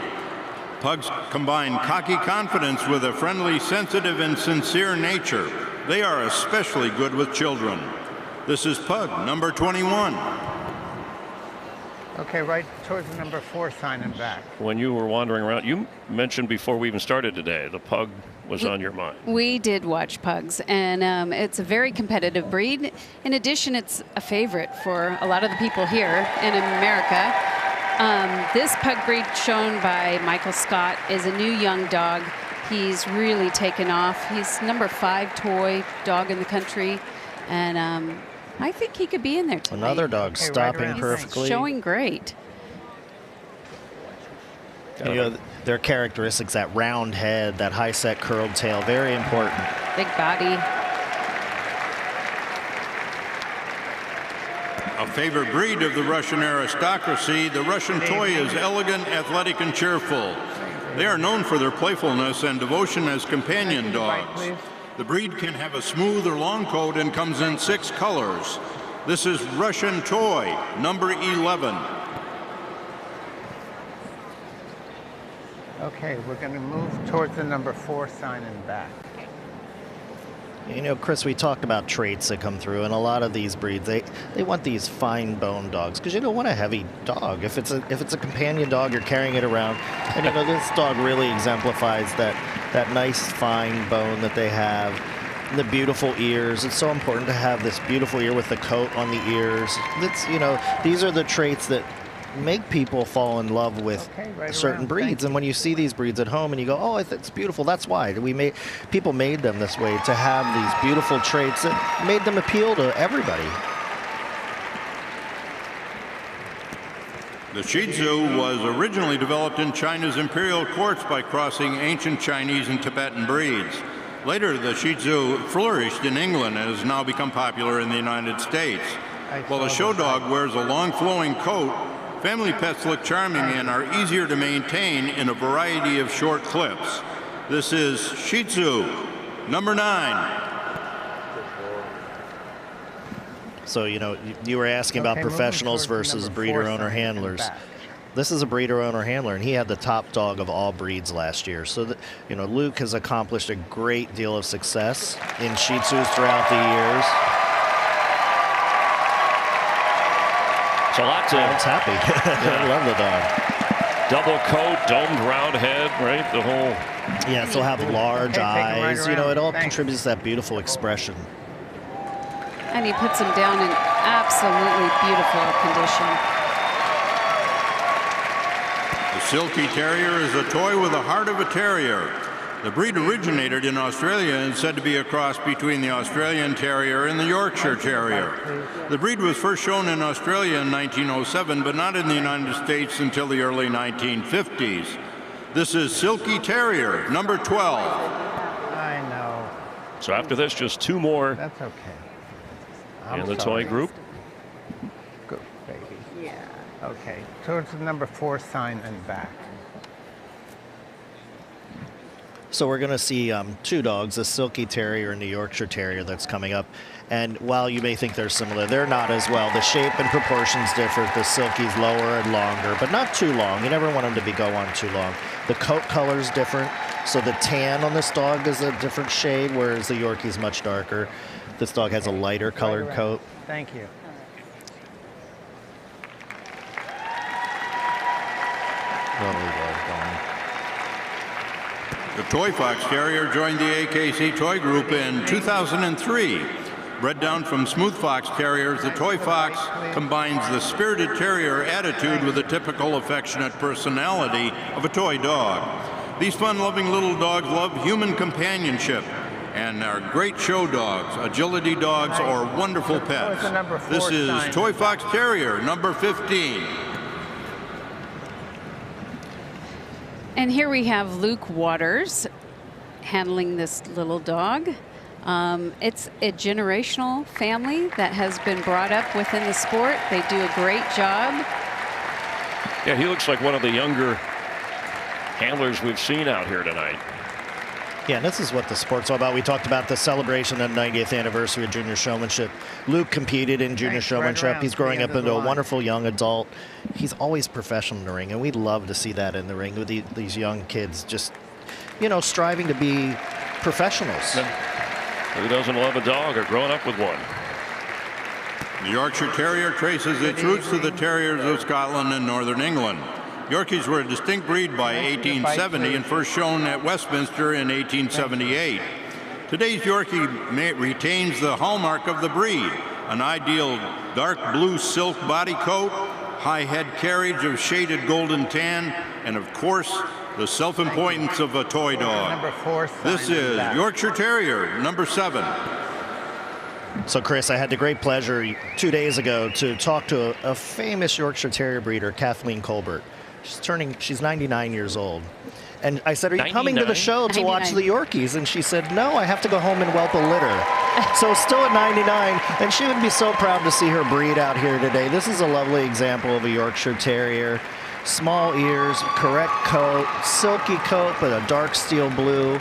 Pugs combine cocky confidence with a friendly, sensitive, and sincere nature. They are especially good with children. This is Pug number 21. Okay, right towards the number 4 sign and back. When you were wandering around, you mentioned before we even started today, the pug was on your mind. We did watch pugs, and it's a very competitive breed. In addition, it's a favorite for a lot of the people here in America. This pug breed shown by Michael Scott is a new young dog. He's really taken off. He's number 5 toy dog in the country, and I think he could be in there tonight. Another dog stopping He's perfectly. showing great. You know, their characteristics, that round head, that high set curled tail, very important. Big body. A favorite breed of the Russian aristocracy, the Russian toy is elegant, athletic, and cheerful. They are known for their playfulness and devotion as companion dogs. The breed can have a smooth or long coat and comes in 6 colors. This is Russian Toy, number 11. Okay, we're going to move towards the number 4 sign and back. You know, Chris, we talked about traits that come through, and a lot of these breeds, they want these fine bone dogs because you don't want a heavy dog. If it's a companion dog, you're carrying it around, and you know this dog really exemplifies that nice fine bone that they have, the beautiful ears. It's so important to have this beautiful ear with the coat on the ears. These are the traits that make people fall in love with certain breeds. And when you see these breeds at home and you go, oh, it's beautiful, that's why people made them this way, to have these beautiful traits that made them appeal to everybody. The Shih Tzu was originally developed in China's imperial courts by crossing ancient Chinese and Tibetan breeds. Later, the Shih Tzu flourished in England and has now become popular in the United States. While the show dog wears a long flowing coat, family pets look charming and are easier to maintain in a variety of short clips. This is Shih Tzu, number 9. So, you know, you were asking about professionals versus breeder, owner, handlers. This is a breeder, owner, handler, and he had the top dog of all breeds last year. So, Luke has accomplished a great deal of success in Shih Tzus throughout the years. It's a lot to... It's happy. I love the dog. Double coat, domed round head, right? The whole... Yes, he'll have large eyes. It all contributes to that beautiful expression. And he puts him down in absolutely beautiful condition. The Silky Terrier is a toy with the heart of a terrier. The breed originated in Australia and is said to be a cross between the Australian Terrier and the Yorkshire Terrier. The breed was first shown in Australia in 1907, but not in the United States until the early 1950s. This is Silky Terrier, number 12. I know. So after this, just 2 more. That's okay. In the toy group. Good, baby. Yeah. Okay, towards the number 4 sign and back. So we're going to see 2 dogs, the Silky Terrier and the Yorkshire Terrier that's coming up. And while you may think they're similar, they're not as well. The shape and proportions differ. The Silky's lower and longer, but not too long. You never want them to go on too long. The coat color's different. So the tan on this dog is a different shade, whereas the Yorkie's much darker. This dog has a lighter colored coat. Thank you. The Toy Fox Terrier joined the AKC Toy Group in 2003. Bred down from Smooth Fox Terriers, the Toy Fox combines the spirited terrier attitude with the typical affectionate personality of a toy dog. These fun-loving little dogs love human companionship and are great show dogs, agility dogs, or wonderful pets. This is Toy Fox Terrier, number 15. And here we have Luke Waters handling this little dog. It's a generational family that has been brought up within the sport. They do a great job. Yeah, he looks like one of the younger handlers we've seen out here tonight. Yeah, and this is what the sport's all about. We talked about the celebration of the 90th anniversary of junior showmanship. Luke competed in junior showmanship. He's growing up into a wonderful young adult. He's always professional in the ring, and we'd love to see that in the ring with these young kids just, you know, striving to be professionals. Who doesn't love a dog or growing up with one? The Yorkshire Terrier traces its roots to the Terriers of Scotland and Northern England. Yorkies were a distinct breed by 1870 and first shown at Westminster in 1878. Today's Yorkie retains the hallmark of the breed, an ideal dark blue silk body coat, high head carriage of shaded golden tan, and of course, the self-importance of a toy dog. This is Yorkshire Terrier, number 7. So, Chris, I had the great pleasure 2 days ago to talk to a famous Yorkshire Terrier breeder, Kathleen Colbert. She's 99 years old. And I said, are you coming to the show to watch the Yorkies? And she said, no, I have to go home and whelp a litter. So still at 99, and she would be so proud to see her breed out here today. This is a lovely example of a Yorkshire Terrier. Small ears, correct coat, silky coat, but a dark steel blue.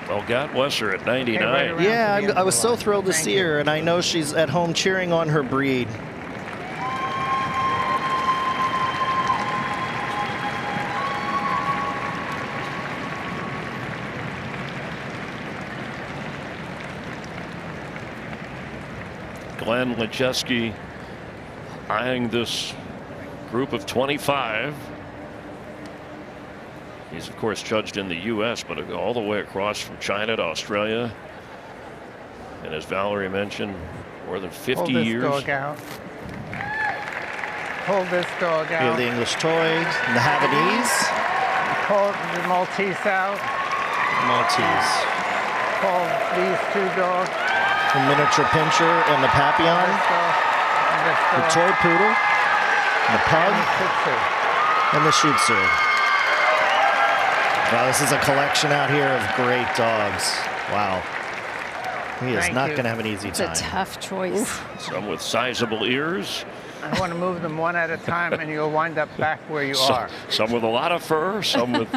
Well, God bless her at 99. Yeah, I was so thrilled to see her, and I know she's at home cheering on her breed. Glenn Lejeski eyeing this group of 25. He's, of course, judged in the U.S., but all the way across from China to Australia. And as Valerie mentioned, more than 50 years. Hold this dog out. Hold this dog out. We have the English toy, the Havanese. Hold the Maltese out. Maltese. Hold these 2 dogs. The miniature pincher and the Papillon. The toy poodle. The pug. And the Shih Tzu. Wow, this is a collection out here of great dogs. Wow. He is not going to have an easy time. It's a tough choice. Some with sizable ears. I want to move them one at a time, and you'll wind up back where you are. Some with a lot of fur, some with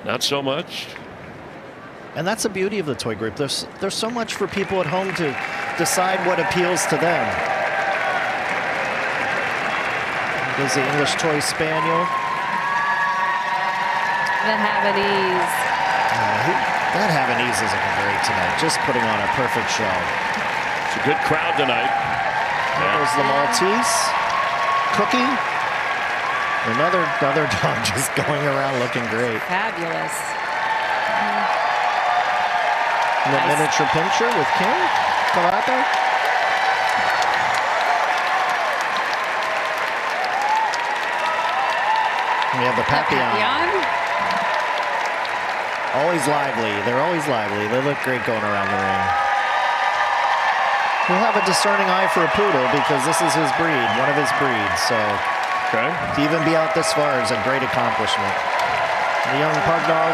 not so much. And that's the beauty of the toy group. There's so much for people at home to decide what appeals to them. There's the English Toy Spaniel. The Havanese. That Havanese is looking great tonight. Just putting on a perfect show. It's a good crowd tonight. There's the Maltese. Cookie. Another dog just going around looking great. Fabulous. And the miniature pincher with King. Calato. We have the Papillon. Always lively. They're always lively. They look great going around the ring. He'll have a discerning eye for a poodle because this is his breed, one of his breeds. So to even be out this far is a great accomplishment. The young pug dog.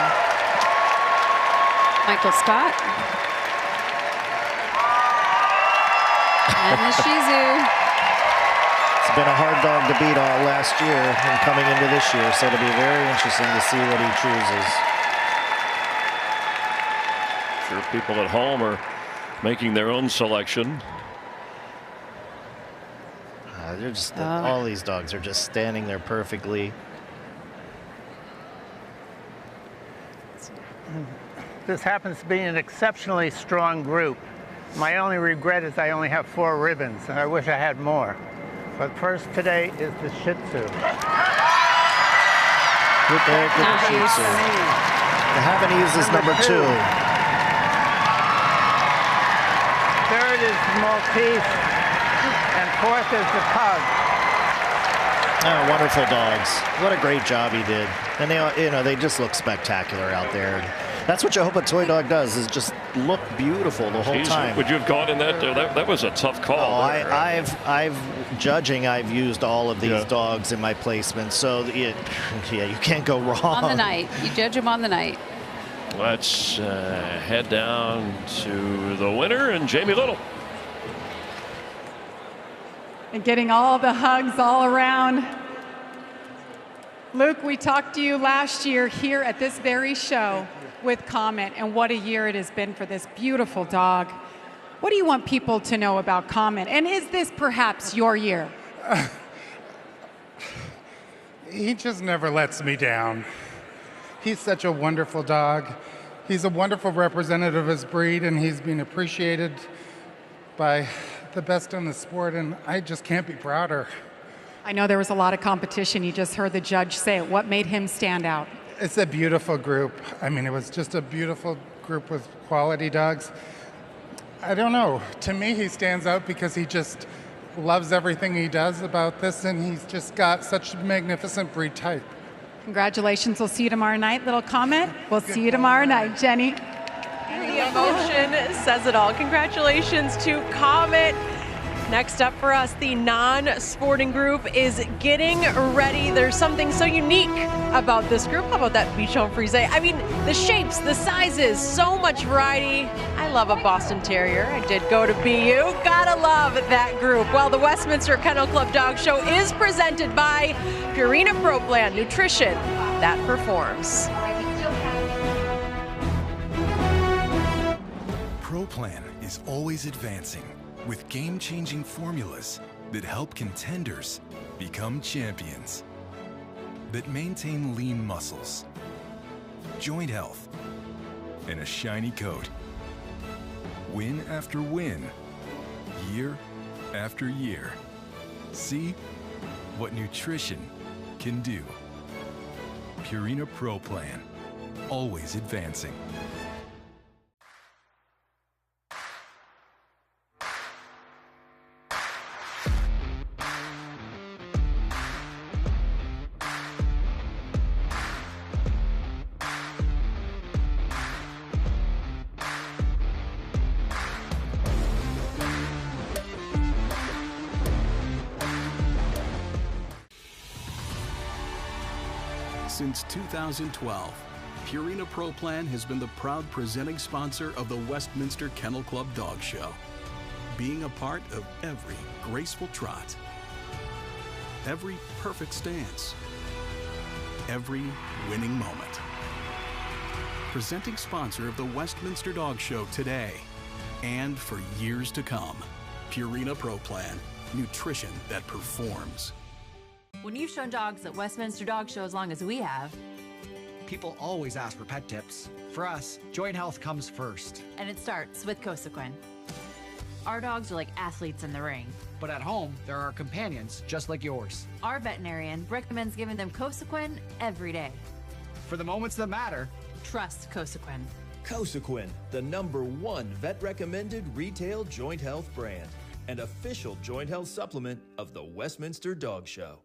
Michael Scott. And the Shih Tzu. It's been a hard dog to beat all last year and coming into this year, so it'll be very interesting to see what he chooses. Sure, people at home are making their own selection. They're just all these dogs are just standing there perfectly. This happens to be an exceptionally strong group. My only regret is I only have 4 ribbons, and I wish I had more. But first today is the Shih Tzu. Good Shih Tzu. The Havanese is number 2. Third is the Maltese, and 4th is the Pug. Oh, wonderful dogs. What a great job he did. And they just look spectacular out there. That's what you hope a toy dog does, is just look beautiful the whole time. Would you have gone in that? That was a tough call. Oh, I've used all of these dogs in my placement, so you can't go wrong. On the night. You judge them on the night. Let's head down to the winner and Jamie Little. And getting all the hugs all around. Luke, we talked to you last year here at this very show with Comet, and what a year it has been for this beautiful dog. What do you want people to know about Comet? And is this perhaps your year? He just never lets me down. He's such a wonderful dog. He's a wonderful representative of his breed, and he's been appreciated by the best in the sport, and I just can't be prouder. I know there was a lot of competition. You just heard the judge say it. What made him stand out? It's a beautiful group. I mean, it was just a beautiful group with quality dogs. I don't know. To me, he stands out because he just loves everything he does about this, and he's just got such a magnificent breed type. Congratulations. We'll see you tomorrow night. Little comment. We'll see you tomorrow night, Jenny. The emotion says it all. Congratulations to Comet. Next up for us, the non-sporting group is getting ready. There's something so unique about this group. How about that Bichon Frise? I mean, the shapes, the sizes, so much variety. I love a Boston Terrier. I did go to BU. Gotta love that group. Well, the Westminster Kennel Club Dog Show is presented by Purina Pro Plan, nutrition that performs. Pro Plan is always advancing with game-changing formulas that help contenders become champions, that maintain lean muscles, joint health, and a shiny coat. Win after win, year after year. See what nutrition can do. Purina Pro Plan, always advancing. Since 2012, Purina Pro Plan has been the proud presenting sponsor of the Westminster Kennel Club Dog Show, being a part of every graceful trot, every perfect stance, every winning moment. Presenting sponsor of the Westminster Dog Show today and for years to come. Purina Pro Plan, nutrition that performs. When you've shown dogs at Westminster Dog Show as long as we have, people always ask for pet tips. For us, joint health comes first. And it starts with Cosequin. Our dogs are like athletes in the ring. But at home, there are companions just like yours. Our veterinarian recommends giving them Cosequin every day. For the moments that matter, trust Cosequin. Cosequin, the #1 vet-recommended retail joint health brand and official joint health supplement of the Westminster Dog Show.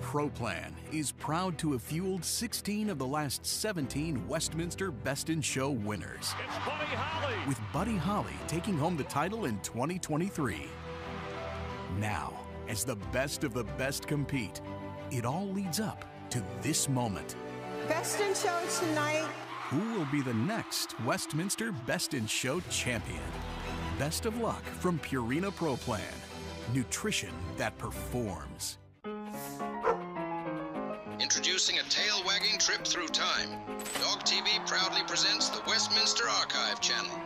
Pro Plan is proud to have fueled 16 of the last 17 Westminster Best in Show winners. It's Buddy Holly. With Buddy Holly taking home the title in 2023. Now, as the best of the best compete, it all leads up to this moment. Best in Show tonight. Who will be the next Westminster Best in Show champion? Best of luck from Purina Pro Plan, nutrition that performs. Introducing a tail-wagging trip through time. Dog TV proudly presents the Westminster Archive channel.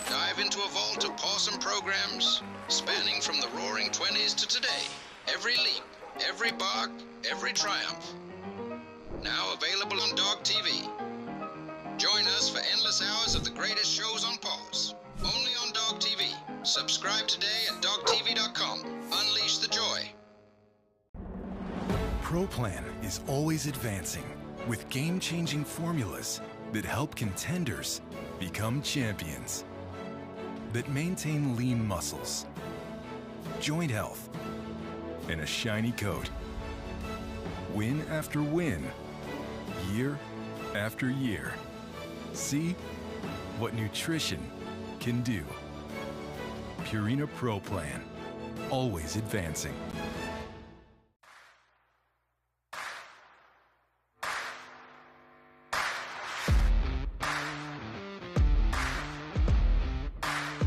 Dive into a vault of awesome programs spanning from the roaring 20s to today. Every leap, every bark, every triumph. Now available on Dog TV. Join us for endless hours of the greatest shows on pause. Only on Dog TV. Subscribe today at dogtv.com. Unleash the joy. Pro Plan is always advancing with game-changing formulas that help contenders become champions, that maintain lean muscles, joint health, and a shiny coat. Win after win, year after year. See what nutrition can do. Purina Pro Plan, always advancing.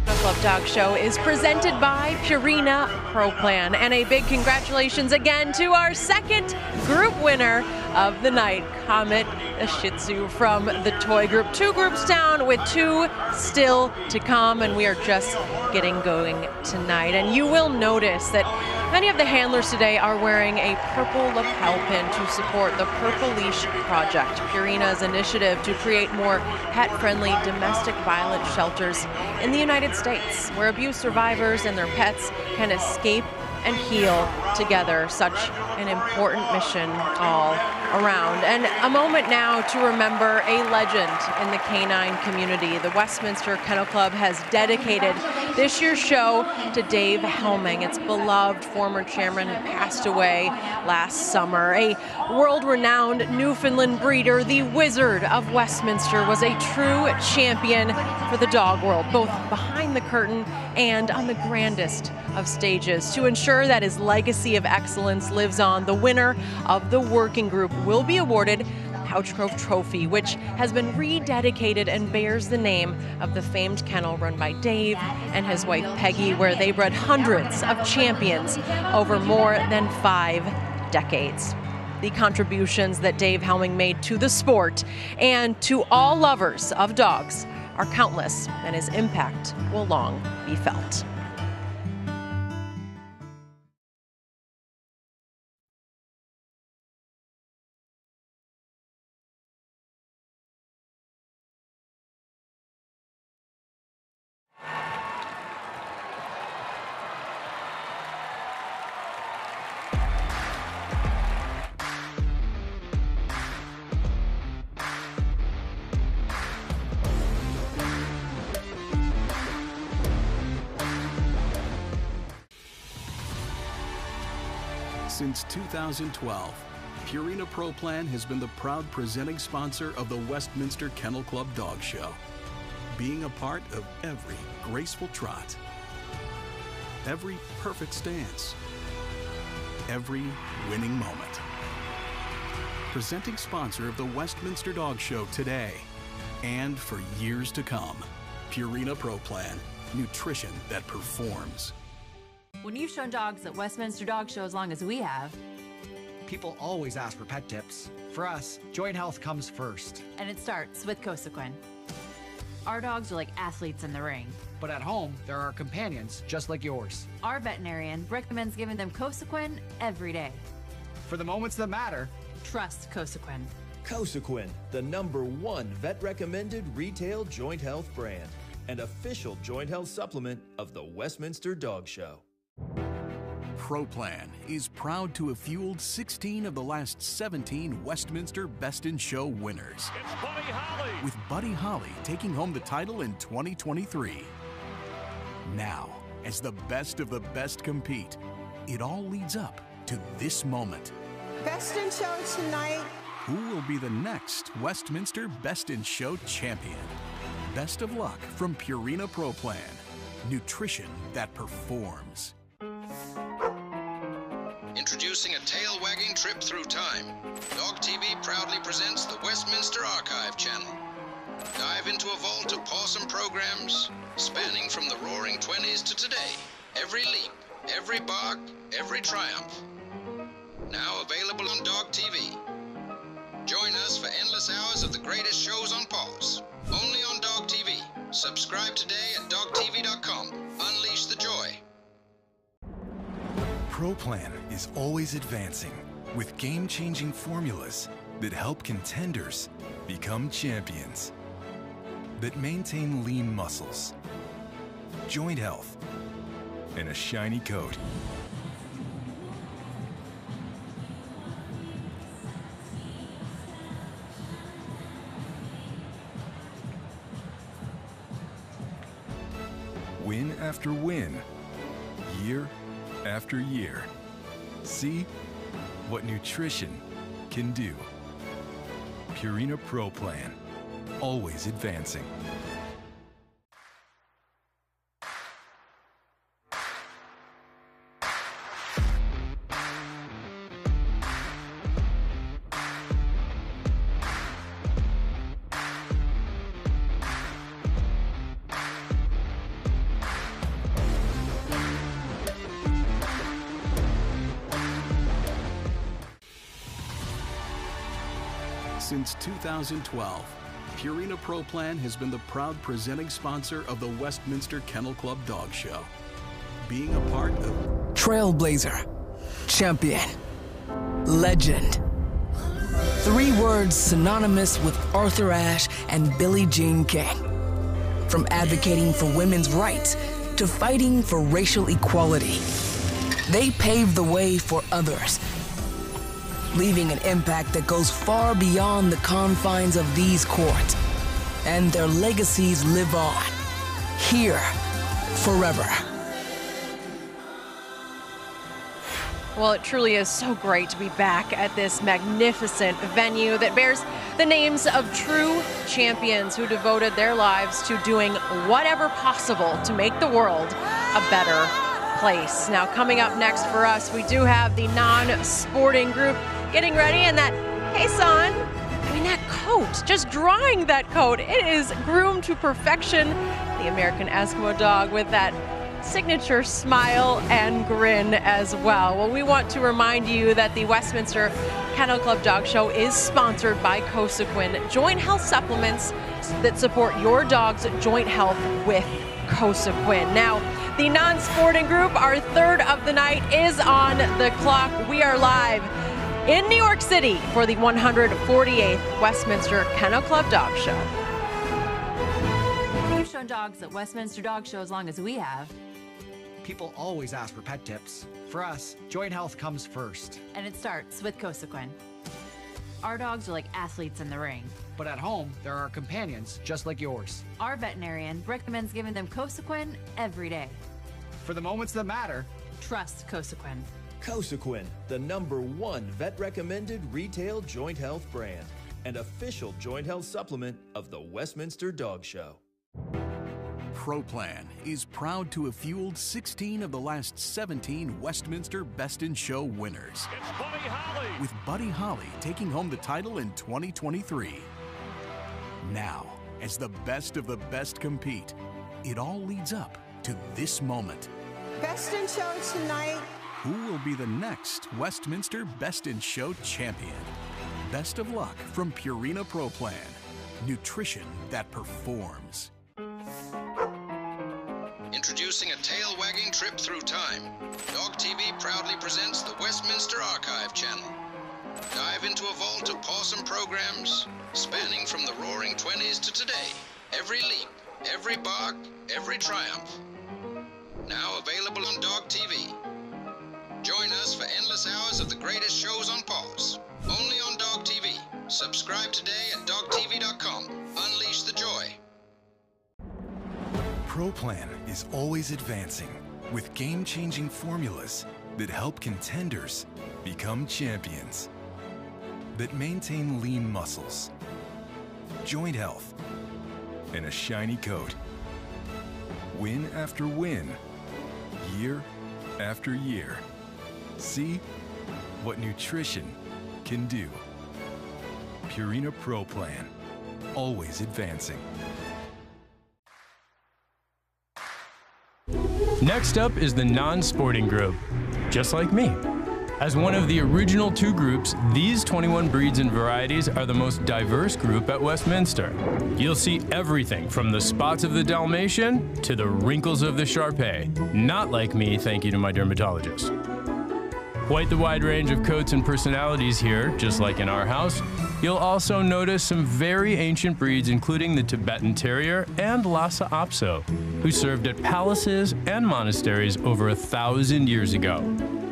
Club Dog Show is presented by Purina Pro Plan, and a big congratulations again to our second group winner of the night, Comet, a Shih Tzu from the toy group. 2 groups down with 2 still to come, and we are just getting going tonight. And you will notice that many of the handlers today are wearing a purple lapel pin to support the Purple Leash Project, Purina's initiative to create more pet-friendly domestic violence shelters in the United States, where abuse survivors and their pets can escape and heal together. Such an important mission all around. And a moment now to remember a legend in the canine community. The Westminster Kennel Club has dedicated this year's show to Dave Helming. Its beloved former chairman had passed away last summer. A world-renowned Newfoundland breeder, the Wizard of Westminster was a true champion for the dog world, both behind the curtain and on the grandest of stages. To ensure that his legacy of excellence lives on, the winner of the working group will be awarded Pouchgrove Trophy, which has been rededicated and bears the name of the famed kennel run by Dave and his wife Peggy, where they bred hundreds of champions over more than 5 decades. The contributions that Dave Helming made to the sport and to all lovers of dogs are countless, and his impact will long be felt. Since 2012, Purina Pro Plan has been the proud presenting sponsor of the Westminster Kennel Club Dog Show, being a part of every graceful trot, every perfect stance, every winning moment. Presenting sponsor of the Westminster Dog Show today and for years to come. Purina Pro Plan, nutrition that performs. When you've shown dogs at Westminster Dog Show as long as we have, people always ask for pet tips. For us, joint health comes first. And it starts with Cosequin. Our dogs are like athletes in the ring. But at home, there are companions just like yours. Our veterinarian recommends giving them Cosequin every day. For the moments that matter, trust Cosequin. Cosequin, the #1 vet-recommended retail joint health brand and official joint health supplement of the Westminster Dog Show. Pro Plan is proud to have fueled 16 of the last 17 Westminster Best in Show winners. It's Buddy Holly. With Buddy Holly taking home the title in 2023. Now, as the best of the best compete, it all leads up to this moment. Best in Show tonight. Who will be the next Westminster Best in Show champion? Best of luck from Purina Pro Plan, nutrition that performs. Introducing a tail-wagging trip through time. Dog TV proudly presents the Westminster Archive channel. Dive into a vault of awesome programs spanning from the roaring 20s to today. Every leap, every bark, every triumph. Now available on Dog TV. Join us for endless hours of the greatest shows on pause. Only on Dog TV. Subscribe today at dogtv.com. Unleash the joy. Pro Plan is always advancing with game-changing formulas that help contenders become champions, that maintain lean muscles, joint health, and a shiny coat. Win after win, year after year. See what nutrition can do. Purina Pro Plan, always advancing. Since 2012, Purina Pro Plan has been the proud presenting sponsor of the Westminster Kennel Club Dog Show. Being a part of Trailblazer, champion, legend. 3 words synonymous with Arthur Ashe and Billie Jean King. From advocating for women's rights to fighting for racial equality, they paved the way for others, leaving an impact that goes far beyond the confines of these courts. And their legacies live on, here, forever. Well, it truly is so great to be back at this magnificent venue that bears the names of true champions who devoted their lives to doing whatever possible to make the world a better place. Now, coming up next for us, we do have the non-sporting group getting ready, and that, hey son, I mean that coat, just drawing that coat, it is groomed to perfection. The American Eskimo dog with that signature smile and grin as well. Well, we want to remind you that the Westminster Kennel Club Dog Show is sponsored by Cosequin, joint health supplements that support your dog's joint health with Cosequin. Now, the non-sporting group, our third of the night, is on the clock. We are live in New York City for the 148th Westminster Kennel Club Dog Show. You've shown dogs at Westminster Dog Show as long as we have. People always ask for pet tips. For us, joint health comes first. And it starts with Cosequin. Our dogs are like athletes in the ring. But at home, there are companions just like yours. Our veterinarian recommends giving them Cosequin every day. For the moments that matter, trust Cosequin. Cosequin, the #1 vet-recommended retail joint health brand and official joint health supplement of the Westminster Dog Show. Pro Plan is proud to have fueled 16 of the last 17 Westminster Best in Show winners. It's Buddy Holly. With Buddy Holly taking home the title in 2023. Now, as the best of the best compete, it all leads up to this moment. Best in Show tonight. Who will be the next Westminster Best in Show champion? Best of luck from Purina Pro Plan. Nutrition that performs. Introducing a tail-wagging trip through time. Dog TV proudly presents the Westminster Archive channel. Dive into a vault of awesome programs spanning from the roaring 20s to today. Every leap, every bark, every triumph. Now available on Dog TV. Join us for endless hours of the greatest shows on pause. Only on Dog TV. Subscribe today at dogtv.com. Unleash the joy. Pro Plan is always advancing with game-changing formulas that help contenders become champions, that maintain lean muscles, joint health, and a shiny coat. Win after win, year after year. See what nutrition can do. Purina Pro Plan, always advancing. Next up is the non-sporting group, just like me. As one of the original 2 groups, these 21 breeds and varieties are the most diverse group at Westminster. You'll see everything from the spots of the Dalmatian to the wrinkles of the Shar Pei. Not like me, thank you to my dermatologist. Quite the wide range of coats and personalities here, just like in our house. You'll also notice some very ancient breeds, including the Tibetan Terrier and Lhasa Apso, who served at palaces and monasteries over 1,000 years ago.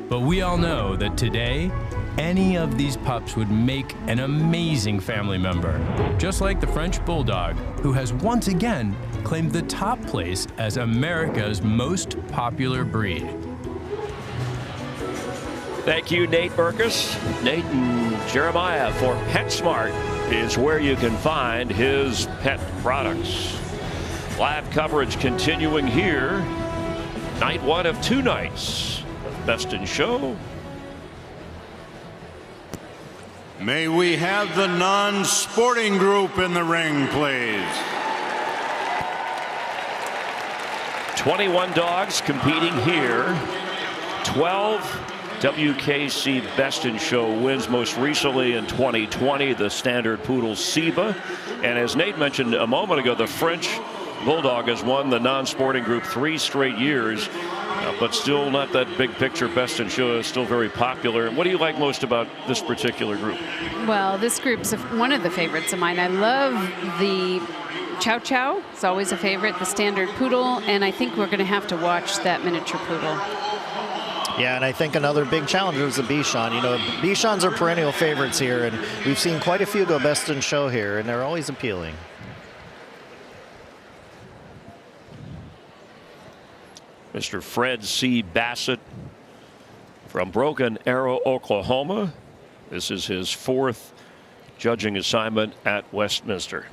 But we all know that today, any of these pups would make an amazing family member, just like the French Bulldog, who has once again claimed the top place as America's most popular breed. Thank you, Nate Burkus, Nate and Jeremiah for PetSmart. is where you can find his pet products. Live coverage continuing here. Night one of 2 nights of Best in Show. May we have the non-sporting group in the ring, please. 21 dogs competing here. 12 WKC Best in Show wins, most recently in 2020, the standard poodle Siba. And as Nate mentioned a moment ago, the French Bulldog has won the non-sporting group 3 straight years, but still not that big picture. Best in Show is still very popular. What do you like most about this particular group? Well, this group's one of the favorites of mine. I love the Chow Chow. It's always a favorite, the standard poodle, and I think we're going to have to watch that miniature poodle. Yeah, and I think another big challenger is the Bichon. You know, Bichons are perennial favorites here, and we've seen quite a few go Best in Show here, and they're always appealing. Mr. Fred C. Bassett from Broken Arrow, Oklahoma. This is his 4th judging assignment at Westminster.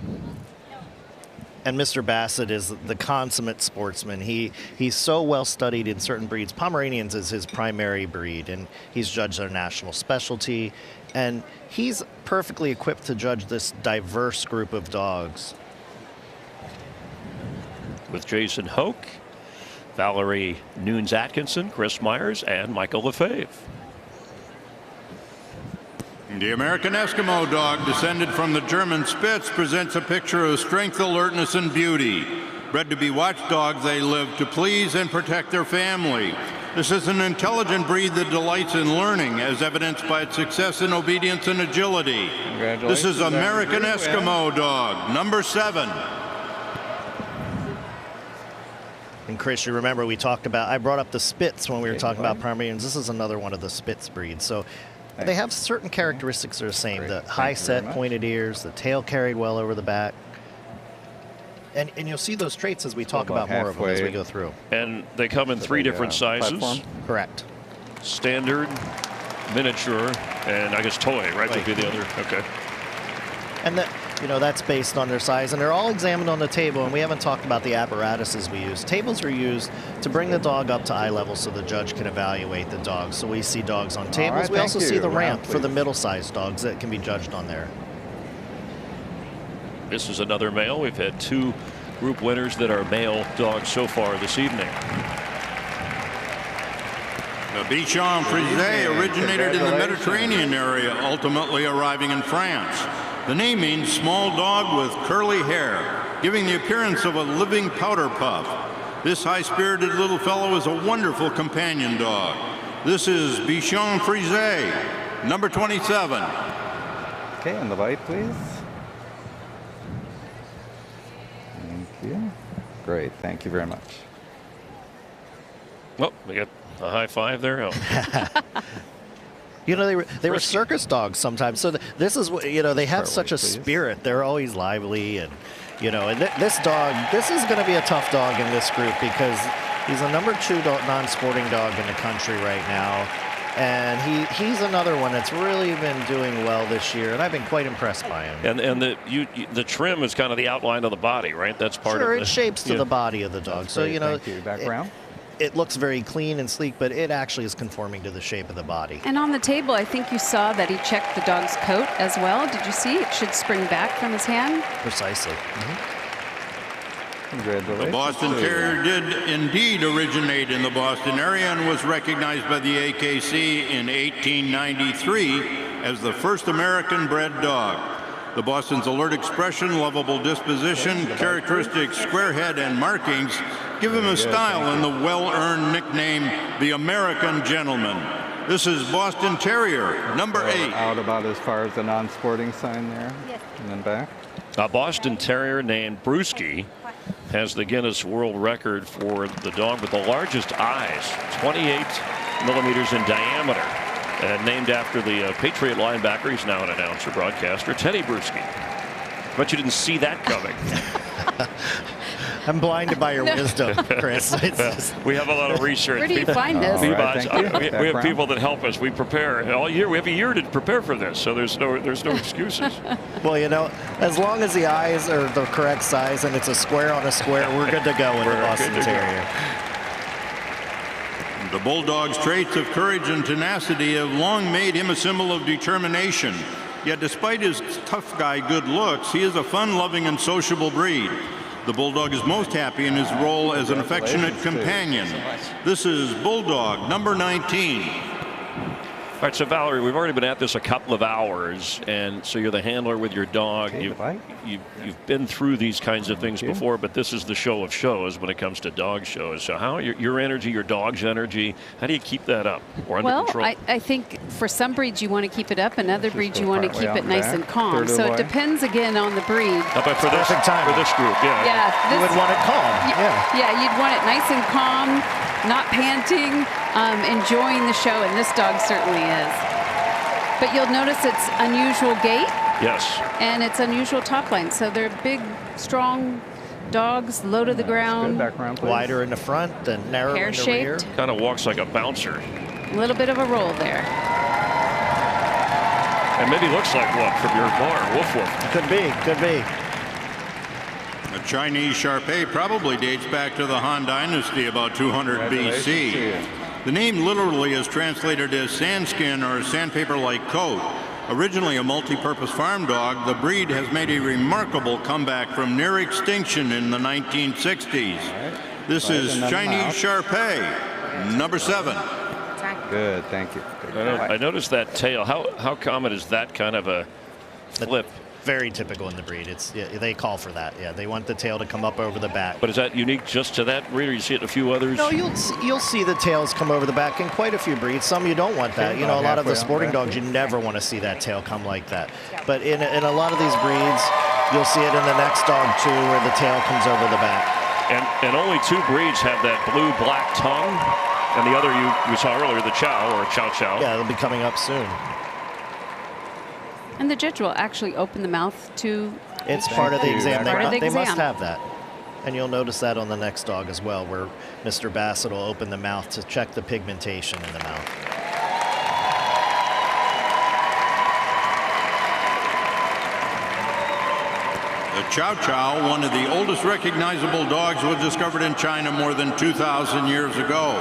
And Mr. Bassett is the consummate sportsman. He's so well studied in certain breeds. Pomeranians is his primary breed, and he's judged their national specialty. And he's perfectly equipped to judge this diverse group of dogs. With Jason Hoke, Valerie Nunes-Atkinson, Chris Myers, and Michael Lefebvre. The American Eskimo dog, descended from the German Spitz, presents a picture of strength, alertness, and beauty. Bred to be watchdogs, they live to please and protect their family. This is an intelligent breed that delights in learning, as evidenced by its success in obedience and agility. This is American Eskimo dog, number 7. And Chris, you remember we talked about, I brought up the Spitz when we were talking about Pomeranians. This is another one of the Spitz breeds. So they have certain characteristics that are the same. The high set, pointed ears, the tail carried well over the back. And you'll see those traits as we talk about more of them as we go through. And they come in 3 different sizes. Platform? Correct. Standard, miniature, and I guess toy, right? Would be the other. Okay. And that, you know, that's based on their size, and they're all examined on the table, and we haven't talked about the apparatuses we use. Tables are used to bring the dog up to eye level so the judge can evaluate the dog. So we see dogs on tables. We also see the ramp for the middle-sized dogs that can be judged on there. This is another male. We've had 2 group winners that are male dogs so far this evening. The Bichon Frise originated in the Mediterranean area, ultimately arriving in France. The name means small dog with curly hair, giving the appearance of a living powder puff. This high-spirited little fellow is a wonderful companion dog. This is Bichon Frise, number 27. Okay, on the light, please. Thank you. Great, thank you very much. Well, we got a high five there. Oh. You know, they were circus dogs sometimes. So this is what, you know, they have such a spirit. They're always lively, and you know, and this dog, this is going to be a tough dog in this group because he's a number 2 non-sporting dog in the country right now, and he's another one that's really been doing well this year, and I've been quite impressed by him. And the trim is kind of the outline of the body, right? That's part of it. Sure, it shapes to the body of the dog. So you know, background. It looks very clean and sleek, but it actually is conforming to the shape of the body. And on the table, I think you saw that he checked the dog's coat as well. Did you see? It should spring back from his hand. Precisely. The Boston Terrier did indeed originate in the Boston area and was recognized by the AKC in 1893 as the first American-bred dog. The Boston's alert expression, lovable disposition, characteristic square head, and markings give him a style and the well-earned nickname, the American Gentleman. This is Boston Terrier, number 8. Out about as far as the non-sporting sign there, and then back. A Boston Terrier named Brewski has the Guinness World Record for the dog with the largest eyes, 28 millimeters in diameter. And named after the Patriot linebacker, he's now an announcer, broadcaster, Teddy Bruschi. But you didn't see that coming. I'm blinded by your wisdom, Chris. We have a lot of research. Where do you find this? We have people that help us. We prepare all year. We have a year to prepare for this, so there's no excuses. Well, you know, as long as the eyes are the correct size and it's a square on a square, we're good to go with the Boston Terrier. The Bulldog's traits of courage and tenacity have long made him a symbol of determination. Yet despite his tough guy good looks, he is a fun-loving and sociable breed. The Bulldog is most happy in his role as an affectionate companion. This is Bulldog number 19. All right, so Valerie, we've already been at this a couple of hours, and so you're the handler with your dog. You've been through these kinds of things before, but this is the show of shows when it comes to dog shows. So how your energy, your dog's energy, how do you keep that up or under control? Well, I think for some breeds you want to keep it up, and other breeds you want to keep it nice and calm. So it depends again on the breed. How about for this group? Yeah, you would want it calm. Yeah, you'd want it nice and calm, not panting, enjoying the show, and this dog certainly is. But you'll notice it's unusual gait. Yes. And it's unusual top line. So they're big, strong dogs, low to the ground. Wider in the front and narrower in the rear. Kind of walks like a bouncer. A little bit of a roll there. And maybe looks like one from your bar, Wolf Wolf. Could be, could be. The Chinese Shar-Pei probably dates back to the Han Dynasty, about 200 BC. The name literally is translated as sandskin or sandpaper-like coat. Originally a multi-purpose farm dog, the breed has made a remarkable comeback from near extinction in the 1960s. This is Chinese Shar-Pei, number 7. Good, thank you. I noticed that tail. How common is that kind of a flip? Very typical in the breed. They call for that. Yeah, they want the tail to come up over the back. But is that unique just to that breed, or you see it in a few others? No, you'll see the tails come over the back in quite a few breeds. Some you don't want that. You know, a lot of the sporting dogs, you never want to see that tail come like that. But in a lot of these breeds, you'll see it in the next dog too, where the tail comes over the back. And only 2 breeds have that blue-black tongue, and the other you saw earlier, the Chow or Chow Chow. Yeah, they'll be coming up soon. And the judge will actually open the mouth to... It's part of the exam. They must have that. And you'll notice that on the next dog as well, where Mr. Bassett will open the mouth to check the pigmentation in the mouth. The Chow Chow, one of the oldest recognizable dogs, was discovered in China more than 2,000 years ago.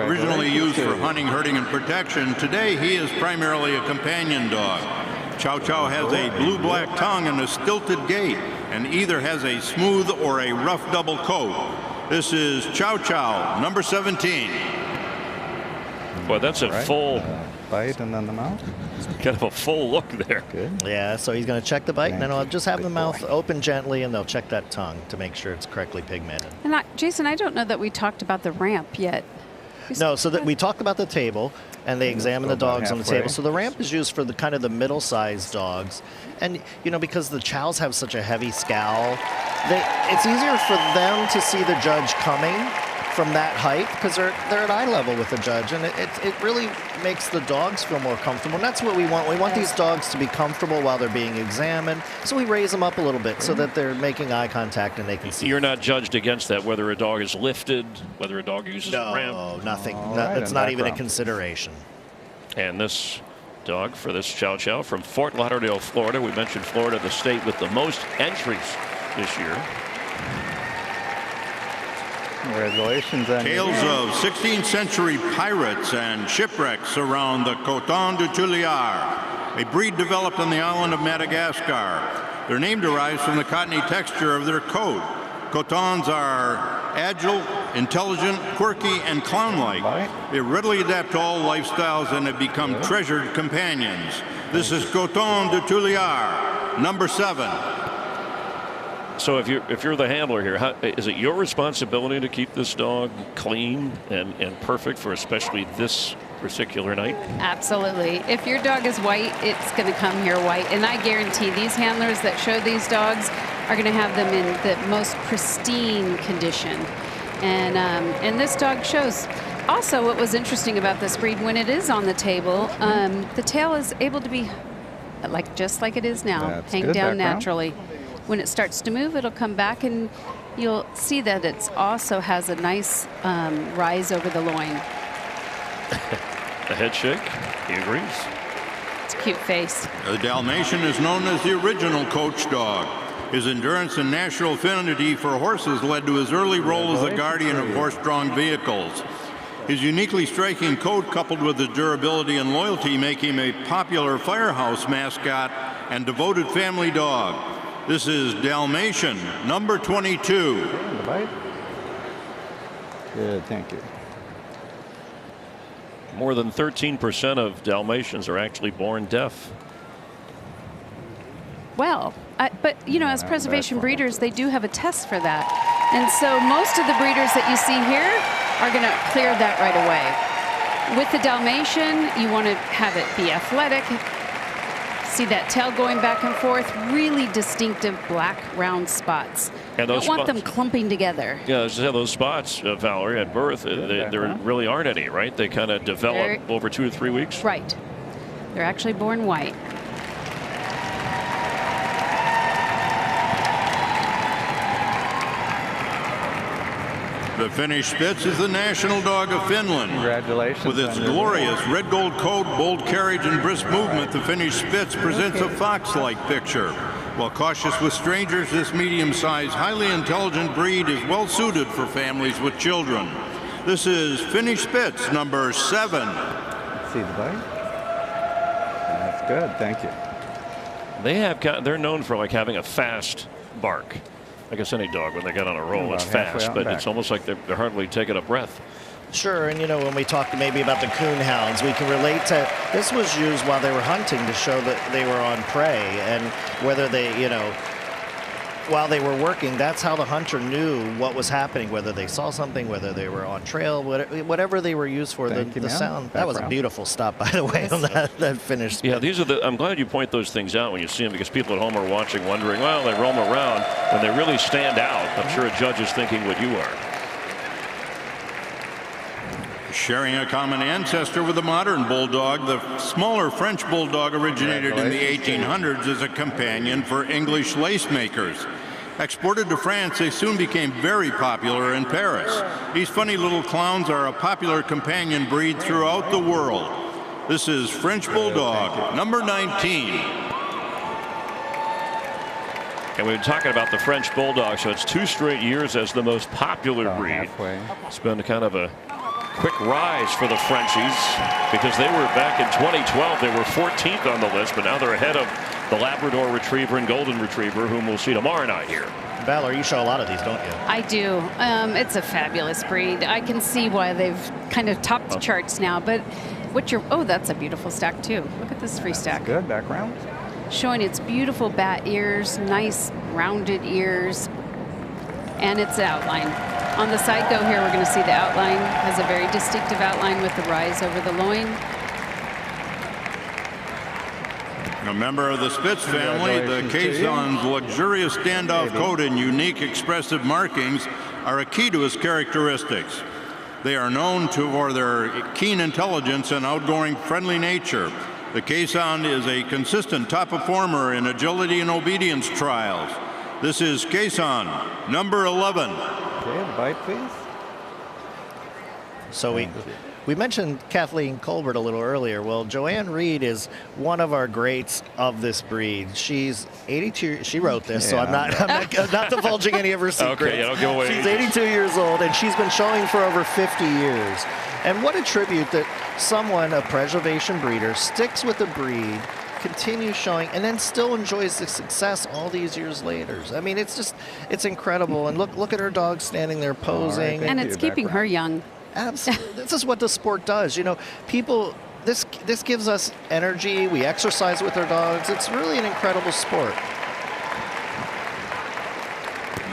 Originally used for hunting, herding, and protection, today he is primarily a companion dog. Chow Chow has a blue-black tongue and a stilted gait, and either has a smooth or a rough double coat. This is Chow Chow, number 17. Boy, that's a full bite and then the mouth. Kind of a full look there. Good. Yeah, so he's going to check the bite, and then I'll just have the mouth open gently, and they'll check that tongue to make sure it's correctly pigmented. And Jason, I don't know that we talked about the ramp yet. No, so that we talked about the table, and they examine the dogs on the table. So the ramp is used for the kind of the middle-sized dogs, and you know, because the Chows have such a heavy scowl, it's easier for them to see the judge coming from that height because they're at eye level with the judge, and it really makes the dogs feel more comfortable. And that's what we want. We want these dogs to be comfortable while they're being examined, so we raise them up a little bit so that they're making eye contact and they can see. You're not judged against that, whether a dog is lifted, whether a dog uses a ramp. No, nothing. It's not even a consideration. And this dog for this Chow Chow from Fort Lauderdale, Florida. We mentioned Florida, the state with the most entries this year. Congratulations on Tales of 16th century pirates and shipwrecks around the Coton de Tuliar, a breed developed on the island of Madagascar. Their name derives from the cottony texture of their coat. Cotons are agile, intelligent, quirky, and clown-like. They readily adapt to all lifestyles and have become treasured companions. This is Coton de Tuliar, number 7. So if you're the handler here, is it your responsibility to keep this dog clean and perfect for especially this particular night? Absolutely. If your dog is white, it's going to come here white. And I guarantee these handlers that show these dogs are going to have them in the most pristine condition. And this dog shows. Also, what was interesting about this breed, when it is on the table, the tail is able to be just like it is now, hang down naturally. When it starts to move, it'll come back and You'll see that it also has a nice rise over the loin. A head shake. He agrees. It's a cute face. The Dalmatian is known as the original coach dog. His endurance and natural affinity for horses led to his early role as the guardian of horse-drawn vehicles. His uniquely striking coat, coupled with his durability and loyalty, make him a popular firehouse mascot and devoted family dog. This is Dalmatian, number 22. Good, thank you. More than 13% of Dalmatians are actually born deaf. Well, but you know, as preservation breeders, they do have a test for that. And so most of the breeders that you see here are going to clear that right away. With the Dalmatian, you want to have it be athletic. See that tail going back and forth, really distinctive black round spots. And those don't want them clumping together. Yeah, those spots, Valerie, at birth, there really aren't any, right? They kind of develop over 2 to 3 weeks. Right. They're actually born white. The Finnish Spitz is the national dog of Finland. Congratulations. With its glorious red-gold coat, bold carriage, and brisk movement, the Finnish Spitz presents a fox-like picture. While cautious with strangers, this medium-sized, highly intelligent breed is well-suited for families with children. This is Finnish Spitz, number 7. See the bite? That's good, thank you. They're known for like having a fast bark. I guess any dog, when they get on a roll, it's fast, but it's almost like they're hardly taking a breath. Sure, and you know, when we talked maybe about the coon hounds, we can relate to, this was used while they were hunting to show that they were on prey, and whether they, you know, while they were working, that's how the hunter knew what was happening, whether they saw something, whether they were on trail, whatever they were used for, the sound. That was a beautiful stop, by the way, on that finished. Yeah, these are I'm glad you point those things out when you see them, because people at home are watching wondering, well, they roam around. When they really stand out, I'm sure a judge is thinking what you are. Sharing a common ancestor with the modern bulldog, the smaller French bulldog originated in the 1800s as a companion for English lace makers. Exported to France, they soon became very popular in Paris. These funny little clowns are a popular companion breed throughout the world. This is French Bulldog, number 19. And we've been talking about the French Bulldog, so it's 2 straight years as the most popular breed. It's been kind of a quick rise for the Frenchies, because they were back in 2012, they were 14th on the list, but now they're ahead of the Labrador Retriever and Golden Retriever, whom we'll see tomorrow night here. Valerie, you show a lot of these, don't you? I do. It's a fabulous breed. I can see why they've kind of topped the charts now, but that's a beautiful stack too. Look at this free stack. Good background. Showing its beautiful bat ears, nice rounded ears, and its outline. On the side go here, we're going to see the outline. Has a very distinctive outline with the rise over the loin. A member of the Spitz family, the Quaison's luxurious standoff coat and unique expressive markings are a key to his characteristics. They are known for their keen intelligence and outgoing friendly nature. The Quaison is a consistent top performer in agility and obedience trials. This is Quaison, number 11. Okay, the bite, please. So we mentioned Kathleen Colbert a little earlier. Well, Joanne Reed is one of our greats of this breed. She's 82. She wrote this, so I'm not divulging any of her secrets. Okay, don't give away. She's 82 years old, and she's been showing for over 50 years. And what a tribute that someone, a preservation breeder, sticks with the breed, continues showing, and then still enjoys the success all these years later. I mean, it's incredible. And look at her dog standing there posing. And it's keeping her young. Absolutely. This is what the sport does. You know, people, this gives us energy. We exercise with our dogs. It's really an incredible sport.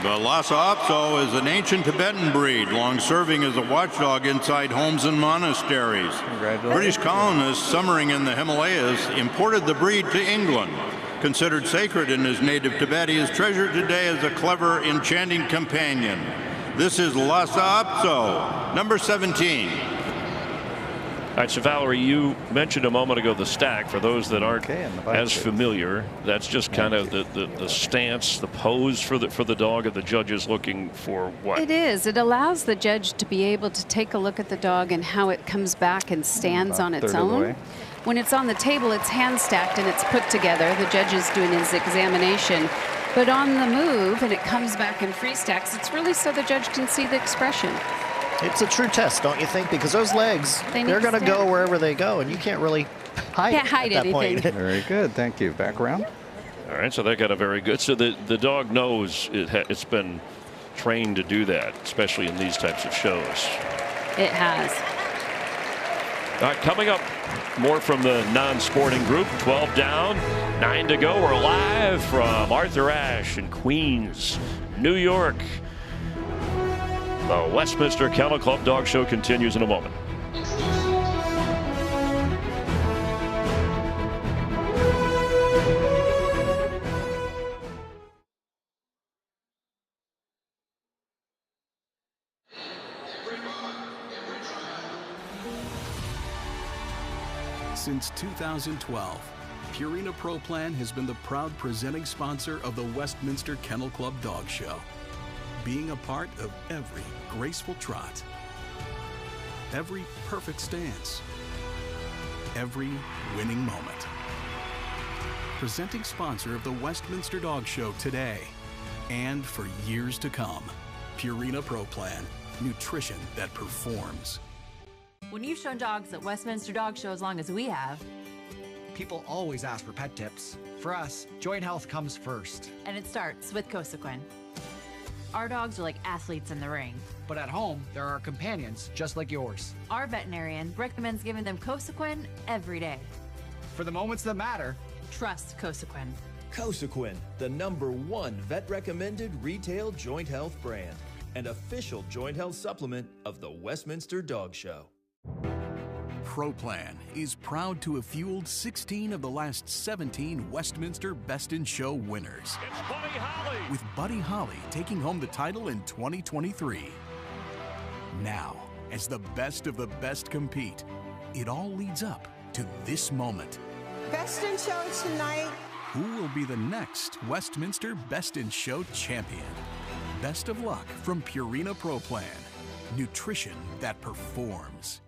The Lhasa Apso is an ancient Tibetan breed, long serving as a watchdog inside homes and monasteries. British colonists summering in the Himalayas imported the breed to England. Considered sacred in his native Tibet, he is treasured today as a clever, enchanting companion. This is Lhasa Apso, number 17. All right, so Valerie, you mentioned a moment ago the stack. For those that aren't as familiar, that's just kind of the stance, the pose for the dog, and the judge is looking for what? It is. It allows the judge to be able to take a look at the dog and how it comes back and stands on its own. When it's on the table, it's hand stacked and it's put together. The judge is doing his examination. But on the move, and it comes back and free stacks, it's really so the judge can see the expression. It's a true test, don't you think? Because those legs, they're going to go wherever they go, and you can't really hide, at that point. Very good. Thank you. Back around. All right, so they got a very good. So the dog knows it's been trained to do that, especially in these types of shows. It has. All right, coming up, more from the non-sporting group. 12 down, 9 to go. We're live from Arthur Ashe in Queens, New York. The Westminster Kennel Club Dog Show continues in a moment. Since 2012, Purina Pro Plan has been the proud presenting sponsor of the Westminster Kennel Club Dog Show, being a part of every graceful trot, every perfect stance, every winning moment. Presenting sponsor of the Westminster Dog Show today and for years to come. Purina Pro Plan, nutrition that performs. When you've shown dogs at Westminster Dog Show as long as we have, people always ask for pet tips. For us, joint health comes first. And it starts with Cosequin. Our dogs are like athletes in the ring. But at home, there are companions just like yours. Our veterinarian recommends giving them Cosequin every day. For the moments that matter, trust Cosequin. Cosequin, the #1 vet-recommended retail joint health brand and official joint health supplement of the Westminster Dog Show. ProPlan is proud to have fueled 16 of the last 17 Westminster Best in Show winners. It's Buddy Holly. With Buddy Holly taking home the title in 2023. Now, as the best of the best compete, it all leads up to this moment. Best in Show tonight. Who will be the next Westminster Best in Show champion? Best of luck from Purina Pro Plan, nutrition that performs.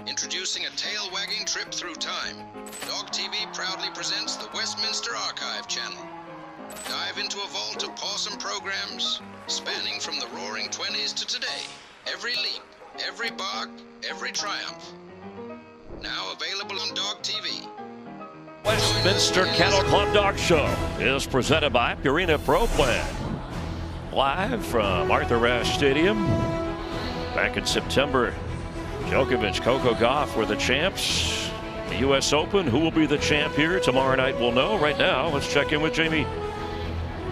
Introducing a tail-wagging trip through time. Dog TV proudly presents the Westminster Archive channel. Dive into a vault of awesome programs spanning from the roaring 20s to today. Every leap, every bark, every triumph. Now available on Dog TV. Westminster Kennel Club Dog Show is presented by Purina Pro Plan. Live from Arthur Ashe Stadium. Back in September, Djokovic, Coco Gauff were the champs. The U.S. Open, who will be the champ here? Tomorrow night we'll know. Right now, let's check in with Jamie.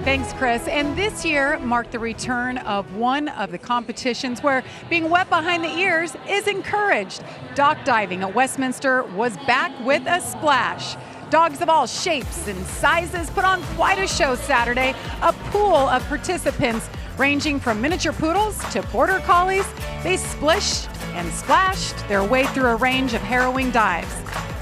Thanks, Chris. And this year marked the return of one of the competitions where being wet behind the ears is encouraged. Dock diving at Westminster was back with a splash. Dogs of all shapes and sizes put on quite a show Saturday. A pool of participants ranging from miniature poodles to border collies. They splished and splashed their way through a range of harrowing dives.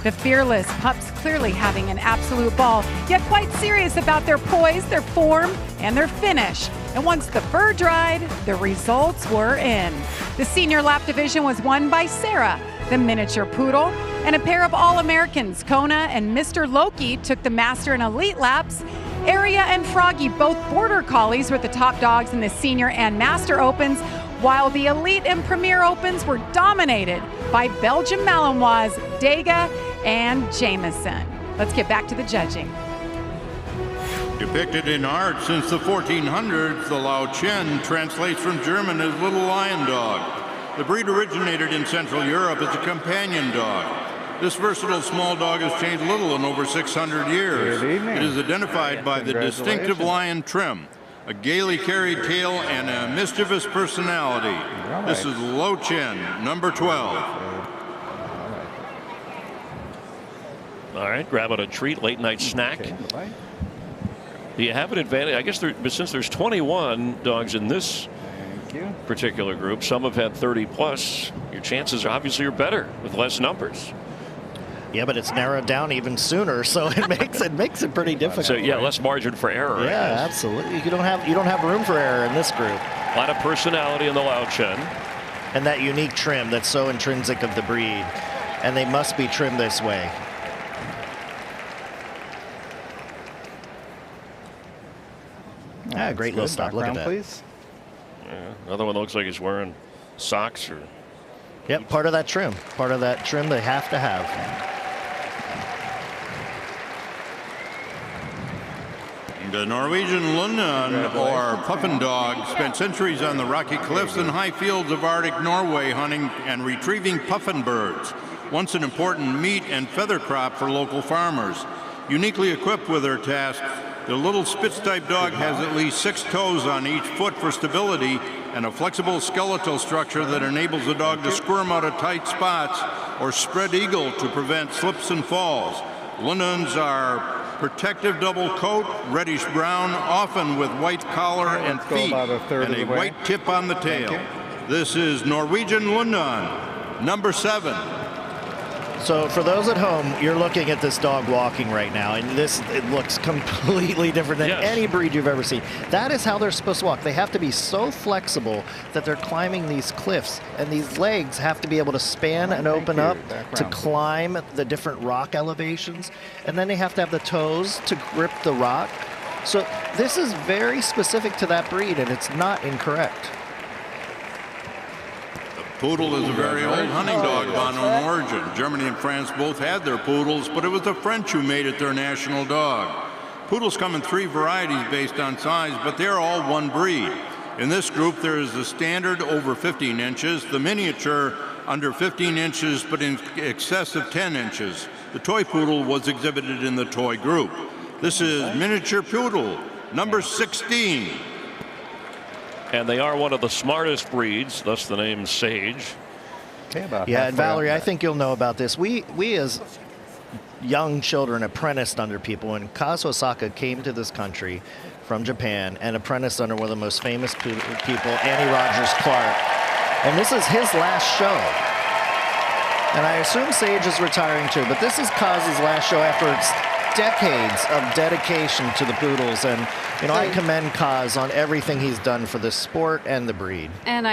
The fearless pups clearly having an absolute ball, yet quite serious about their poise, their form, and their finish. And once the fur dried, the results were in. The senior lap division was won by Sarah, the miniature poodle, and a pair of All-Americans, Kona and Mr. Loki, took the master and elite laps. Aria and Froggy, both border collies, were the top dogs in the senior and master opens, while the elite and premier opens were dominated by Belgian Malinois, Dega, and Jameson. Let's get back to the judging. Depicted in art since the 1400s, the Lao Chen translates from German as little lion dog. The breed originated in Central Europe as a companion dog. This versatile small dog has changed little in over 600 years. It is identified by the distinctive lion trim, a gaily carried tail, and a mischievous personality. This is Lo Chen, number 12. All right, grabbing a treat, late night snack. Do you have an advantage? I guess since there's 21 dogs in this particular group. Some have had 30 plus. Your chances obviously are better with less numbers. Yeah, but it's narrowed down even sooner, so it makes it pretty difficult. So yeah, less margin for error. Yeah, absolutely. You don't have room for error in this group. A lot of personality in the Lao Chen. And that unique trim that's so intrinsic of the breed. And they must be trimmed this way. Great little stop. Look at that. Please. Yeah, another one looks like he's wearing socks or. Yep, part of that trim. Part of that trim they have to have. The Norwegian Lundan, or puffin dog, spent centuries on the rocky cliffs and high fields of Arctic Norway hunting and retrieving puffin birds, once an important meat and feather crop for local farmers. Uniquely equipped with their task, the little Spitz-type dog has at least 6 toes on each foot for stability and a flexible skeletal structure that enables the dog to squirm out of tight spots or spread eagle to prevent slips and falls. Lundans are protective double coat, reddish brown, often with white collar and feet, and a white tip on the tail. This is Norwegian Lundan, number 7. So for those at home, you're looking at this dog walking right now, and it looks completely different than any breed you've ever seen. That is how they're supposed to walk. They have to be so flexible that they're climbing these cliffs, and these legs have to be able to span and open up to climb the different rock elevations, and then they have to have the toes to grip the rock. So this is very specific to that breed, and it's not incorrect. Poodle is a very old hunting dog of unknown origin. Germany and France both had their poodles, but it was the French who made it their national dog. Poodles come in 3 varieties based on size, but they're all one breed. In this group, there is the standard over 15 inches, the miniature under 15 inches, but in excess of 10 inches. The toy poodle was exhibited in the toy group. This is miniature poodle, number 16. And they are one of the smartest breeds, thus the name Sage. Yeah, and Valerie, I think you'll know about this. We as young children apprenticed under people. When Kazuo Osaka came to this country from Japan and apprenticed under one of the most famous people, Annie Rogers Clark. And this is his last show. And I assume Sage is retiring too, but this is Kazu's last show after decades of dedication to the poodles, and I commend Kaz on everything he's done for the sport and the breed. And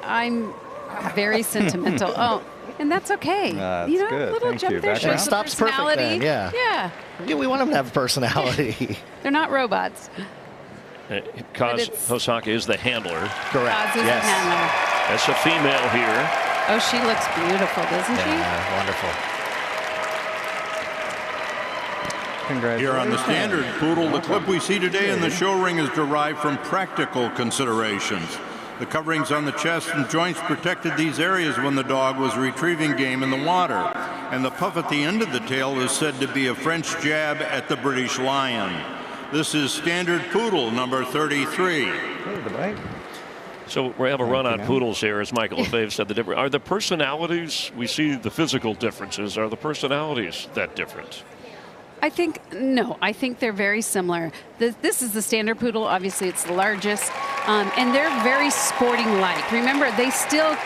I'm very sentimental. Oh, and that's okay. That's good. Little Thank jump you. there shows the Stops perfect personality. then, yeah. We want him to have personality. They're not robots. Kaz Osaka is the handler. Correct. Kaz is the handler. That's a female here. Oh, she looks beautiful, doesn't she? Yeah, wonderful. Here on the standard poodle, the clip we see today in the show ring is derived from practical considerations. The coverings on the chest and joints protected these areas when the dog was retrieving game in the water. And the puff at the end of the tail is said to be a French jab at the British lion. This is standard poodle number 33. So we have a run on poodles here, as Michael Lefebvre said. Are the personalities, we see the physical differences, are the personalities that different? I think they're very similar. This is the standard poodle. Obviously, it's the largest, and they're very sporting-like. Remember, they still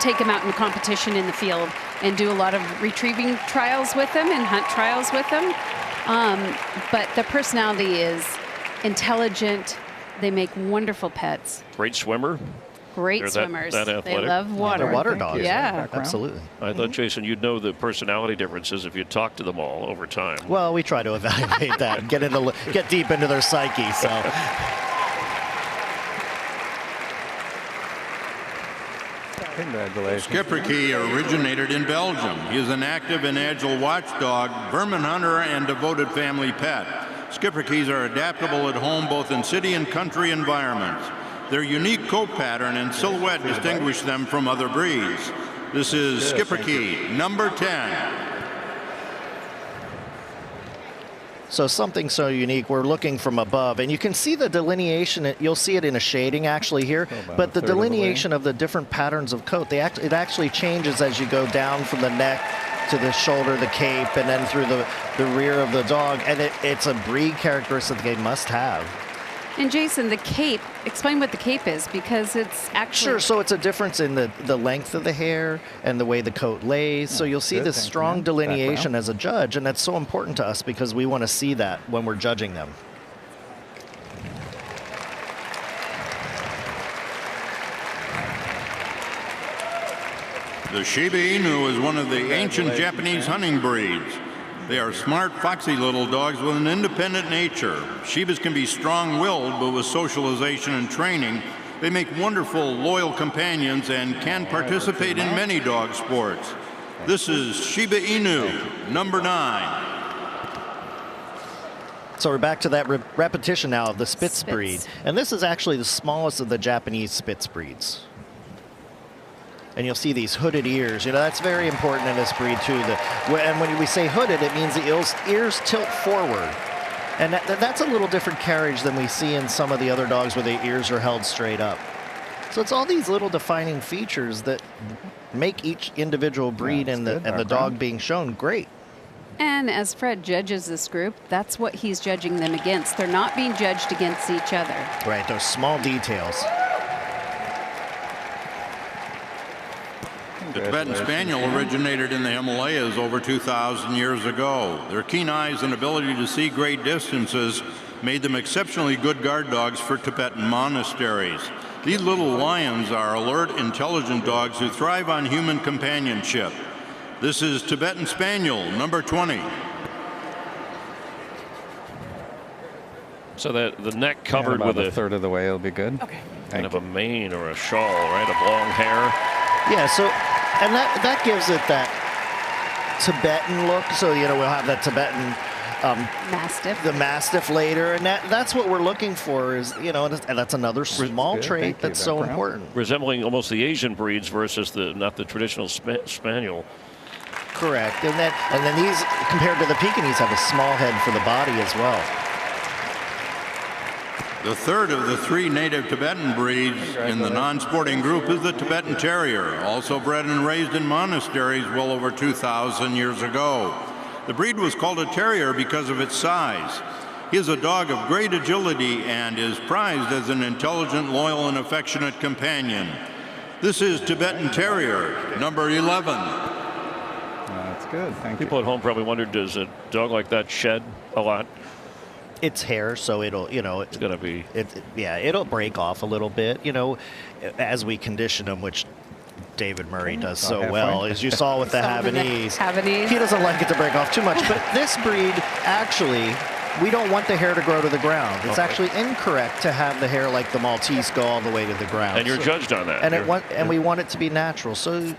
take them out in competition in the field and do a lot of retrieving trials with them and hunt trials with them. But the personality is intelligent. They make wonderful pets. Great swimmer. Great swimmers. That athletic. They love water. They're water dogs. Yeah, absolutely. I thought, Jason, you'd know the personality differences if you talked to them all over time. Well, we try to evaluate that, get deep into their psyche. So. Congratulations. Schipperke originated in Belgium. He is an active and agile watchdog, vermin hunter, and devoted family pet. Schipperkes are adaptable at home both in city and country environments. Their unique coat pattern and silhouette distinguish them from other breeds. This is Schipperke, number 10. So something so unique, we're looking from above, and you can see the delineation. You'll see it in a shading actually here, but the delineation of the different patterns of coat, it actually changes as you go down from the neck to the shoulder, the cape, and then through the rear of the dog, and it's a breed characteristic they must have. And Jason, the cape, explain what the cape is, because it's actually... Sure, so it's a difference in the length of the hair and the way the coat lays. So you'll see this strong delineation as a judge, and that's so important to us because we want to see that when we're judging them. The Shiba Inu is one of the ancient Japanese hunting breeds. They are smart, foxy little dogs with an independent nature. Shibas can be strong-willed, but with socialization and training, they make wonderful, loyal companions and can participate in many dog sports. This is Shiba Inu, number 9. So we're back to that repetition now of the Spitz breed. And this is actually the smallest of the Japanese Spitz breeds. And you'll see these hooded ears. You know, that's very important in this breed too. And when we say hooded, it means the ears tilt forward. And that's a little different carriage than we see in some of the other dogs where the ears are held straight up. So it's all these little defining features that make each individual breed and the dog being shown great. And as Fred judges this group, that's what he's judging them against. They're not being judged against each other. Right, those small details. The Tibetan Spaniel originated in the Himalayas over 2,000 years ago. Their keen eyes and ability to see great distances made them exceptionally good guard dogs for Tibetan monasteries. These little lions are alert, intelligent dogs who thrive on human companionship. This is Tibetan Spaniel, number 20. So the neck covered with a third of the way, it'll be good. Okay. Kind of a mane or a shawl, right? Of long hair. Yeah, so, and that gives it that Tibetan look. So, you know, we'll have that Tibetan Mastiff. The Mastiff later, and that's what we're looking for is, you know, and that's another small trait that's so important. Resembling almost the Asian breeds versus not the traditional Spaniel. Correct, and then these, compared to the Pekingese, have a small head for the body as well. The third of the 3 native Tibetan breeds in the non-sporting group is the Tibetan Terrier, also bred and raised in monasteries well over 2,000 years ago. The breed was called a terrier because of its size. He is a dog of great agility and is prized as an intelligent, loyal, and affectionate companion. This is Tibetan Terrier, number 11. That's good, thank you. People at home probably wondered, does a dog like that shed a lot? It's hair, so it'll, you know, it's gonna be, it'll break off a little bit, you know, as we condition them, which David Murray does so well, as you saw with the Havanese. He doesn't like it to break off too much, but this breed, actually, we don't want the hair to grow to the ground. It's actually incorrect to have the hair like the Maltese go all the way to the ground. And you're judged on that. And we want it to be natural. So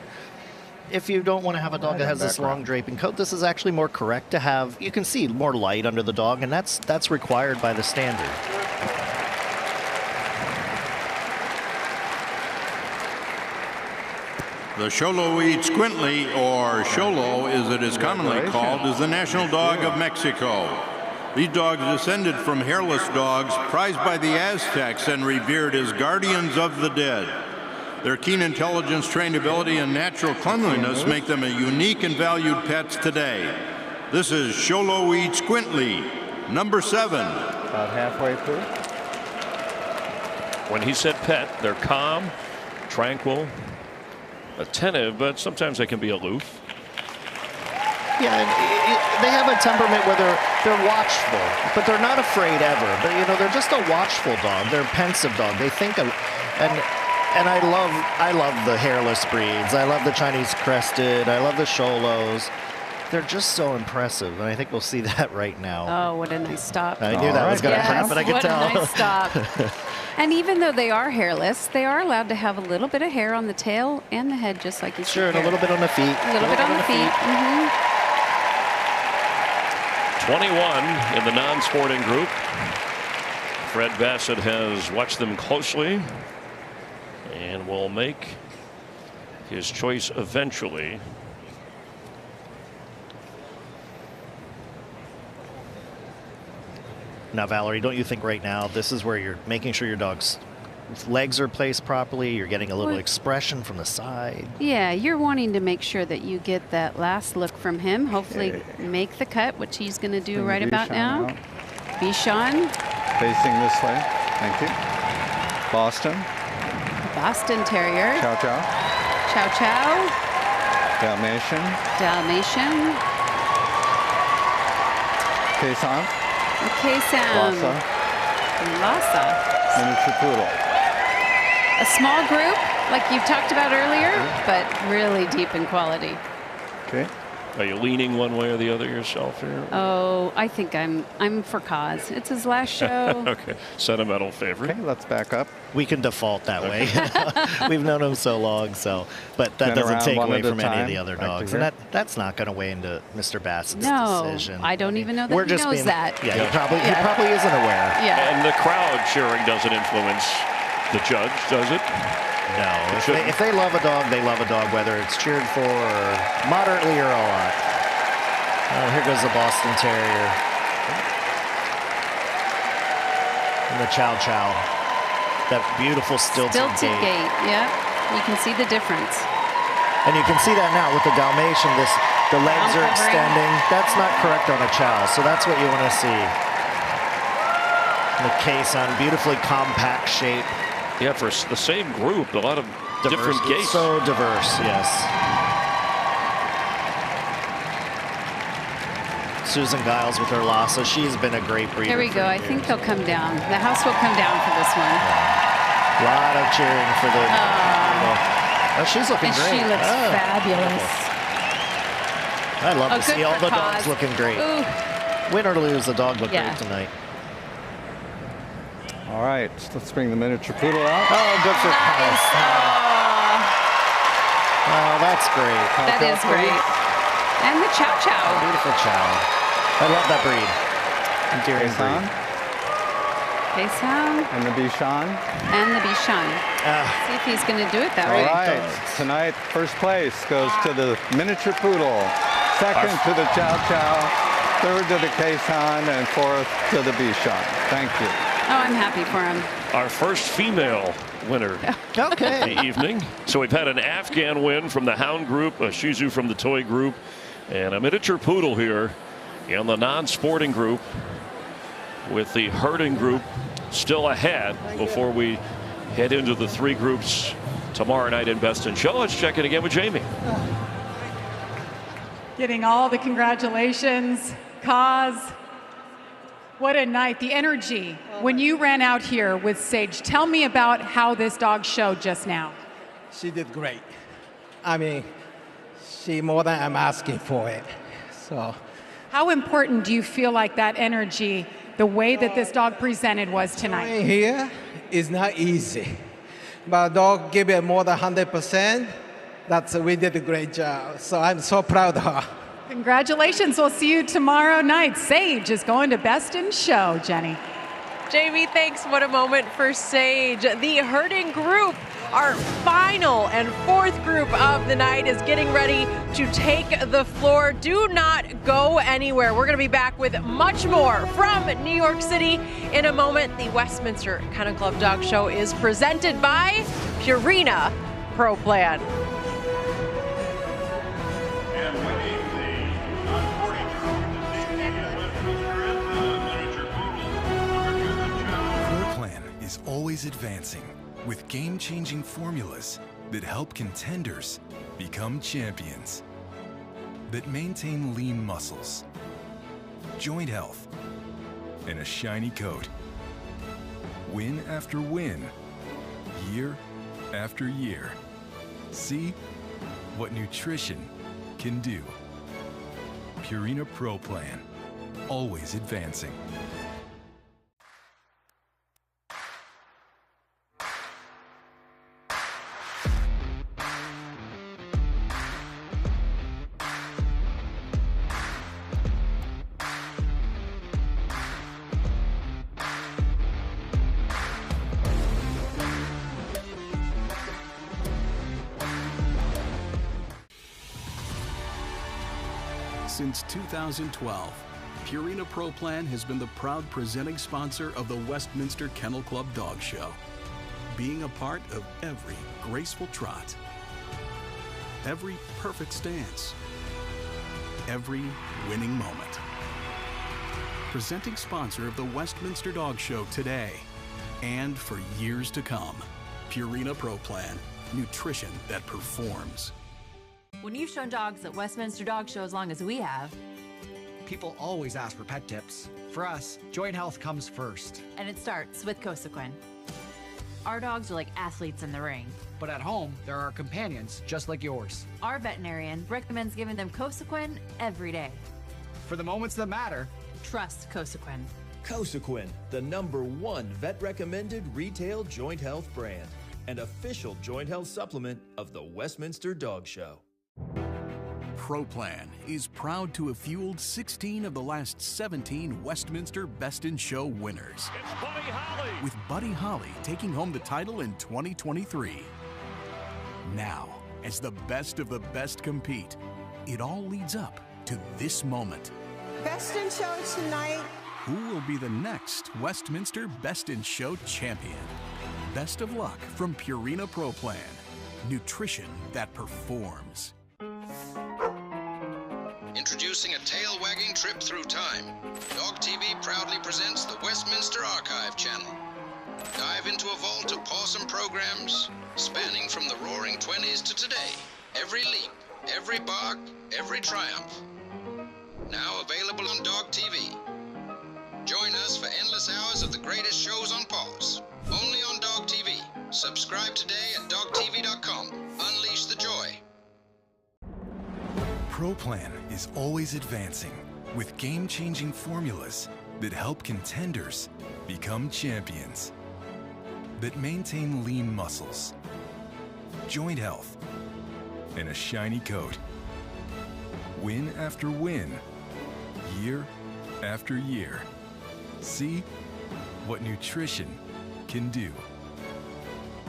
if you don't want to have a dog that has this long draping coat, this is actually more correct to have. You can see more light under the dog, and that's required by the standard. The Xoloitzcuintli, Squintly, or Xolo as it is commonly called, is the national dog of Mexico. These dogs descended from hairless dogs prized by the Aztecs and revered as guardians of the dead. Their keen intelligence, trainability, and natural cleanliness make them a unique and valued pets today. This is Xoloitzcuintli, Squintly, number 7. About halfway through. When he said pet, they're calm, tranquil, attentive, but sometimes they can be aloof. Yeah, and they have a temperament where they're watchful, but they're not afraid ever. But, you know, they're just a watchful dog. They're a pensive dog. They think of, and I love the hairless breeds. I love the Chinese crested. I love the Xolos. They're just so impressive, and I think we'll see that right now. Oh, what a nice stop. I knew that was going to happen. I could tell. What a nice stop. And even though they are hairless, they are allowed to have a little bit of hair on the tail and the head, just like you see. Sure, and a little bit on the feet. A little bit on the feet. 21 in the non-sporting group. Fred Bassett has watched them closely and will make his choice eventually. Now, Valerie, don't you think right now this is where you're making sure your dog's legs are placed properly, you're getting a little expression from the side? Yeah, you're wanting to make sure that you get that last look from him. Hopefully make the cut, which he's going to do right about now. Bichon. Facing this way. Thank you. Boston. Boston Terrier. Chow Chow. Chow Chow. Dalmatian. Dalmatian. Quezon. Quezon. Lhasa. Lhasa. Miniature Poodle. A small group, like you've talked about earlier, but really deep in quality. Okay. Are you leaning one way or the other yourself here? Oh, I think I'm for Cause. It's his last show. Okay, sentimental favorite. Okay, let's back up. We can default that way. We've known him so long, but that Then doesn't around take one away at a from any of time, the other back to dogs. here. And that's not going to weigh into Mr. Bassett's No, decision. I don't even know that We're he just knows being, that. Yeah, he probably isn't aware. Yeah. And the crowd cheering doesn't influence the judge, does it? No. If they love a dog, they love a dog, whether it's cheered for or moderately or a lot. Oh, here goes the Boston Terrier. And the Chow Chow. That beautiful stilted gait. Yeah. You can see the difference. And you can see that now with the Dalmatian. The legs are covering. extending. That's not correct on a Chow, so that's what you want to see. The Quezon, beautifully compact shape. Yeah, for the same group, a lot of different It's gaits. so diverse, yes. Susan Giles with her Lhasa. She's been a great breeder. Here we go. I think they'll come down. The house will come down for this one. A lot of cheering for the... Oh, she's looking And great. she looks fabulous. I love to good see all for the dogs Cause. looking great. Ooh. Win or lose, the dog looked Yeah. great tonight. All right, let's bring the miniature poodle out. Oh, good for Cause. Oh, that's great. That is great. And the Chow Chow. Beautiful Chow. I love that breed. Endearing Quezon. breed. Quezon. And the Bichon. And the Bichon. See if he's going to do it that All way. right, tonight first place goes to the miniature poodle, second to the Chow Chow, third to the Quezon, and fourth to the Bichon. Thank you. Oh, I'm happy for him. Our first female winner of the evening. So we've had an Afghan win from the Hound group, a Shih Tzu from the Toy group, and a miniature poodle here in the non-sporting group, with the herding group still ahead before we head into the three groups tomorrow night in Best in Show. Let's check in again with Jamie. Getting all the congratulations. Cause, what a night. The energy. When you ran out here with Sage, tell me about how this dog showed just now. She did great. I mean, she more than I'm asking for it. So, How important do you feel like that energy, the way that this dog presented was tonight? coming here is not easy. But dog give it more than 100%. We did a great job. So I'm so proud of her. Congratulations. We'll see you tomorrow night. Sage is going to Best in Show, Jenny. Jamie, thanks. What a moment for Sage. The herding group, our final and fourth group of the night, is getting ready to take the floor. Do not go anywhere. We're going to be back with much more from New York City in a moment. The Westminster Kennel Club Dog Show is presented by Purina Pro Plan. ProPlan is always advancing with game-changing formulas that help contenders become champions, that maintain lean muscles, joint health, and a shiny coat. Win after win, year after year. See what nutrition can do. Purina Pro Plan, always advancing. Since 2012, Purina Pro Plan has been the proud presenting sponsor of the Westminster Kennel Club Dog Show, being a part of every graceful trot, every perfect stance, every winning moment. Presenting sponsor of the Westminster Dog Show today, And for years to come, Purina Pro Plan, nutrition that performs. When you've shown dogs at Westminster Dog Show as long as we have, people always ask for pet tips. For us, joint health comes first. and it starts with Cosequin. Our dogs are like athletes in the ring. But at home, there are companions just like yours. Our veterinarian recommends giving them Cosequin every day. For the moments that matter, trust Cosequin. Cosequin, the #1 vet-recommended retail joint health brand and official joint health supplement of the Westminster Dog Show. Pro Plan is proud to have fueled 16 of the last 17 Westminster Best in Show winners. It's Buddy Holly. With Buddy Holly taking home the title in 2023. Now, as the best of the best compete, it all leads up to this moment. Best in Show tonight. Who will be the next Westminster Best in Show champion? Best of luck from Purina Pro Plan, nutrition that performs. Introducing a tail-wagging trip through time. Dog TV proudly presents the Westminster Archive channel. Dive into a vault of awesome programs spanning from the roaring 20s to today. Every leap, every bark, every triumph. Now available on Dog TV. Join us for endless hours of the greatest shows on pause. Only on Dog TV. Subscribe today at dogtv.com. Unleash the joy. Pro Plan is always advancing with game-changing formulas that help contenders become champions, that maintain lean muscles, joint health, and a shiny coat. Win after win, year after year. See what nutrition can do.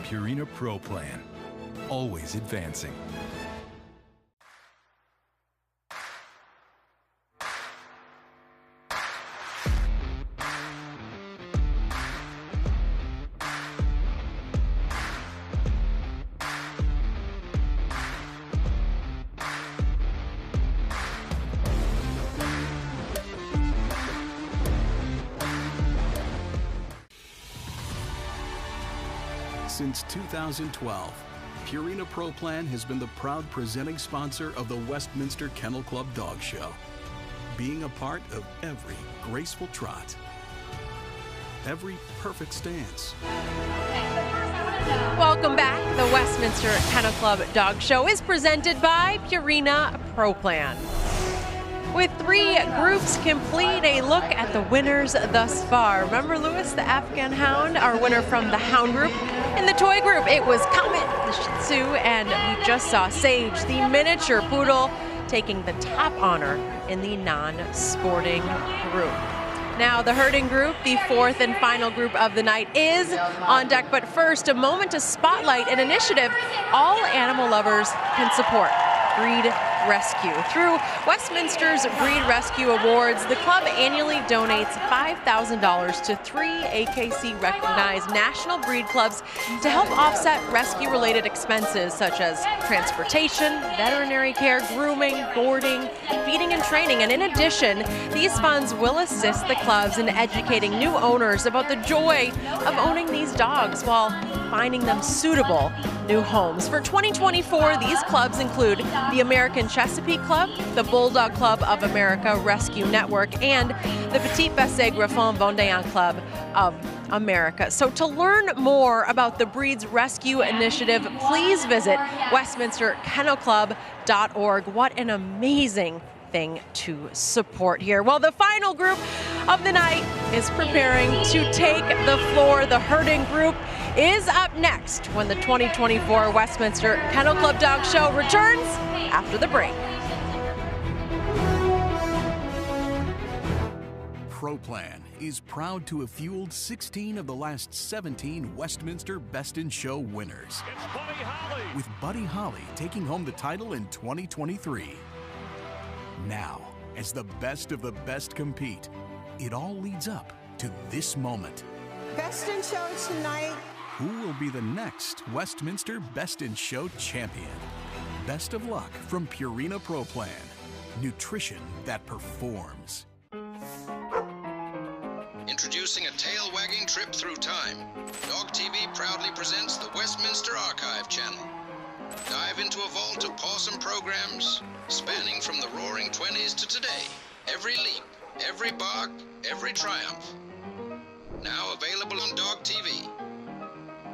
Purina Pro Plan, always advancing. Since 2012, Purina Pro Plan has been the proud presenting sponsor of the Westminster Kennel Club Dog Show, being a part of every graceful trot, every perfect stance. Welcome back. The Westminster Kennel Club Dog Show is presented by Purina Pro Plan. With 3 groups complete, a look at the winners thus far. Remember Lewis, the Afghan Hound, our winner from the Hound group. In the toy group, it was Comet, the Shih Tzu, and we just saw Sage, the miniature poodle, taking the top honor in the non-sporting group. Now the herding group, the 4th and final group of the night, is on deck. But first, a moment to spotlight an initiative all animal lovers can support: breed rescue. Through Westminster's Breed Rescue Awards, the club annually donates $5,000 to 3 AKC-recognized national breed clubs to help offset rescue-related expenses such as transportation, veterinary care, grooming, boarding, feeding, and training. And in addition, these funds will assist the clubs in educating new owners about the joy of owning these dogs while finding them suitable new homes. For 2024, these clubs include the American Chesapeake Club, the Bulldog Club of America Rescue Network, and the Petit Basset Griffon Vendéen Club of America. So to learn more about the Breeds Rescue Initiative, please visit westminsterkennelclub.org. What an amazing thing to support here. Well, the final group of the night is preparing to take the floor. The herding group is up next when the 2024 Westminster Kennel Club Dog Show returns after the break. Pro Plan is proud to have fueled 16 of the last 17 Westminster Best in Show winners. It's Buddy Holly. With Buddy Holly taking home the title in 2023. Now, as the best of the best compete, it all leads up to this moment. Best in Show tonight. Who will be the next Westminster Best in Show champion? Best of luck from Purina Pro Plan, nutrition that performs. Introducing a tail-wagging trip through time. Dog TV proudly presents the Westminster Archive channel. Dive into a vault of awesome programs spanning from the roaring 20s to today. Every leap, every bark, every triumph. Now available on Dog TV.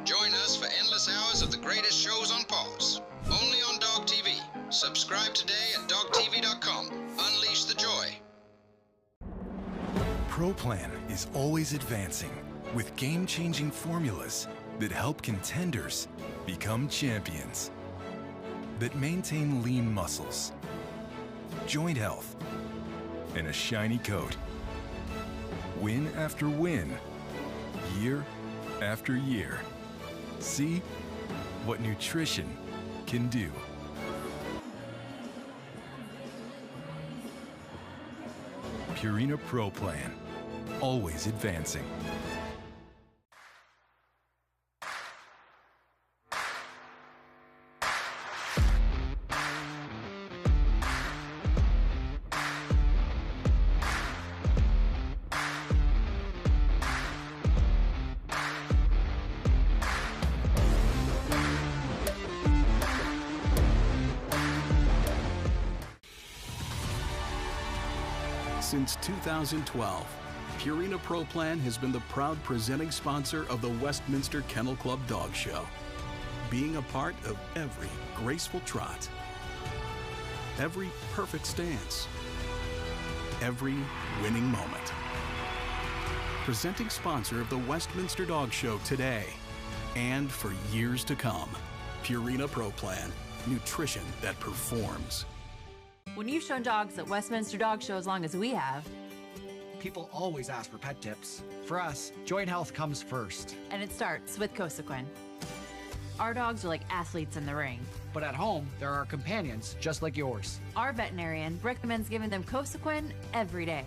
Join us for endless hours of the greatest shows on pause. Only on Dog TV. Subscribe today at dogtv.com. Unleash the joy. ProPlan is always advancing with game-changing formulas that help contenders become champions, that maintain lean muscles, joint health, and a shiny coat. Win after win, year after year. See what nutrition can do. Purina Pro Plan, always advancing. Since 2012, Purina Pro Plan has been the proud presenting sponsor of the Westminster Kennel Club Dog Show, being a part of every graceful trot, every perfect stance, every winning moment. Presenting sponsor of the Westminster Dog Show today and for years to come. Purina Pro Plan, nutrition that performs. When you've shown dogs at Westminster Dog Show as long as we have, people always ask for pet tips. For us, joint health comes first. And it starts with Cosequin. Our dogs are like athletes in the ring. But at home, there are companions just like yours. Our veterinarian recommends giving them Cosequin every day.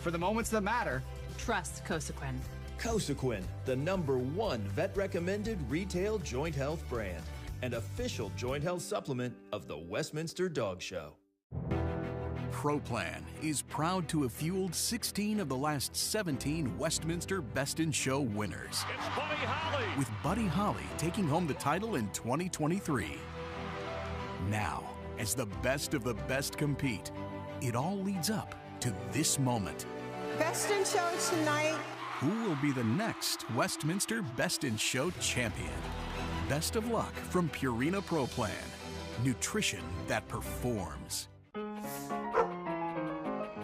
For the moments that matter, trust Cosequin. Cosequin, the #1 vet-recommended retail joint health brand and official joint health supplement of the Westminster Dog Show. ProPlan is proud to have fueled 16 of the last 17 Westminster Best in Show winners. It's Buddy Holly. With Buddy Holly taking home the title in 2023. Now, as the best of the best compete, it all leads up to this moment. Best in Show tonight. Who will be the next Westminster Best in Show champion? Best of luck from Purina Pro Plan, nutrition that performs.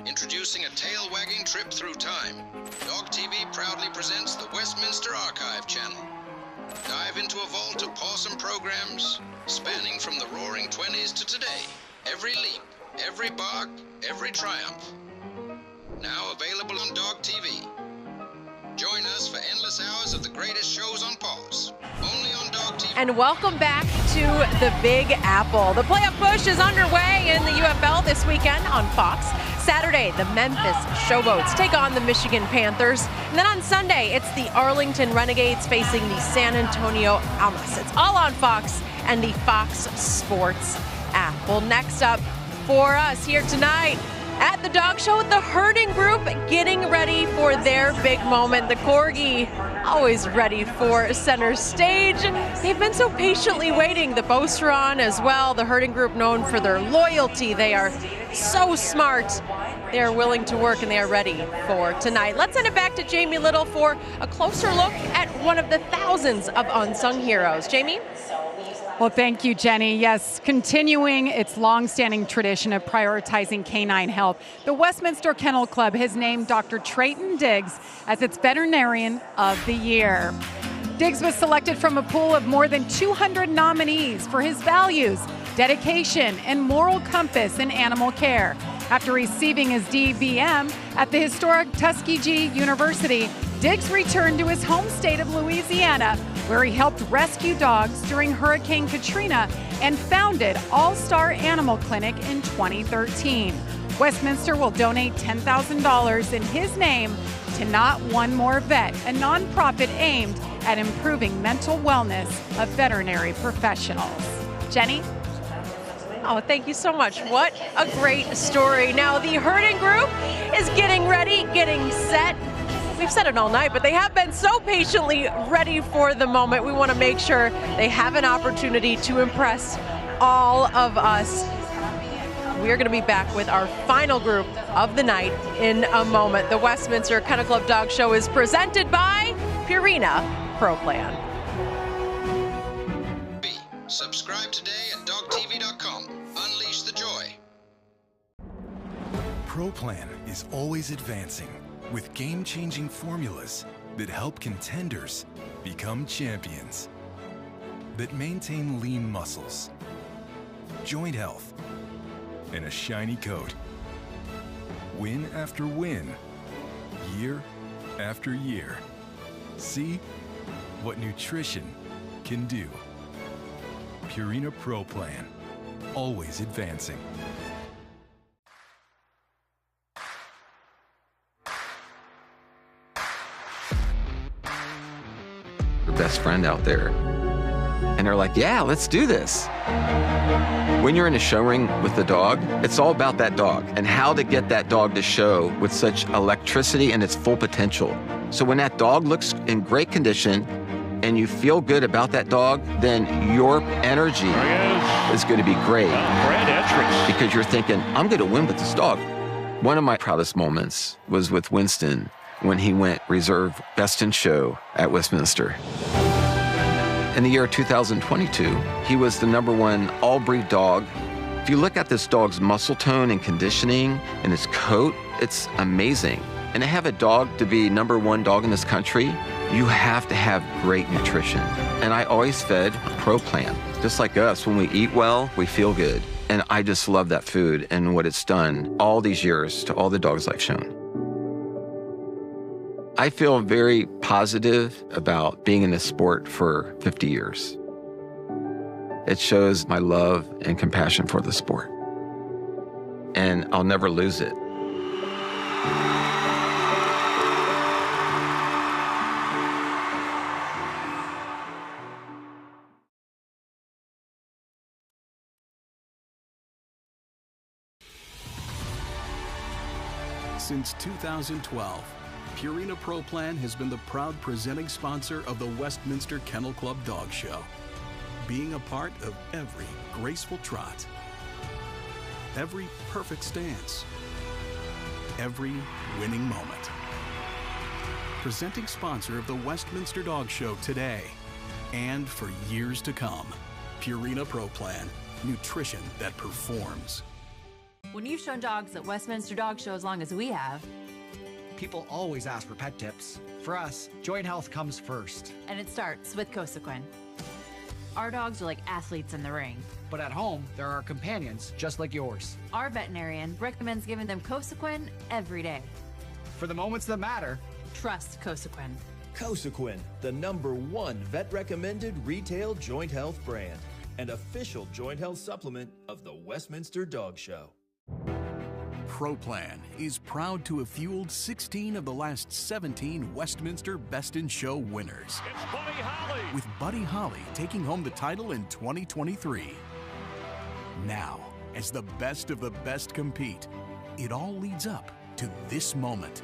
Introducing a tail-wagging trip through time. Dog TV proudly presents the Westminster Archive channel. Dive into a vault of awesome programs spanning from the roaring 20s to today. Every leap, every bark, every triumph. Now available on Dog TV. Join us for endless hours of the greatest shows on pause. Only on Dog TV. And welcome back to the Big Apple. The playoff push is underway in the UFL this weekend on Fox. Saturday, the Memphis Showboats take on the Michigan Panthers. And then on Sunday, it's the Arlington Renegades facing the San Antonio Almas. It's all on Fox and the Fox Sports app. Well, next up for us here tonight at the Dog Show, the herding group getting ready for their big moment. The Corgi always ready for center stage. They've been so patiently waiting. The Beauceron as well, the herding group known for their loyalty. They are so smart. They are willing to work and they are ready for tonight. Let's send it back to Jamie Little for a closer look at one of the thousands of unsung heroes. Jamie? Well, thank you, Jenny. Yes, continuing its long-standing tradition of prioritizing canine health, the Westminster Kennel Club has named Dr. Trayton Diggs as its Veterinarian of the Year. Diggs was selected from a pool of more than 200 nominees for his values, dedication, and moral compass in animal care. After receiving his DVM at the historic Tuskegee University, Diggs returned to his home state of Louisiana, where he helped rescue dogs during Hurricane Katrina and founded All-Star Animal Clinic in 2013. Westminster will donate $10,000 in his name to Not One More Vet, a nonprofit aimed at improving mental wellness of veterinary professionals. Jenny? Oh, thank you so much. What a great story. Now the herding group is getting ready, getting set we've said it all night, but they have been so patiently ready for the moment. We want to make sure they have an opportunity to impress all of us. We're going to be back with our final group of the night in a moment. The Westminster Kennel Club Dog Show is presented by Purina Pro Plan. Subscribe today at dogtv.com. Unleash the joy. Pro Plan is always advancing with game-changing formulas that help contenders become champions, that maintain lean muscles, joint health, and a shiny coat. Win after win, year after year. See what nutrition can do. Purina Pro Plan, always advancing. Your best friend out there. And they're like, yeah, let's do this. When you're in a show ring with the dog, it's all about that dog and how to get that dog to show with such electricity and its full potential. So when that dog looks in great condition and you feel good about that dog, then your energy is going to be great. Great entrance. Because you're thinking, I'm going to win with this dog. One of my proudest moments was with Winston when he went reserve best in show at Westminster. In the year 2022, he was the #1 all-breed dog. If you look at this dog's muscle tone and conditioning and his coat, it's amazing. And to have a dog to be #1 dog in this country, you have to have great nutrition. And I always fed Pro Plan. Just like us, when we eat well, we feel good. And I just love that food and what it's done all these years to all the dogs I've shown. I feel very positive about being in this sport for 50 years. It shows my love and compassion for the sport. And I'll never lose it. Since 2012, Purina Pro Plan has been the proud presenting sponsor of the Westminster Kennel Club Dog Show, being a part of every graceful trot, every perfect stance, every winning moment. Presenting sponsor of the Westminster Dog Show today and for years to come. Purina Pro Plan, nutrition that performs. When you've shown dogs at Westminster Dog Show as long as we have, people always ask for pet tips. For us, joint health comes first. And it starts with Cosequin. Our dogs are like athletes in the ring. But at home, there are companions just like yours. Our veterinarian recommends giving them Cosequin every day. For the moments that matter, trust Cosequin. Cosequin, the #1 vet-recommended retail joint health brand and official joint health supplement of the Westminster Dog Show. Pro Plan is proud to have fueled 16 of the last 17 Westminster Best in Show winners. It's Buddy Holly. With Buddy Holly taking home the title in 2023. Now, as the best of the best compete, it all leads up to this moment.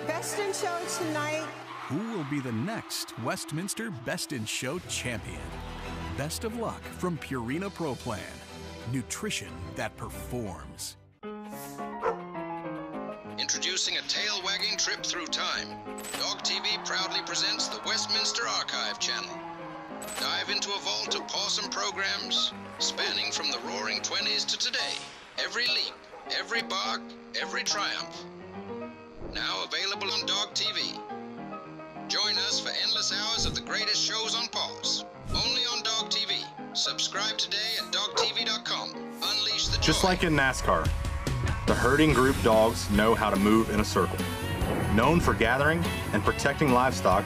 Best in Show tonight. Who will be the next Westminster Best in Show champion? Best of luck from Purina Pro Plan. Nutrition that performs. Introducing a tail-wagging trip through time. Dog TV proudly presents the Westminster Archive channel. Dive into a vault of awesome programs spanning from the roaring 20s to today. Every leap, every bark, every triumph. Now available on Dog TV. Join us for endless hours of the greatest shows on pause. Only on Dog TV. Subscribe today at dogtv.com. Unleash the joy. Just like in NASCAR, the herding group dogs know how to move in a circle. Known for gathering and protecting livestock,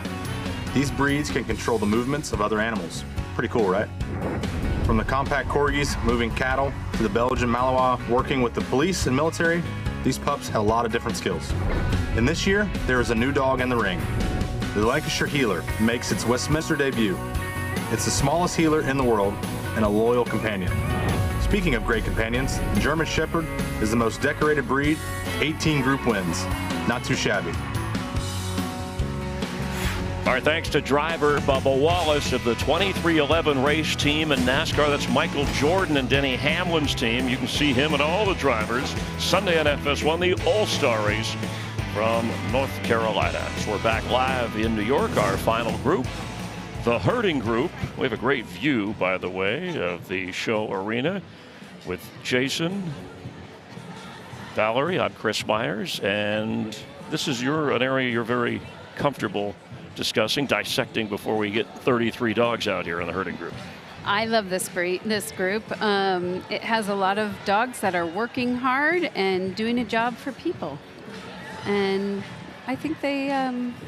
these breeds can control the movements of other animals. Pretty cool, right? From the compact corgis moving cattle to the Belgian Malinois working with the police and military, these pups have a lot of different skills. And this year, there is a new dog in the ring. The Lancashire Heeler makes its Westminster debut. It's the smallest heeler in the world and a loyal companion. Speaking of great companions, the German Shepherd is the most decorated breed, 18 group wins. Not too shabby. Our thanks to driver Bubba Wallace of the 2311 race team in NASCAR. That's Michael Jordan and Denny Hamlin's team. You can see him and all the drivers Sunday on FS1, the All-Star race from North Carolina. So we're back live in New York, our final group, the herding group. We have a great view, by the way, of the show arena with Jason, Valerie. I'm Chris Myers, and this is an area you're very comfortable discussing, dissecting before we get 33 dogs out here in the herding group. I love this group. It has a lot of dogs that are working hard and doing a job for people. And I think they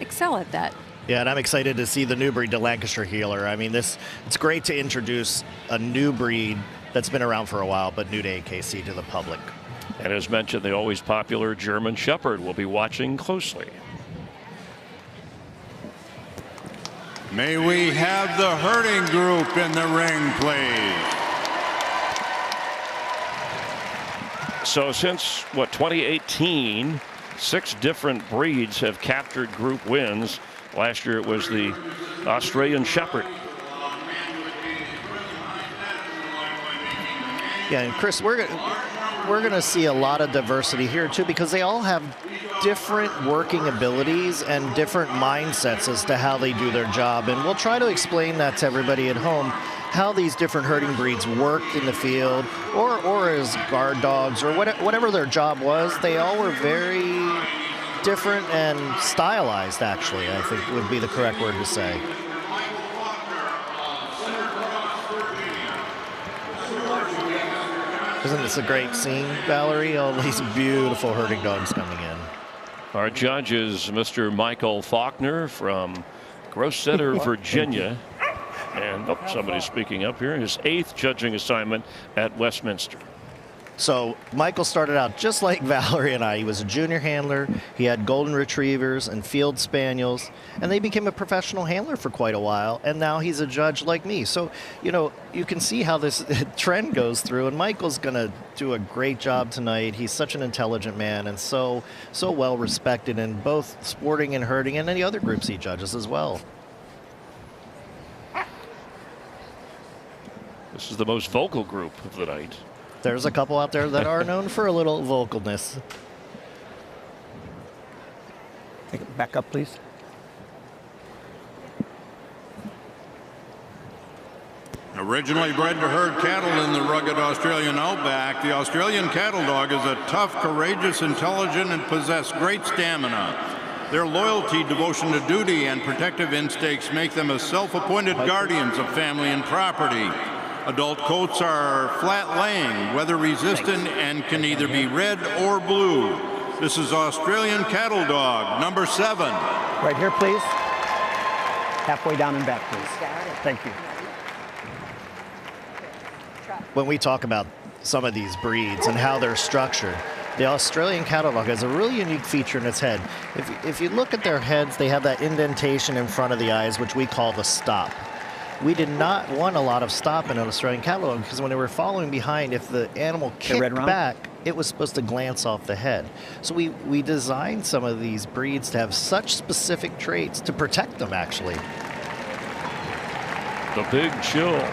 excel at that. Yeah, and I'm excited to see the new breed, the Lancashire Heeler. I mean, it's great to introduce a new breed that's been around for a while, but new to AKC, to the public. And as mentioned, the always popular German Shepherd will be watching closely. May we have the herding group in the ring, please. So since, 2018, 6 different breeds have captured group wins. Last year it was the Australian Shepherd. Yeah, and Chris, we're gonna see a lot of diversity here too, because they all have different working abilities and different mindsets as to how they do their job. And we'll try to explain that to everybody at home, how these different herding breeds work in the field or as guard dogs or whatever their job was. They all were very different and stylized, actually, I think would be the correct word to say. Isn't this a great scene, Valerie? All these beautiful herding dogs coming in. Our judge is Mr. Michael Faulkner from Grosseter, Virginia. And somebody's speaking up here. His 8th judging assignment at Westminster. So Michael started out just like Valerie and I. He was a junior handler. He had golden retrievers and field spaniels, and they became a professional handler for quite a while. And now he's a judge like me. So, you can see how this trend goes through. And Michael's going to do a great job tonight. He's such an intelligent man and so well respected in both sporting and herding and any other groups he judges as well. This is the most vocal group of the night. There's a couple out there that are known for a little vocalness. Take it back up, please. Originally bred to herd cattle in the rugged Australian outback, the Australian cattle dog is a tough, courageous, intelligent, and possess great stamina. Their loyalty, devotion to duty, and protective instincts make them as self-appointed guardians of family and property. Adult coats are flat-laying, weather-resistant, and can either be red or blue. This is Australian Cattle Dog, number 7. Right here, please. Halfway down and back, please. Thank you. When we talk about some of these breeds and how they're structured, the Australian cattle dog has a really unique feature in its head. If you look at their heads, they have that indentation in front of the eyes, which we call the stop. We did not want a lot of stop in an Australian cattle dog because when they were following behind, if the animal kicked back, it was supposed to glance off the head. So we designed some of these breeds to have such specific traits to protect them, actually. The Big Chill.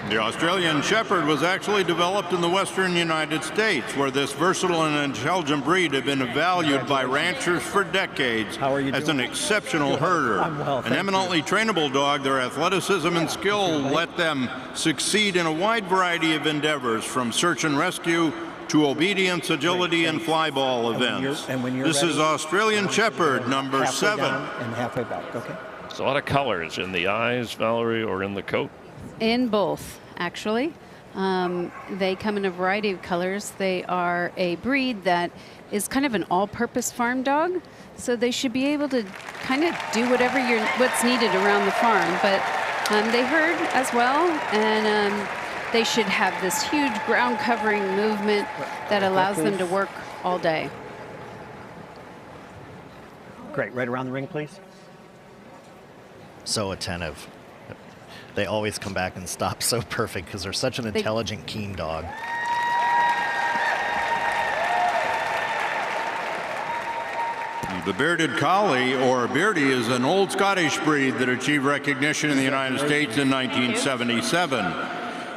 The Australian Shepherd was actually developed in the western United States, where this versatile and intelligent breed had been valued by ranchers for decades as an exceptional herder. An eminently trainable dog, their athleticism and skill let them succeed in a wide variety of endeavors, from search and rescue to obedience, agility, and fly ball events. This is Australian Shepherd, number 7. And halfway back, okay? There's a lot of colors in the eyes, Valerie, or in the coat. In both, actually. They come in a variety of colors. They are a breed that is kind of an all-purpose farm dog, so they should be able to kind of do what's needed around the farm. But they herd as well, and they should have this huge ground covering movement that allows them to work all day. Great. Right around the ring, please. So attentive. They always come back and stop so perfect because they're such an intelligent, keen dog. The bearded collie, or Beardy, is an old Scottish breed that achieved recognition in the United States in 1977.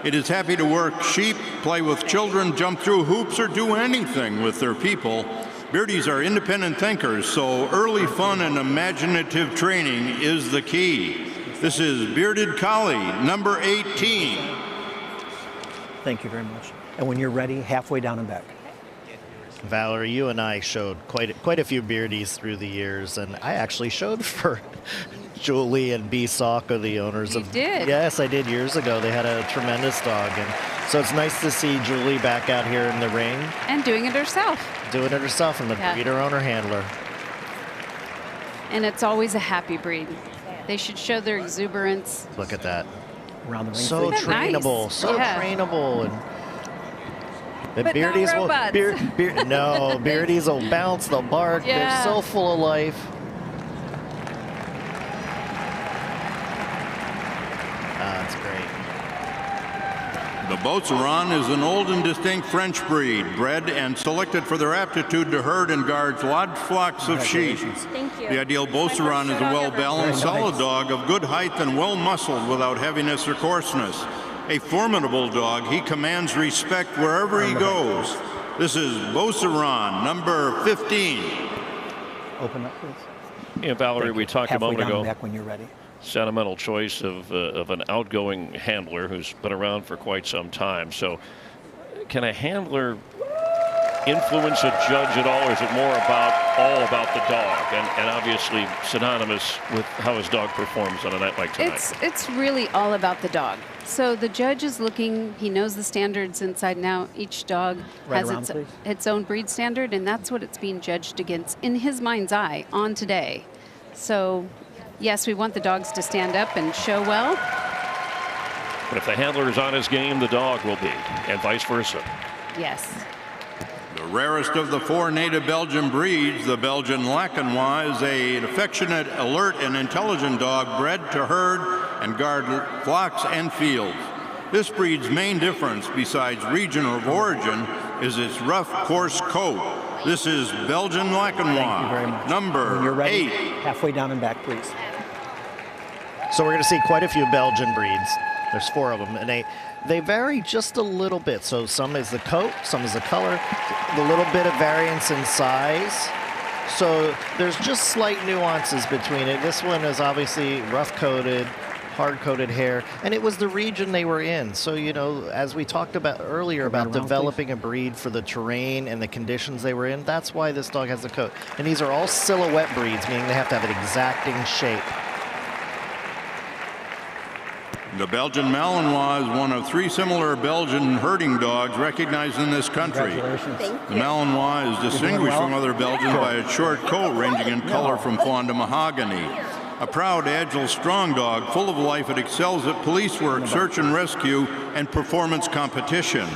It is happy to work sheep, play with children, jump through hoops, or do anything with their people. Beardies are independent thinkers, so early fun and imaginative training is the key. This is Bearded Collie, number 18. Thank you very much. And when you're ready, halfway down and back. Valerie, you and I showed quite a few Beardies through the years, and I actually showed for Julie and B. Saka, the owners of. You did? Yes, I did years ago. They had a tremendous dog, and so it's nice to see Julie back out here in the ring. And doing it herself. Doing it herself, and the breeder, owner, handler. And it's always a happy breed. They should show their exuberance. Look at that. Around the ring. So trainable, nice? so trainable, and. The But Beardies not robots. No, Beardies will bounce, they'll bark, Yeah. they're so full of life. That's great. The Beauceron is an old and distinct French breed, bred and selected for their aptitude to herd and guard large flocks of sheep. Thank you. The ideal Beauceron is a well-balanced, solid dog of good height and well-muscled without heaviness or coarseness. A formidable dog, he commands respect wherever he goes. This is Beauceron, number 15. Open up, please. Yeah, Valerie, we talked a moment ago. Back when you're ready. Sentimental choice of an outgoing handler who's been around for quite some time. So, can a handler influence a judge at all, or is it more all about the dog, and obviously synonymous with how his dog performs on a night like tonight? It's really all about the dog. So the judge is looking, he knows the standards inside and out. Each dog has its own breed standard, and that's what it's being judged against in his mind's eye on today. So yes, we want the dogs to stand up and show well. But if the handler is on his game, the dog will be, and vice versa. Yes. The rarest of the 4 native Belgian breeds, the Belgian Lacanois, is an affectionate, alert, and intelligent dog bred to herd and guard flocks and fields. This breed's main difference, besides region of origin, is its rough, coarse coat. This is Belgian Lacanois, number 8. Halfway down and back, please. So we're going to see quite a few Belgian breeds. There's 4 of them, and they vary just a little bit. So some is the coat, some is the color, the little bit of variance in size. So there's just slight nuances between it. This one is obviously rough-coated, hard-coated hair, and it was the region they were in. So, you know, as we talked about earlier about developing a breed for the terrain and the conditions they were in, that's why this dog has the coat. And these are all silhouette breeds, meaning they have to have an exacting shape. The Belgian Malinois is one of 3 similar Belgian herding dogs recognized in this country. The Malinois is distinguished from other Belgians by its short coat ranging in color from fawn to mahogany. A proud, agile, strong dog, full of life, it excels at police work, search and rescue, and performance competition.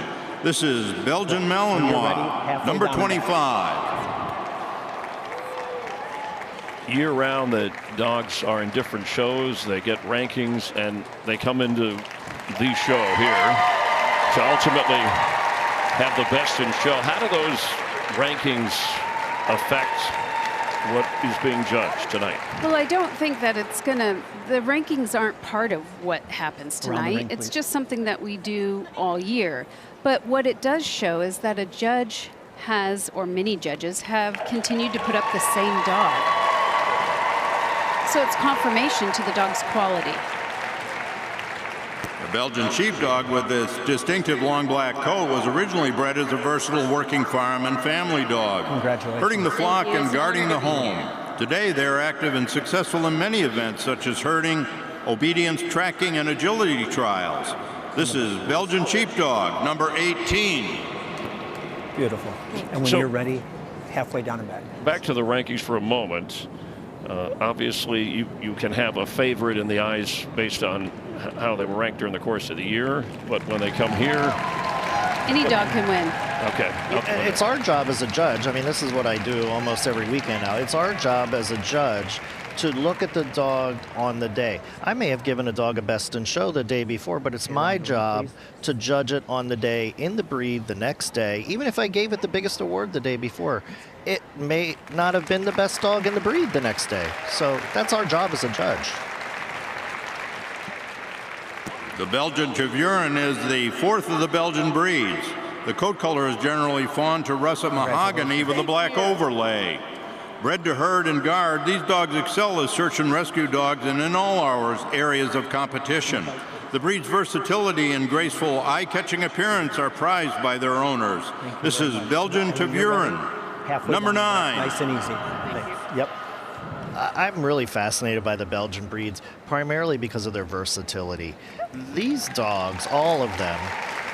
This is Belgian Malinois, number 25. Year-round, the dogs are in different shows. They get rankings, and they come into the show here to ultimately have the best in show. How do those rankings affect what is being judged tonight? Well, I don't think that it's gonna, the rankings aren't part of what happens tonight. It's just something that we do all year. But what it does show is that a judge has, or many judges have, continued to put up the same dog. So it's confirmation to the dog's quality. The Belgian sheepdog with this distinctive long black coat was originally bred as a versatile working farm and family dog, herding the flock and guarding the home. Today they are active and successful in many events such as herding, obedience, tracking, and agility trials. This is Belgian sheepdog, number 18. Beautiful. And when you're ready, halfway down and back. Back to the rankings for a moment. Obviously, you can have a favorite in the eyes based on how they were ranked during the course of the year, but when they come here, any dog can win. Okay. It's our job as a judge. I mean, this is what I do almost every weekend now. It's our job as a judge to look at the dog on the day. I may have given a dog a best in show the day before, but it's my job to judge it on the day in the breed the next day. Even if I gave it the biggest award the day before, it may not have been the best dog in the breed the next day. So that's our job as a judge. The Belgian Tervuren is the fourth of the Belgian breeds. The coat color is generally fawn to russet mahogany with a black overlay. Bred to herd and guard, these dogs excel as search and rescue dogs and in all areas of competition. The breed's versatility and graceful, eye-catching appearance are prized by their owners. This is Belgian Tervuren, number 9. Nice and easy. Yep. I'm really fascinated by the Belgian breeds, primarily because of their versatility. These dogs, all of them,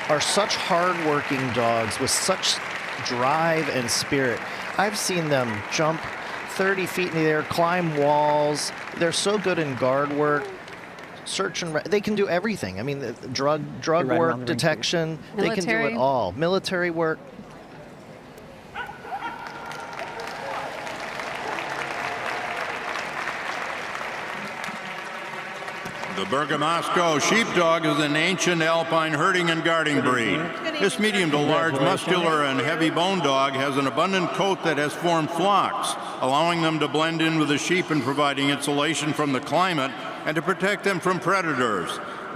are such hard-working dogs with such drive and spirit. I've seen them jump 30 feet in the air, climb walls. They're so good in guard work, search and they can do everything. I mean, drug work, detection, they can do it all. Military work. The Bergamasco Sheepdog is an ancient alpine herding and guarding breed. This medium to large, muscular and heavy bone dog has an abundant coat that has formed flocks, allowing them to blend in with the sheep and providing insulation from the climate and to protect them from predators.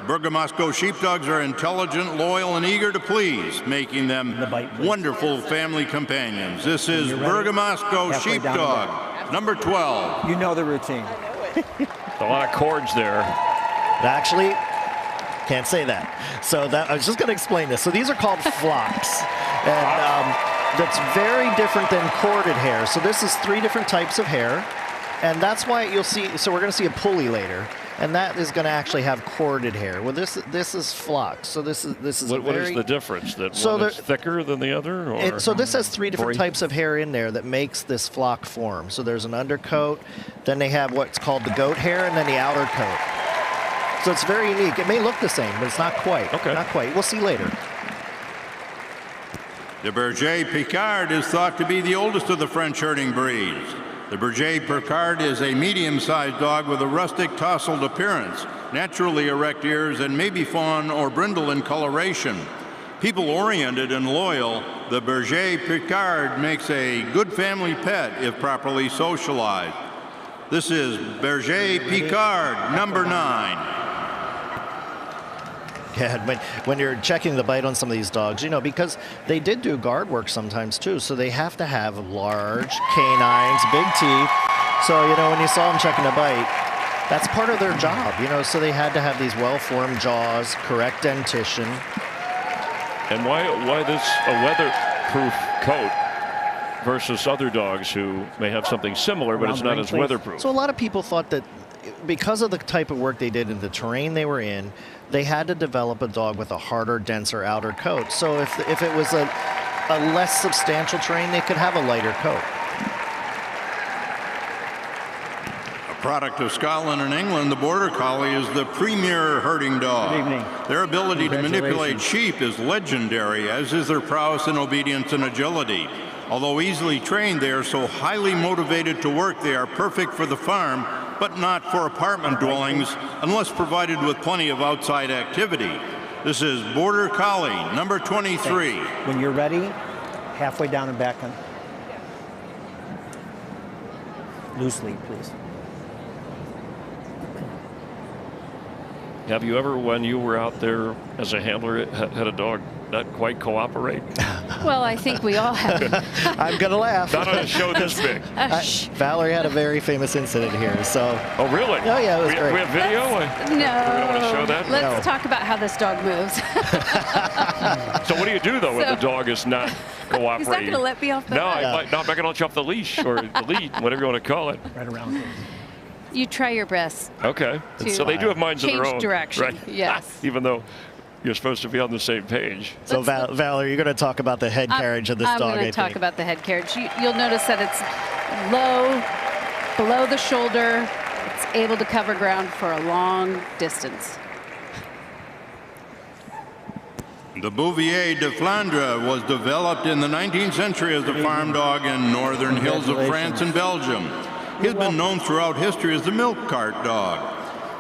Bergamasco sheepdogs are intelligent, loyal, and eager to please, making them wonderful family companions. This is Bergamasco Sheepdog, number 12. You know the routine. A lot of cords there. Actually, can't say that. So I was just going to explain this. So these are called flocks, and that's very different than corded hair. So this is 3 different types of hair, and that's why you'll see. So we're going to see a pulley later, and that is going to actually have corded hair. Well, this is flocks. So this is what is the difference? That so one is thicker than the other? Or so this has 3 different types of hair in there that makes this flock form. So there's an undercoat, then they have what's called the goat hair, and then the outer coat. So it's very unique. It may look the same, but it's not quite. Okay. Not quite. We'll see later. The Berger Picard is thought to be the oldest of the French herding breeds. The Berger Picard is a medium-sized dog with a rustic tousled appearance, naturally erect ears, and maybe fawn or brindle in coloration. People-oriented and loyal, the Berger Picard makes a good family pet if properly socialized. This is Berger Picard, number 9. Yeah, when you're checking the bite on some of these dogs, you know, because they did do guard work sometimes too, so they have to have large canines, big teeth. So, you know, when you saw them checking the bite, that's part of their job, you know, so they had to have these well-formed jaws, correct dentition. And why this a weatherproof coat versus other dogs who may have something similar, but it's not as weatherproof? So a lot of people thought that because of the type of work they did in the terrain they were in, they had to develop a dog with a harder, denser outer coat. So if it was a less substantial terrain, they could have a lighter coat. A product of Scotland and England, the Border Collie is the premier herding dog. Good evening. Their ability to manipulate sheep is legendary, as is their prowess in obedience and agility. Although easily trained, they are so highly motivated to work, they are perfect for the farm, but not for apartment dwellings unless provided with plenty of outside activity. This is Border Collie, number 23. Thanks. When you're ready, halfway down and back on. Loose lead, please. Have you ever, when you were out there as a handler, had a dog not quite cooperate? Well, I think we all have. I'm going to laugh. Not on a show this big. Valerie had a very famous incident here, so. Oh, really? Oh, yeah, it was great. We have video? No. We don't want to show that? Let's talk about how this dog moves. So what do you do, though, when the dog is not cooperating? He's not going to let me off the No, hook. I'm not going to let you off the leash or the lead, whatever you want to call it. Right around. You try your best. Okay. So they do have minds of their own. Change direction, right? yes. Even though you're supposed to be on the same page. So Valerie, you're going to talk about the head carriage of this dog, I'm going to talk about the head carriage. You'll notice that it's low, below the shoulder. It's able to cover ground for a long distance. The Bouvier de Flandre was developed in the 19th century as a farm dog in northern hills of France and Belgium. He's been known throughout history as the milk cart dog,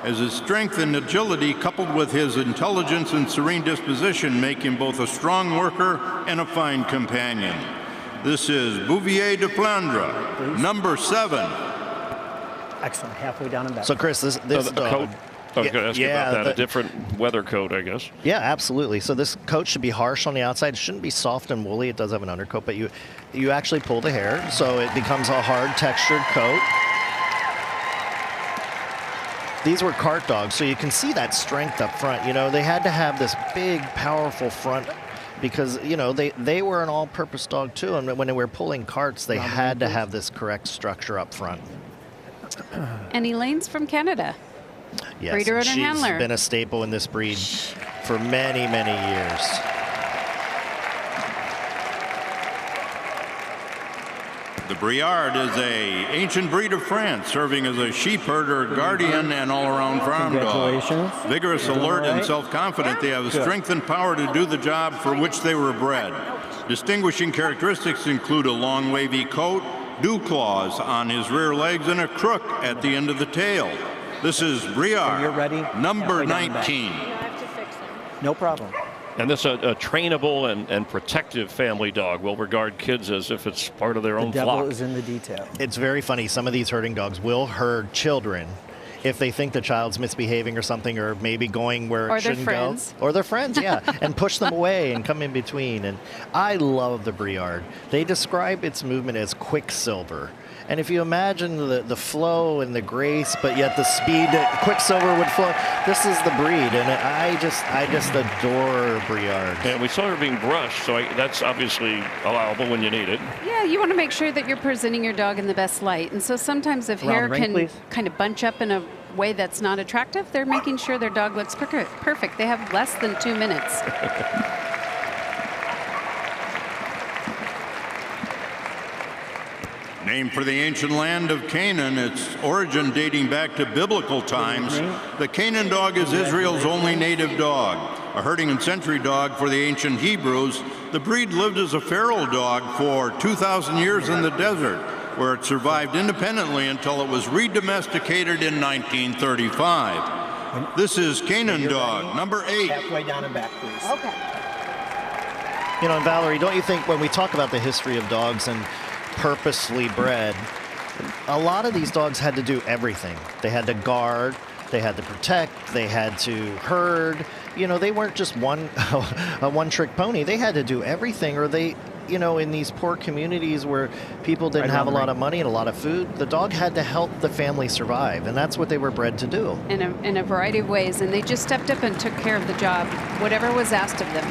as his strength and agility coupled with his intelligence and serene disposition make him both a strong worker and a fine companion. This is Bouvier de Flandre, number 7. Excellent, halfway down and back. So Chris, this coat. I was going to ask you about that. A different weather coat, I guess. Yeah, absolutely. So this coat should be harsh on the outside. It shouldn't be soft and woolly. It does have an undercoat, but you actually pull the hair, so it becomes a hard textured coat. These were cart dogs, so you can see that strength up front. You know, they had to have this big, powerful front because, you know, they were an all-purpose dog too, and when they were pulling carts, they had to have this correct structure up front. And Elaine's from Canada. Yes, Breeder and she's handler. been a staple in this breed for many, many years. The Briard is an ancient breed of France, serving as a sheep herder, guardian, and all-around farm dog. Vigorous, alert, and self-confident, they have the strength and power to do the job for which they were bred. Distinguishing characteristics include a long, wavy coat, dew claws on his rear legs, and a crook at the end of the tail. This is Briard, number 19. No problem. And this is a trainable and protective family dog. Will regard kids as if it's part of their own The devil flock. is in the detail. It's very funny. Some of these herding dogs will herd children if they think the child's misbehaving or something, or maybe going where Or it their shouldn't friends. go. Or their friends, yeah, and push them away and come in between. And I love the Briard. They describe its movement as quicksilver. And if you imagine the flow and the grace, but yet the speed that Quicksilver would flow, this is the breed, and I just adore Briard. And we saw her being brushed, so that's obviously allowable when you need it. Yeah, you want to make sure that you're presenting your dog in the best light. And so sometimes if Around hair the ring, can please. kind of bunch up in a way that's not attractive, they're making sure their dog looks perfect. They have less than 2 minutes. Named for the ancient land of Canaan, its origin dating back to biblical times, the Canaan dog is Israel's only native dog. A herding and sentry dog for the ancient Hebrews, the breed lived as a feral dog for 2,000 years in the desert, where it survived independently until it was re-domesticated in 1935. This is Canaan dog, number 8. Halfway down and back, please. Okay. You know, and Valerie, don't you think when we talk about the history of dogs and purposely bred, a lot of these dogs had to do everything. They had to guard, they had to protect, they had to herd. You know, they weren't just a one-trick pony. They had to do everything, or they, you know, in these poor communities where people didn't have a lot of money and a lot of food, the dog had to help the family survive, and that's what they were bred to do. In a variety of ways, and they just stepped up and took care of the job, whatever was asked of them.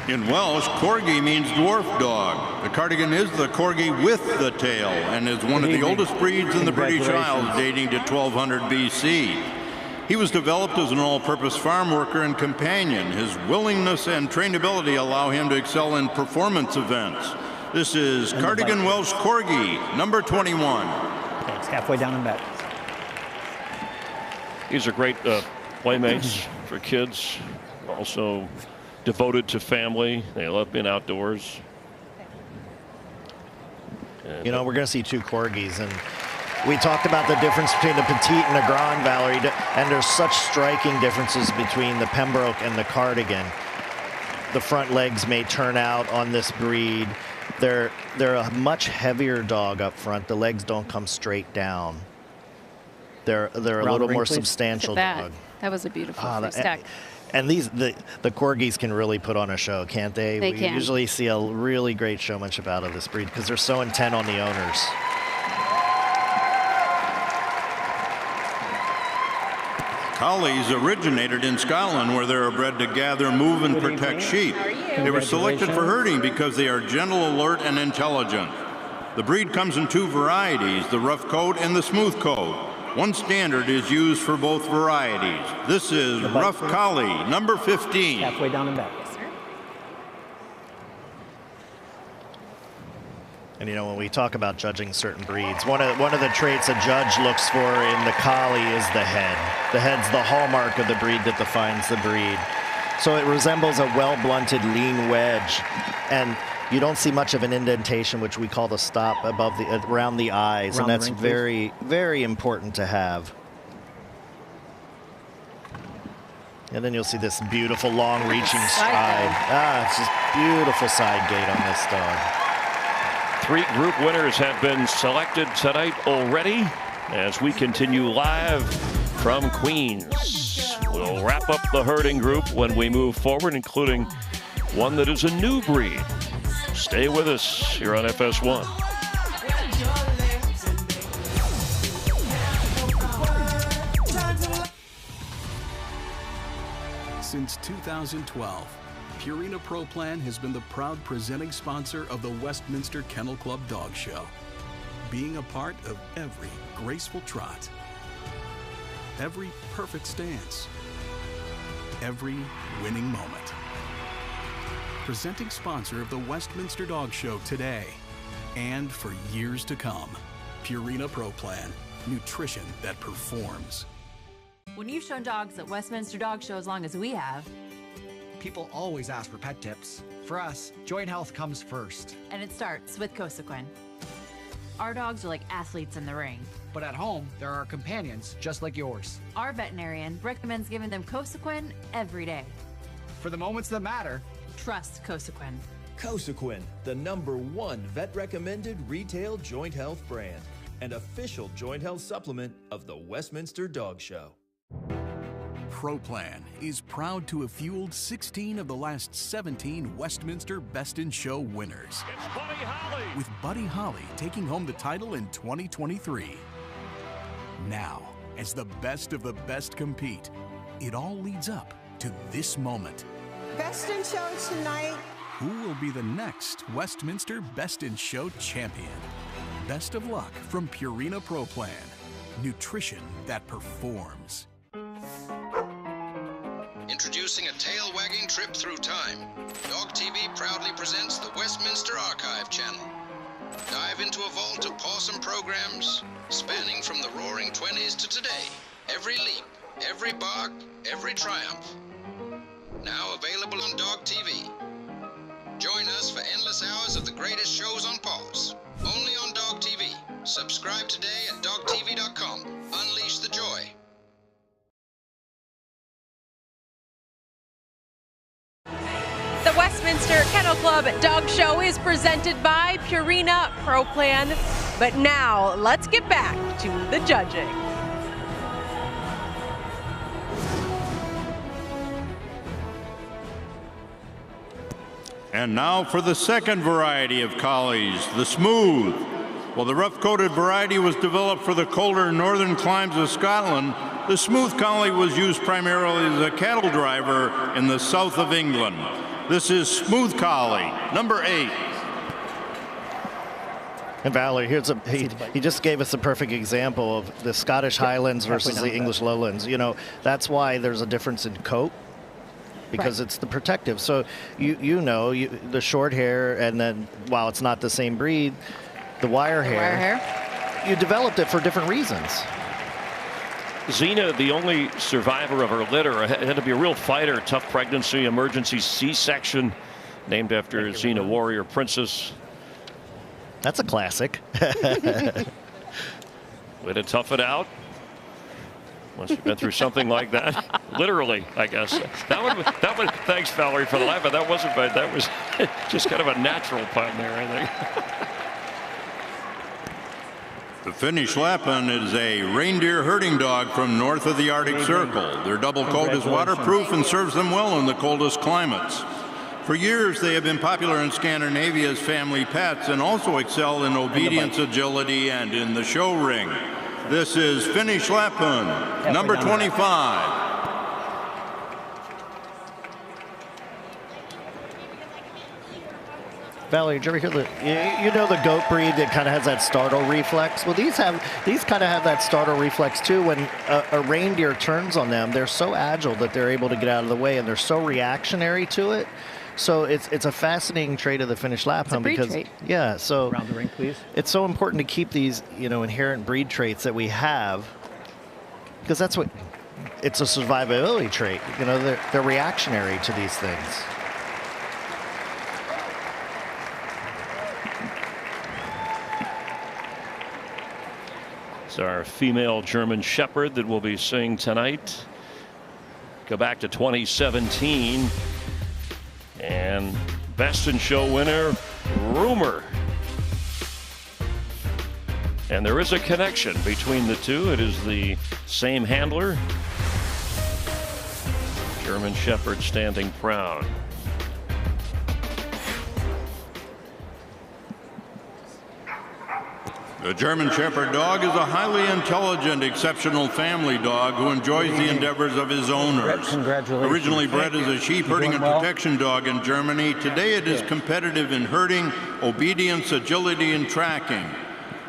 In Welsh, Corgi means dwarf dog. The Cardigan is the Corgi with the tail and is one of the oldest breeds in the British Isles, dating to 1200 BC. He was developed as an all-purpose farm worker and companion. His willingness and trainability allow him to excel in performance events. This is Cardigan Welsh Corgi, number 21. Thanks. Halfway down and back. These are great playmates for kids. Also devoted to family. They love being outdoors. And you know, we're going to see 2 Corgis, and we talked about the difference between the petite and the grand, Valerie, and there's such striking differences between the Pembroke and the Cardigan. The front legs may turn out on this breed. They're a much heavier dog up front. The legs don't come straight down. They're a little more substantial dog. That was a beautiful free stack. And the Corgis can really put on a show, can't they? They we can. usually see a really great showmanship out of this breed because they're so intent on the owners. Collies originated in Scotland, where they are bred to gather, move, and protect sheep. They were selected for herding because they are gentle, alert, and intelligent. The breed comes in 2 varieties, the rough coat and the smooth coat. One standard is used for both varieties. This is Rough Collie, number 15. Halfway down and back. And you know, when we talk about judging certain breeds, one of the traits a judge looks for in the collie is the head. The head's the hallmark of the breed that defines the breed. So it resembles a well-blunted, lean wedge. And you don't see much of an indentation, which we call the stop above the around the eyes, and that's very, very important to have. And then you'll see this beautiful, long-reaching stride. It's just beautiful side gait on this dog. 3 group winners have been selected tonight already as we continue live from Queens. We'll wrap up the herding group when we move forward, including one that is a new breed. Stay with us here on FS1. Since 2012, Purina Pro Plan has been the proud presenting sponsor of the Westminster Kennel Club Dog Show, being a part of every graceful trot, every perfect stance, every winning moment. Presenting sponsor of the Westminster Dog Show today and for years to come. Purina Pro Plan, nutrition that performs. When you've shown dogs at Westminster Dog Show as long as we have, people always ask for pet tips. For us, joint health comes first. And it starts with Cosequin. Our dogs are like athletes in the ring. But at home, there are companions just like yours. Our veterinarian recommends giving them Cosequin every day. For the moments that matter, trust Cosequin. Cosequin, the #1 vet-recommended retail joint health brand and official joint health supplement of the Westminster Dog Show. Pro Plan is proud to have fueled 16 of the last 17 Westminster Best in Show winners. It's Buddy Holly. With Buddy Holly taking home the title in 2023. Now, as the best of the best compete, it all leads up to this moment. Best in Show tonight. Who will be the next Westminster Best in Show champion? Best of luck from Purina Pro Plan. Nutrition that performs. Introducing a tail-wagging trip through time. Dog TV proudly presents the Westminster Archive channel. Dive into a vault of awesome programs spanning from the roaring 20s to today. Every leap, every bark, every triumph. Now available on Dog TV. Join us for endless hours of the greatest shows on pause. Only on Dog TV. Subscribe today at dogtv.com. Unleash the joy. The Westminster Kennel Club Dog Show is presented by Purina Pro Plan. But now, let's get back to the judging. And now for the second variety of collies, the smooth. While the rough-coated variety was developed for the colder northern climes of Scotland, the smooth collie was used primarily as a cattle driver in the south of England. This is Smooth Collie, #8. And Valerie, he just gave us a perfect example of the Scottish Highlands versus the English Lowlands. You know, that's why there's a difference in coat, because it's the protective. So you know the short hair, and then while it's not the same breed, the wire hair, you developed it for different reasons. Xena, the only survivor of her litter, had to be a real fighter. Tough pregnancy, emergency C-section, named after Xena Warrior Princess. That's a classic. Way to tough it out. Once you've been through something like that, literally, I guess. That would. Thanks, Valerie, for the laugh, but that wasn't bad. That was just kind of a natural pun there, I think. The Finnish Lapland is a reindeer herding dog from north of the Arctic Circle. Their double coat is waterproof and serves them well in the coldest climates. For years, they have been popular in Scandinavia as family pets and also excel in obedience, agility, and in the show ring. This is Finnish Lapland, #25. Valerie, did you ever hear you know the goat breed that kind of has that startle reflex? Well, these kind of have that startle reflex too. When a reindeer turns on them, they're so agile that they're able to get out of the way, and they're so reactionary to it. So it's a fascinating trait of the Finnish Lapland because so around the ring, please. It's so important to keep these inherent breed traits that we have, because that's what it's a survivability trait. They're reactionary to these things. It's our female German Shepherd that we'll be seeing tonight. Go back to 2017. And Best in Show winner, Rumor. And there is a connection between the two. It is the same handler. German Shepherd standing proud. The German Shepherd dog is a highly intelligent, exceptional family dog who enjoys the endeavors of his owners. Congratulations. Originally bred as a sheep herding and protection dog in Germany, today it is competitive in herding, obedience, agility, and tracking.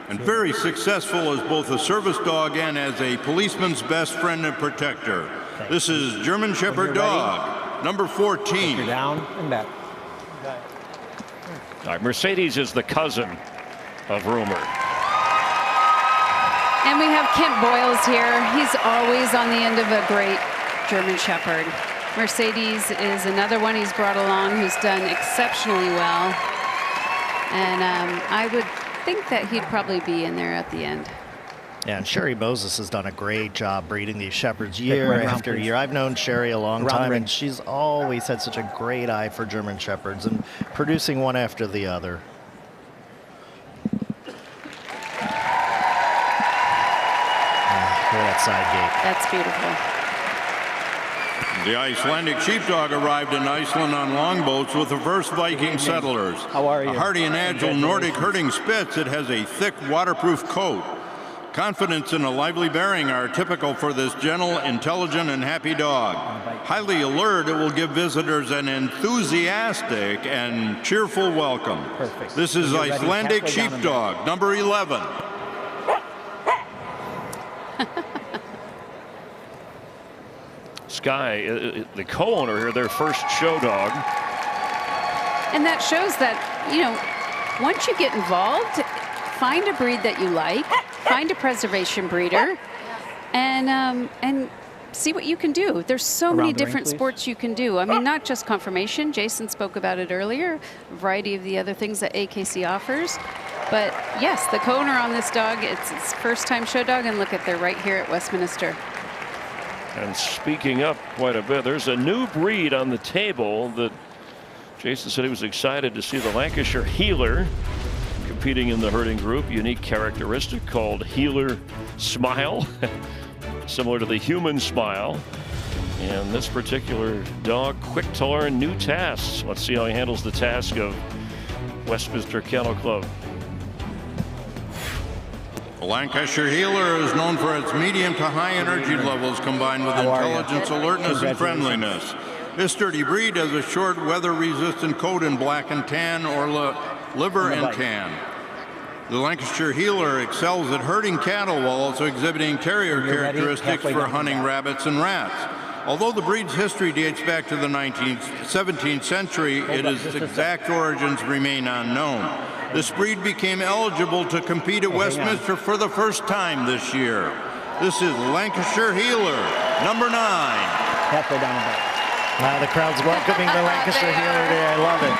And very successful as both a service dog and as a policeman's best friend and protector. This is German Shepherd dog, number 14. You're down and back. All right, Mercedes is the cousin of Rumor. And we have Kent Boyles here. He's always on the end of a great German Shepherd. Mercedes is another one he's brought along who's done exceptionally well. And I would think that he'd probably be in there at the end. Yeah, and Sherry Moses has done a great job breeding these shepherds year after year. I've known Sherry a long time, and she's always had such a great eye for German shepherds and producing one after the other. Look at that side gate. That's beautiful. The Icelandic sheepdog arrived in Iceland on longboats with the first Viking settlers. How are you? A hardy and agile Nordic herding Spitz, it has a thick, waterproof coat. Confidence and a lively bearing are typical for this gentle, intelligent, and happy dog. Highly alert, it will give visitors an enthusiastic and cheerful welcome. Perfect. This is Icelandic sheepdog, number 11. Sky, the co-owner here, their first show dog. And that shows that, you know, once you get involved, find a breed that you like, find a preservation breeder, and see what you can do. There's so many different sports you can do. I mean, not just conformation. Jason spoke about it earlier, a variety of the other things that AKC offers. But yes, the co-owner on this dog, it's his first time show dog, and look at, they're right here at Westminster. And speaking up quite a bit, there's a new breed on the table that Jason said he was excited to see, the Lancashire Heeler, competing in the herding group. Unique characteristic called Heeler Smile, similar to the human smile. And this particular dog, quick to learn new tasks. Let's see how he handles the task of Westminster Kennel Club. The Lancashire Heeler is known for its medium to high energy levels combined with intelligence, alertness, and friendliness. This sturdy breed has a short, weather-resistant coat in black and tan or liver and tan. The Lancashire Heeler excels at herding cattle while also exhibiting terrier characteristics for hunting rabbits and rats. Although the breed's history dates back to the 17th century, its exact origins remain unknown. This breed became eligible to compete at Westminster for the first time this year. This is Lancashire Heeler, number 9. Halfway down the back. The crowd's welcoming the Lancashire Heeler today. I love it.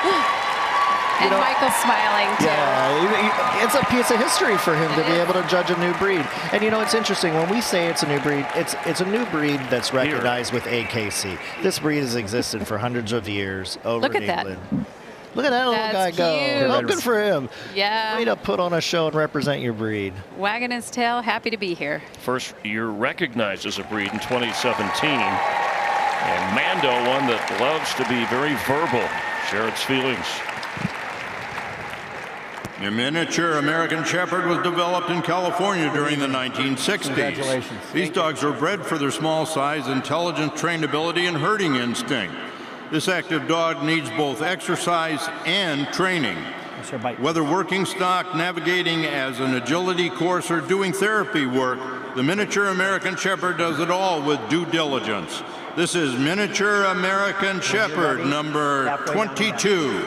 And Michael's smiling too. Yeah, it's a piece of history for him to be able to judge a new breed. And you know, it's interesting when we say it's a new breed. It's a new breed that's recognized with AKC. This breed has existed for hundreds of years over in England. Look at that little guy go. Oh, good for him. Yeah. Way to put on a show and represent your breed. Wagging his tail, happy to be here. First year recognized as a breed in 2017. And Mando, one that loves to be very verbal, share its feelings. The miniature American Shepherd was developed in California during the 1960s. These dogs are bred for their small size, intelligent trainability, and herding instinct. This active dog needs both exercise and training. Whether working stock, navigating as an agility course, or doing therapy work, the miniature American Shepherd does it all with due diligence. This is miniature American Shepherd, number 22.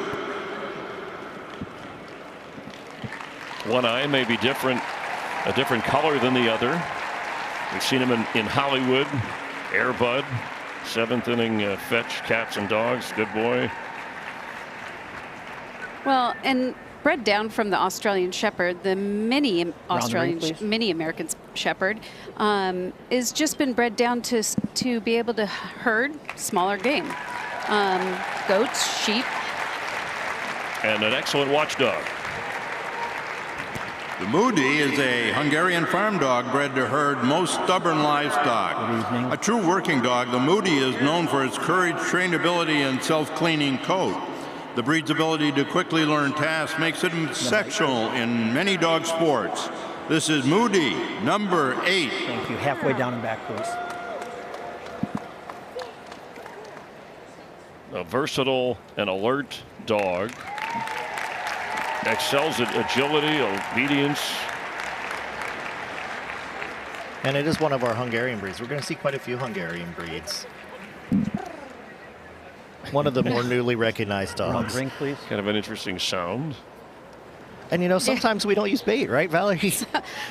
One eye may be different, a different color than the other. We've seen him in Hollywood, Air Bud, 7th inning fetch, cats and dogs, good boy. Well, and bred down from the Australian Shepherd, the mini Americans shepherd, is just been bred down to be able to herd smaller game, goats, sheep. And an excellent watchdog. The Moody is a Hungarian farm dog bred to herd most stubborn livestock. A true working dog, the Moody is known for its courage, trainability, and self-cleaning coat. The breed's ability to quickly learn tasks makes it exceptional in many dog sports. This is Moody, number 8. Thank you. Halfway down and back, please. A versatile and alert dog. Excels at agility, obedience. And it is one of our Hungarian breeds. We're going to see quite a few Hungarian breeds. One of the more newly recognized dogs. Ring, please. Kind of an interesting sound. And you know, sometimes we don't use bait, right, Valerie?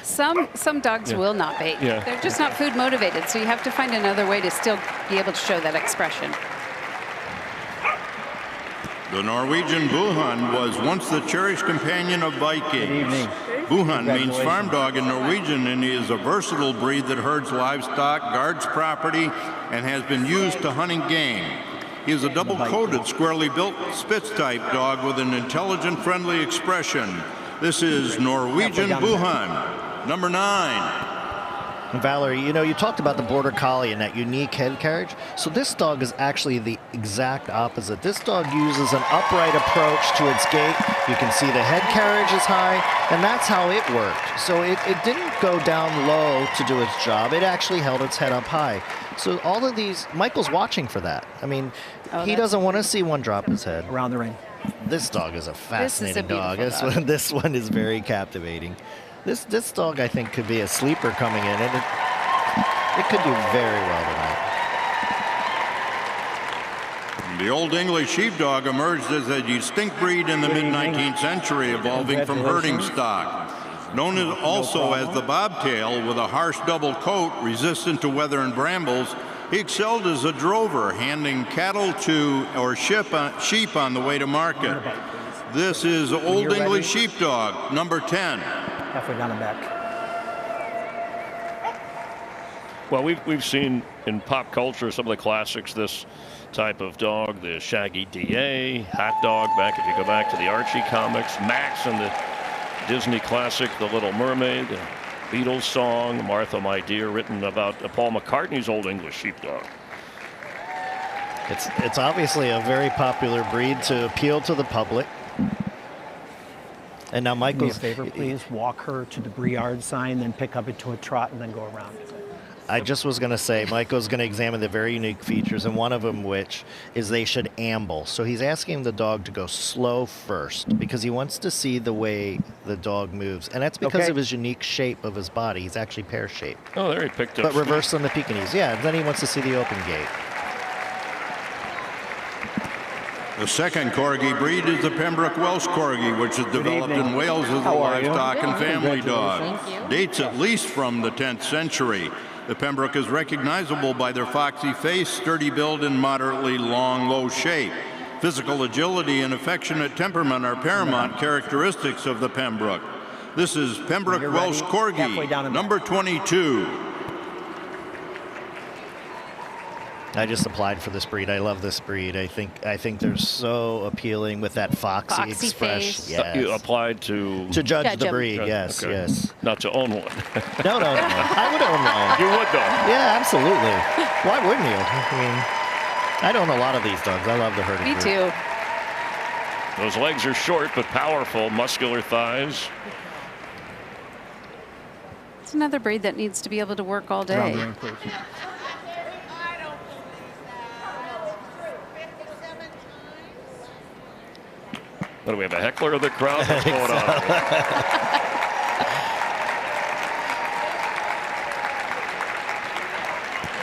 Some dogs will not bait. Yeah. They're just not food motivated, so you have to find another way to still be able to show that expression. The Norwegian Buhund was once the cherished companion of Vikings. Buhund means farm dog in Norwegian, and he is a versatile breed that herds livestock, guards property, and has been used to hunting game. He is a double-coated, squarely built Spitz-type dog with an intelligent, friendly expression. This is Norwegian Buhund, number 9. Valerie, you know, you talked about the Border Collie and that unique head carriage. So this dog is actually the exact opposite. This dog uses an upright approach to its gait. You can see the head carriage is high, and that's how it worked. So it didn't go down low to do its job. It actually held its head up high. So all of these, Michael's watching for that. I mean, he doesn't want to see one drop his head. Around the ring. This dog is a fascinating dog. This one is very captivating. This dog, I think, could be a sleeper coming in, and it could do very well tonight. The Old English Sheepdog emerged as a distinct breed in the mid-19th century, evolving from herding stock. Known also as the bobtail, with a harsh double coat resistant to weather and brambles, he excelled as a drover, handing cattle to or sheep on the way to market. This is Old English Sheepdog, number 10. Halfway down and back. Well, we've seen in pop culture some of the classics, this type of dog, the Shaggy DA, Hot Dog, back if you go back to the Archie comics, Max and the Disney classic, The Little Mermaid, the Beatles song, Martha My Dear, written about Paul McCartney's Old English Sheepdog. It's obviously a very popular breed to appeal to the public. And now Michael's... Do me a favor, please. Walk her to the Briard sign, then pick up into a trot, and then go around. I just was going to say, Michael's going to examine the very unique features, and one of them which is they should amble. So he's asking the dog to go slow first because he wants to see the way the dog moves. And that's because of his unique shape of his body. He's actually pear-shaped. Oh, there he picked up. But reversed on the Pekingese. Yeah, then he wants to see the open gate. The second Corgi breed is the Pembroke Welsh Corgi, which is developed in Wales as a livestock and family dog. Dates at least from the 10th century. The Pembroke is recognizable by their foxy face, sturdy build, and moderately long, low shape. Physical agility and affectionate temperament are paramount characteristics of the Pembroke. This is Pembroke Welsh Corgi, number 22. I just applied for this breed. I love this breed. I think they're so appealing with that foxy expression. Yes. You applied to judge the breed. Yes, okay. Yes. Not to own one. No. I would own one. You would though. Yeah, absolutely. Why wouldn't you? I mean, I'd own a lot of these dogs. I love the herding. Me too. Those legs are short but powerful, muscular thighs. It's another breed that needs to be able to work all day. What do we have, a heckler of the crowd? What's going on?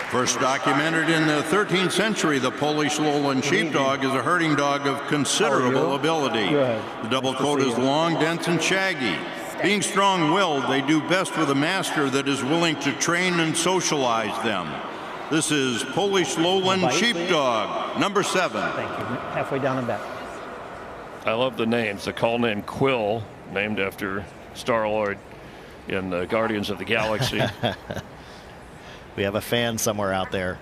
First documented in the 13th century, the Polish Lowland Sheepdog is a herding dog of considerable ability. The double coat is long, dense, and shaggy. Being strong-willed, they do best with a master that is willing to train and socialize them. This is Polish Lowland Sheepdog, number 7. Thank you. Halfway down and back. I love the names. The call name Quill, named after Star-Lord in Guardians of the Galaxy. We have a fan somewhere out there.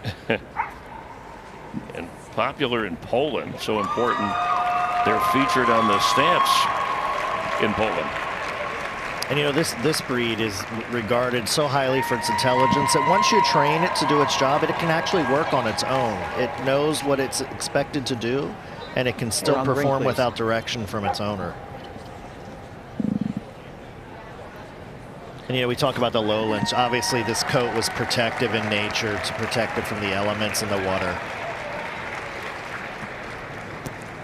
And popular in Poland, so important. They're featured on the stamps in Poland. And you know, this breed is regarded so highly for its intelligence that once you train it to do its job, it can actually work on its own. It knows what it's expected to do, and it can still perform without direction from its owner. And you know, we talk about the lowlands. Obviously, this coat was protective in nature to protect it from the elements in the water.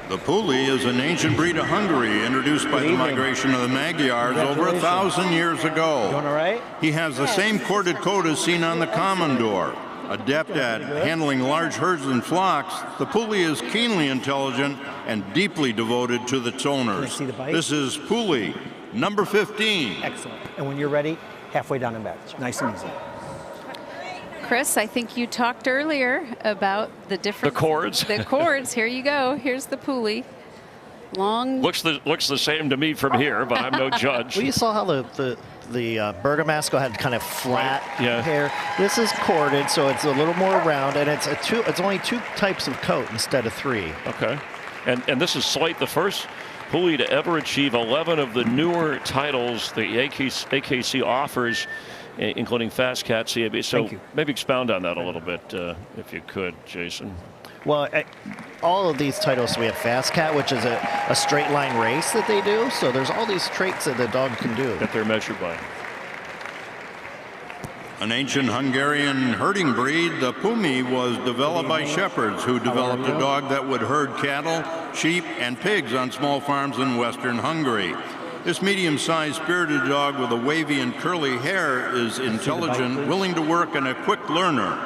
The Puli is an ancient breed of Hungary introduced by the migration of the Magyars over 1,000 years ago. Doing all right? He has the same corded coat as seen on the Commodore. Adept at handling large herds and flocks, the Puli is keenly intelligent and deeply devoted to its owners. This is Puli, number 15. Excellent. And when you're ready, halfway down and back. Nice and easy. Chris, I think you talked earlier about the different... The cords. The cords. Here you go. Here's the Puli. Long... Looks the same to me from here, but I'm no judge. Well, you saw how the Bergamasco had kind of flat hair. This is corded, so it's a little more round, and it's only 2 types of coat instead of 3. Okay. And this is Slate, the first Puli to ever achieve 11 of the newer titles the AKC offers, including Fast Cat, CAB. So maybe expound on that a little bit, if you could, Jason. Well, all of these titles, we have Fast Cat, which is a straight line race that they do. So there's all these traits that the dog can do. That they're measured by. An ancient Hungarian herding breed, the Pumi was developed by shepherds who developed a dog that would herd cattle, sheep, and pigs on small farms in western Hungary. This medium-sized spirited dog with a wavy and curly hair is intelligent, willing to work, and a quick learner.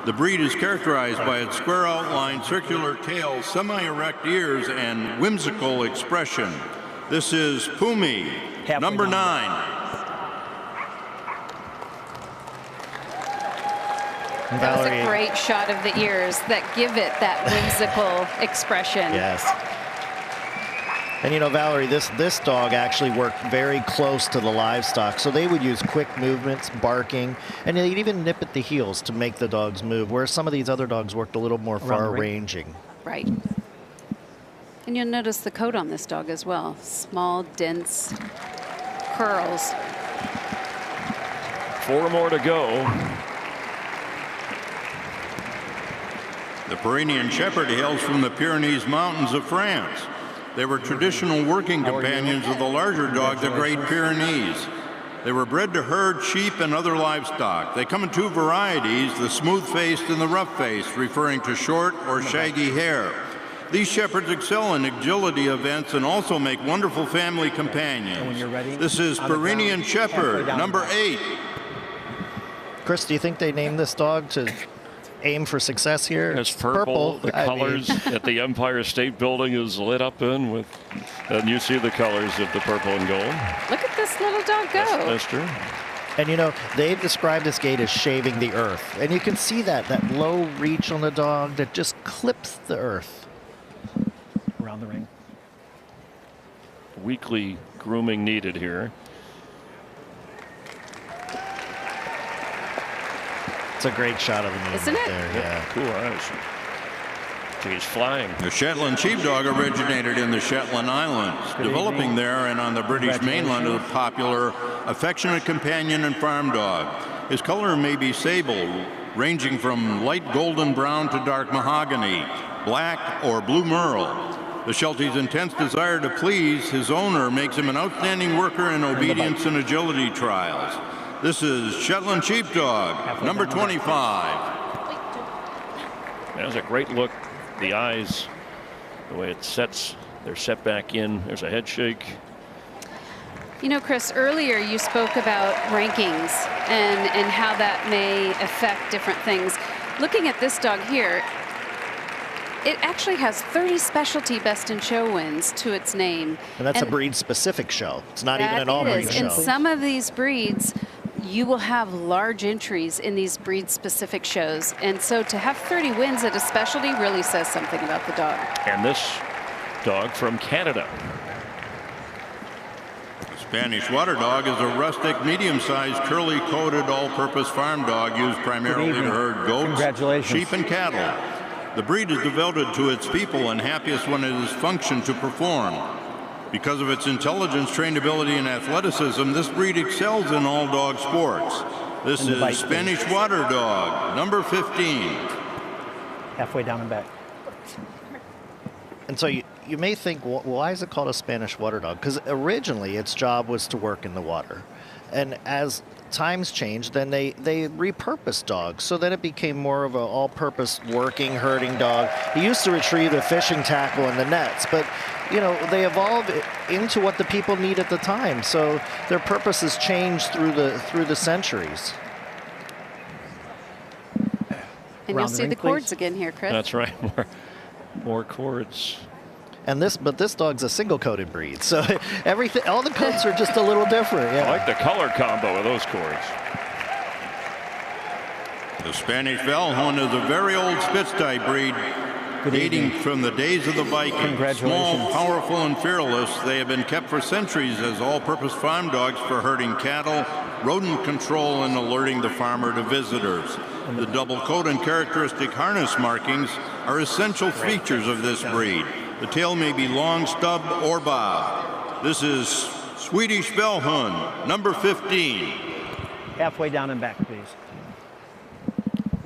The breed is characterized by its square outline, circular tail, semi-erect ears, and whimsical expression. This is Pumi, number 9. That was a great shot of the ears that give it that whimsical expression. Yes. And you know, Valerie, this dog actually worked very close to the livestock, so they would use quick movements, barking, and they'd even nip at the heels to make the dogs move, whereas some of these other dogs worked a little more far-ranging. Right. And you'll notice the coat on this dog as well. Small, dense curls. 4 more to go. The Pyrenean Shepherd hails from the Pyrenees Mountains of France. They were traditional working companions of the larger dog, the Great Pyrenees. They were bred to herd sheep and other livestock. They come in 2 varieties, the smooth-faced and the rough-faced, referring to short or shaggy hair. These shepherds excel in agility events and also make wonderful family companions. This is Pyrenean Shepherd, number 8. Chris, do you think they named this dog to aim for success here? It's purple. The colors at the Empire State Building is lit up in with, and you see the colors of the purple and gold. Look at this little dog go. That's true. And you know, they've described this gait as shaving the earth. And you can see that low reach on the dog that just clips the earth. Around the ring. Weekly grooming needed here. It's a great shot of the movement. Isn't it? There, yeah. Cool eyes. He's flying. The Shetland Sheepdog originated in the Shetland Islands, developing there and on the British mainland as a popular, affectionate companion and farm dog. His color may be sable, ranging from light golden brown to dark mahogany, black or blue merle. The Sheltie's intense desire to please his owner makes him an outstanding worker in obedience and agility trials. This is Shetland Sheepdog, number 25. That's a great look. The eyes, the way it sets, they're set back in. There's a head shake. You know, Chris, earlier you spoke about rankings and how that may affect different things. Looking at this dog here, it actually has 30 specialty best in show wins to its name. And that's a breed-specific show. It's not even an all-breed show. In some of these breeds, you will have large entries in these breed-specific shows. And so to have 30 wins at a specialty really says something about the dog. And this dog from Canada. Spanish Water Dog is a rustic, medium-sized, curly-coated, all-purpose farm dog used primarily to herd goats, sheep, and cattle. The breed is devoted to its people and happiest when it is functioned to perform. Because of its intelligence, trainability, and athleticism, this breed excels in all dog sports. This is Spanish Water Dog, number 15. Halfway down and back. And so you may think, well, why is it called a Spanish Water Dog? Because originally its job was to work in the water. And as times changed, then they repurposed dogs. So then it became more of an all-purpose working, herding dog. He used to retrieve the fishing tackle and the nets, but you know, they evolved into what the people need at the time. So their purposes changed through the centuries. And you'll see the cords again here, Chris. That's right. More cords. And this dog's a single-coated breed, so everything, all the coats are just a little different. Yeah. I like the color combo of those cords. The Spanish Valhund is a very old Spitz-type breed, dating from the days of the Vikings. Small, powerful, and fearless, they have been kept for centuries as all-purpose farm dogs for herding cattle, rodent control, and alerting the farmer to visitors. The double coat and characteristic harness markings are essential features of this breed. The tail may be long, stub, or bob. This is Swedish Valhund, number 15. Halfway down and back, please.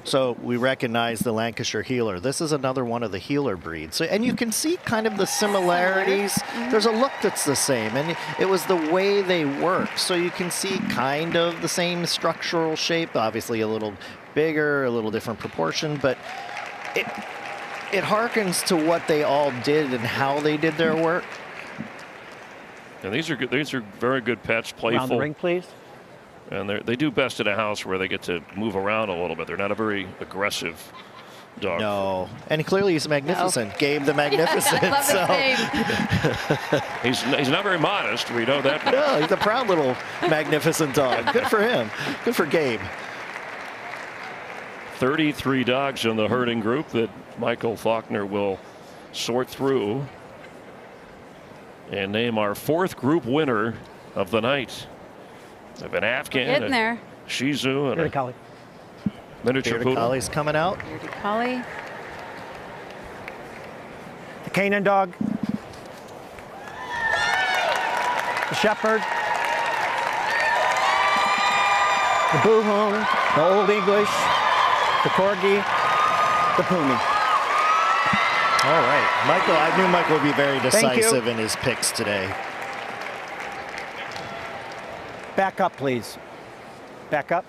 So we recognize the Lancashire Heeler. This is another one of the Heeler breeds. So, and you can see kind of the similarities. There's a look that's the same, and it was the way they work. So you can see kind of the same structural shape, obviously a little bigger, a little different proportion, but it harkens to what they all did and how they did their work. And these are good. These are very good pets, playful. Around the ring, please. And they do best at a house where they get to move around a little bit. They're not a very aggressive dog. No, and clearly he's magnificent. No. Gabe the Magnificent. I love so. He's not very modest. We know that. No, he's a proud little magnificent dog. Good for him. Good for Gabe. 33 dogs in the herding group that Michael Faulkner will sort through and name our fourth group winner of the night. Of an Afghan, a Shih Tzu, and a miniature poodle. Collie's coming out. Bearded Collie. The Canaan dog. The Shepherd. The Boohoon. The Old English. The Corgi. The Pumi. All right. Michael, I knew Michael would be very decisive in his picks today. Back up, please. Back up.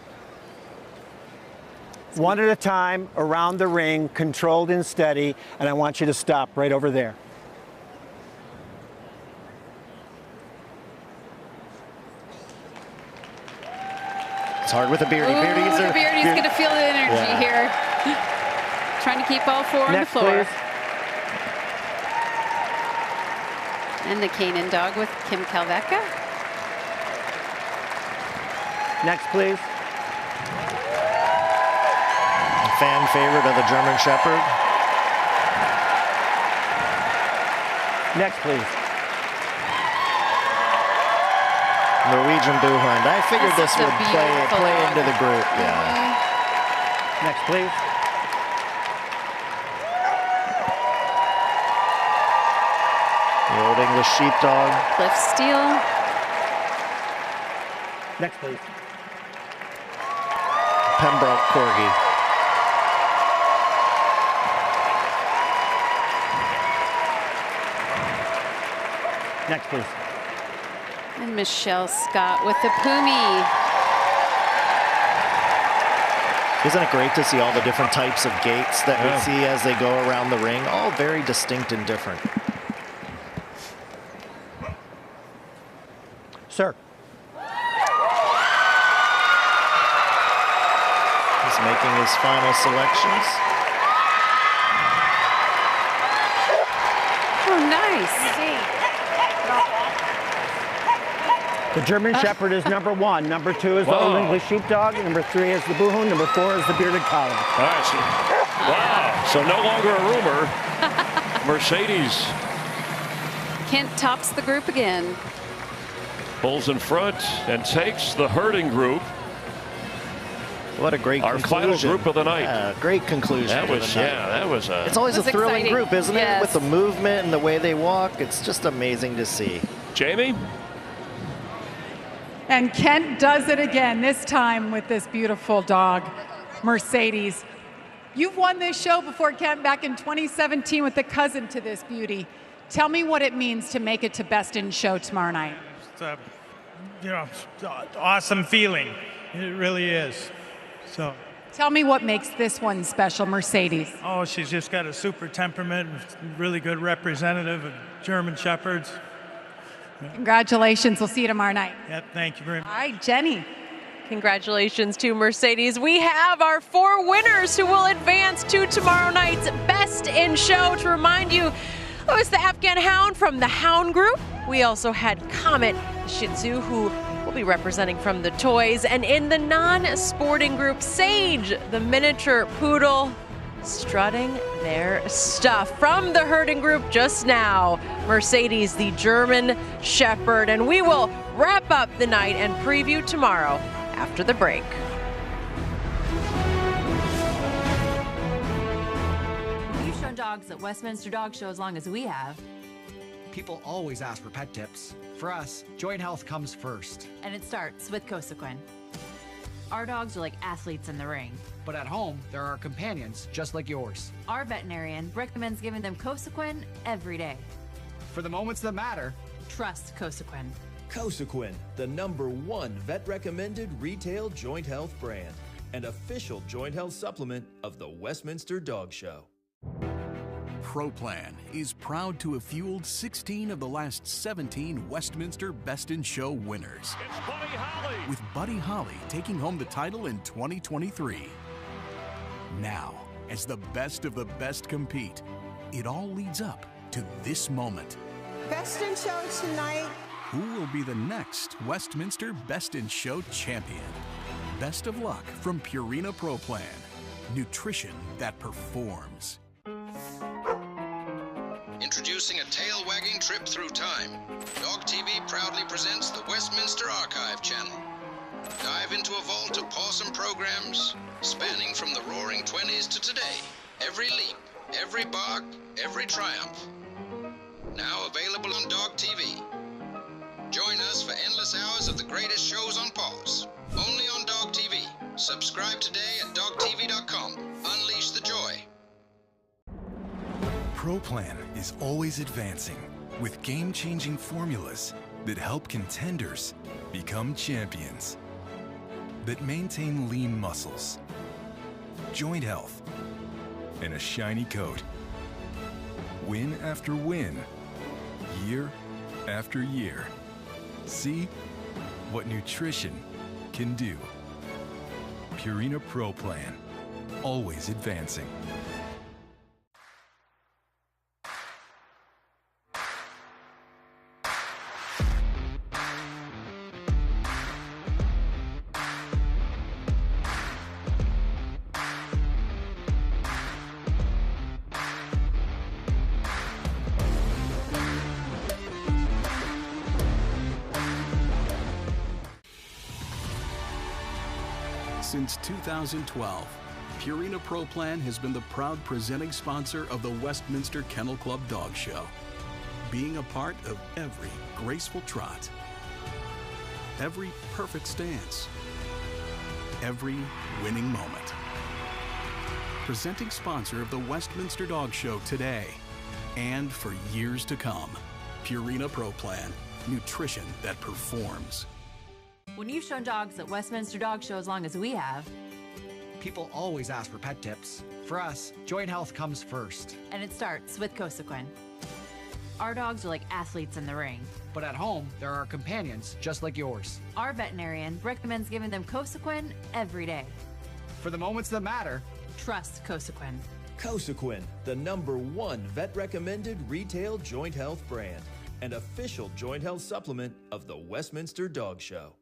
One at a time, around the ring, controlled and steady, and I want you to stop right over there. It's hard with a Beardy. Ooh, Beardy's going to feel the energy here. Trying to keep all four on the floor. Please. And the Canaan dog with Kim Kalveka. Next, please. Fan favorite of the German Shepherd. Next, please. Norwegian Boohound. I figured this would play into the group. Yeah. Next, please. The Old English Sheepdog. Cliff Steele. Next, please. Pembroke Corgi. Next, please. And Michelle Scott with the Pumi. Isn't it great to see all the different types of gaits that we see as they go around the ring? All very distinct and different. Sir. He's making his final selections. Oh, nice. The German Shepherd is number 1. Number 2 is the Old English Sheepdog. Number 3 is the Boohoon. Number 4 is the Bearded Collie. All right, wow. So no longer a rumor. Mercedes. Kent tops the group again. Pulls in front and takes the herding group. What a great Our conclusion. final group of the night. Yeah, great conclusion. That to was, the night. yeah, that was a... It's always a thrilling exciting. group, isn't Yes. it? With the movement and the way they walk. It's just amazing to see. Jamie? And Kent does it again, this time with this beautiful dog, Mercedes. You've won this show before, Kent, back in 2017 with the cousin to this beauty. Tell me what it means to make it to Best in Show tomorrow night. It's a, awesome feeling. It really is. So. Tell me what makes this one special, Mercedes. Oh, she's just got a super temperament, really good representative of German Shepherds. Congratulations. We'll see you tomorrow night. Yep, thank you very much. All right, Jenny. Congratulations to Mercedes. We have our 4 winners who will advance to tomorrow night's Best in Show. To remind you, it was the Afghan Hound from the Hound Group. We also had Comet, the Shih Tzu, who will be representing from the toys. And in the non-sporting group, Sage, the miniature poodle, strutting their stuff. From the herding group just now, Mercedes, the German Shepherd. And we will wrap up the night and preview tomorrow after the break. You've shown dogs at Westminster Dog Show as long as we have. People always ask for pet tips. For us, joint health comes first. And it starts with Cosequin. Our dogs are like athletes in the ring. But at home, there are companions just like yours. Our veterinarian recommends giving them Cosequin every day. For the moments that matter, trust Cosequin. Cosequin, the #1 vet-recommended retail joint health brand and official joint health supplement of the Westminster Dog Show. ProPlan is proud to have fueled 16 of the last 17 Westminster Best in Show winners. It's Buddy Holly. With Buddy Holly taking home the title in 2023. Now, as the best of the best compete, it all leads up to this moment. Best in Show tonight. Who will be the next Westminster Best in Show champion? Best of luck from Purina Pro Plan. Nutrition that performs. Introducing a tail-wagging trip through time. Dog TV proudly presents the Westminster Archive channel. Dive into a vault of awesome programs spanning from the roaring 20s to today. Every leap, every bark, every triumph. Now available on Dog TV. Join us for endless hours of the greatest shows on pause. Only on Dog TV. Subscribe today at dogtv.com. Unleash the joy. ProPlan is always advancing with game-changing formulas that help contenders become champions, that maintain lean muscles, joint health, and a shiny coat. Win after win, year after year. See what nutrition can do. Purina Pro Plan, always advancing. Since 2012, Purina Pro Plan has been the proud presenting sponsor of the Westminster Kennel Club Dog Show, being a part of every graceful trot, every perfect stance, every winning moment. Presenting sponsor of the Westminster Dog Show today and for years to come. Purina Pro Plan, nutrition that performs. When you've shown dogs at Westminster Dog Show as long as we have. people always ask for pet tips. For us, joint health comes first. And it starts with Cosequin. Our dogs are like athletes in the ring. But at home, there are companions just like yours. Our veterinarian recommends giving them Cosequin every day. For the moments that matter, trust Cosequin. Cosequin, the #1 vet-recommended retail joint health brand and official joint health supplement of the Westminster Dog Show.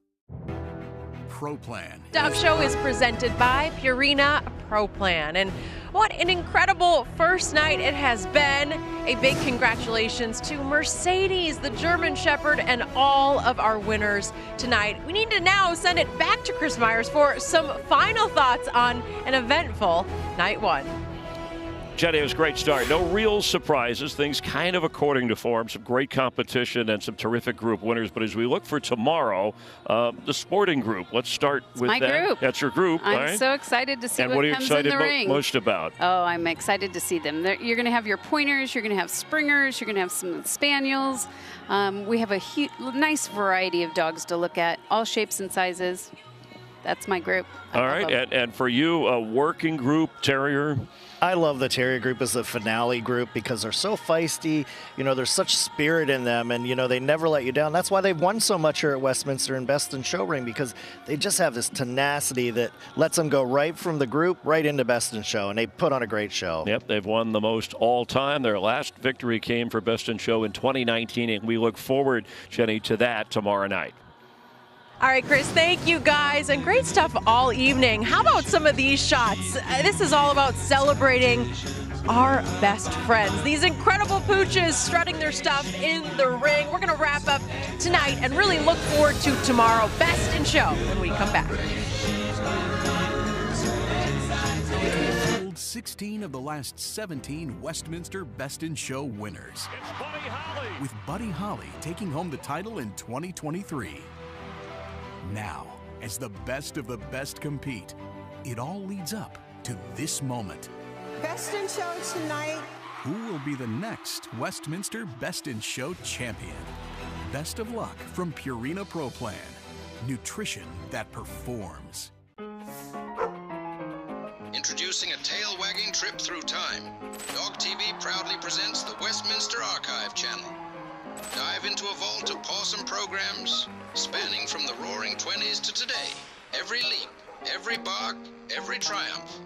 Pro Plan. Dog Show is presented by Purina Pro Plan. And what an incredible first night it has been. A big congratulations to Mercedes, the German Shepherd, and all of our winners tonight. We need to now send it back to Chris Myers for some final thoughts on an eventful night one. Jenny, it was a great start. No real surprises. Things kind of according to form. Some great competition and some terrific group winners. But as we look for tomorrow, the sporting group. Let's start with my that. Group. That's your group. I'm right? so excited to see and what are you comes excited in the ring. most about? Oh, I'm excited to see them. You're going to have your pointers, you're going to have springers, you're going to have some spaniels. We have a nice variety of dogs to look at, all shapes and sizes. That's my group. All right, and for you, a working group, terrier? I love the terrier group as the finale group because they're so feisty. You know, there's such spirit in them, and, you know, they never let you down. That's why they've won so much here at Westminster and Best in Show Ring, because they just have this tenacity that lets them go right from the group right into Best in Show, and they put on a great show. Yep, they've won the most all time. Their last victory came for Best in Show in 2019, and we look forward, Jenny, to that tomorrow night. All right, Chris, thank you guys, and great stuff all evening. How about some of these shots? This is all about celebrating our best friends. These incredible pooches strutting their stuff in the ring. We're going to wrap up tonight and really look forward to tomorrow. Best in Show when we come back. 16 of the last 17 Westminster Best in Show winners. It's Buddy Holly. With Buddy Holly taking home the title in 2023. Now, as the best of the best compete, it all leads up to this moment. Best in Show tonight. Who will be the next Westminster Best in Show champion? Best of luck from Purina Pro Plan. Nutrition that performs. Introducing a tail-wagging trip through time. Dog TV proudly presents the Westminster Archive channel. Dive into a vault of awesome programs spanning from the roaring 20s to today. Every leap, every bark, every triumph.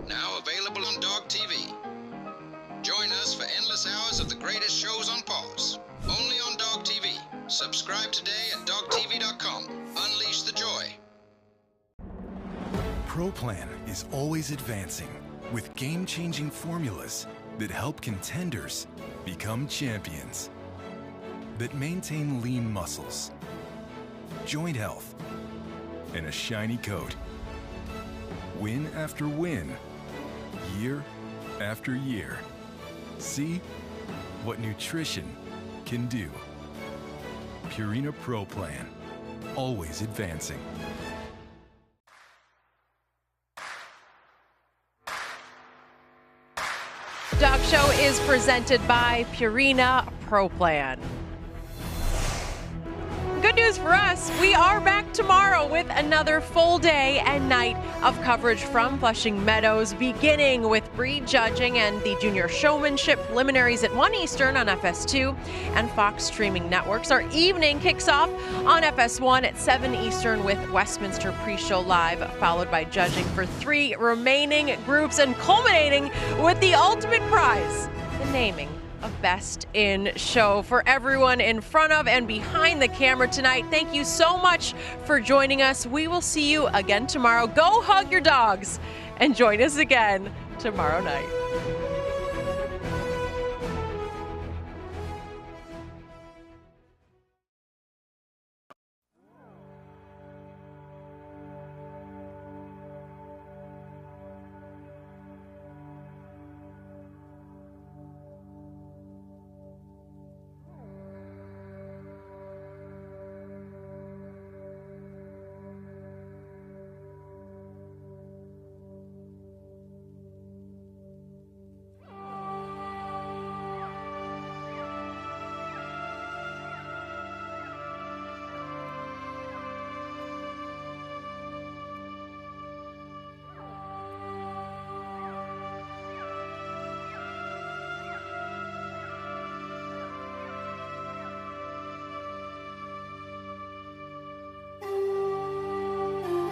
Now available on Dog TV. Join us for endless hours of the greatest shows on pause. Only on Dog TV. Subscribe today at dogtv.com. Unleash the joy. Pro Plan is always advancing with game-changing formulas that help contenders become champions, that maintain lean muscles, joint health, and a shiny coat. Win after win, year after year. See what nutrition can do. Purina Pro Plan, always advancing. Dog Show is presented by Purina Pro Plan. Good news for us, we are back tomorrow with another full day and night of coverage from Flushing Meadows, beginning with breed judging and the junior showmanship preliminaries at 1 Eastern on FS2 and Fox streaming networks. Our evening kicks off on FS1 at 7 Eastern with Westminster Pre-Show Live, followed by judging for 3 remaining groups and culminating with the ultimate prize, the naming of Best in Show. For everyone in front of and behind the camera tonight, thank you so much for joining us. We will see you again tomorrow. Go hug your dogs and join us again tomorrow night.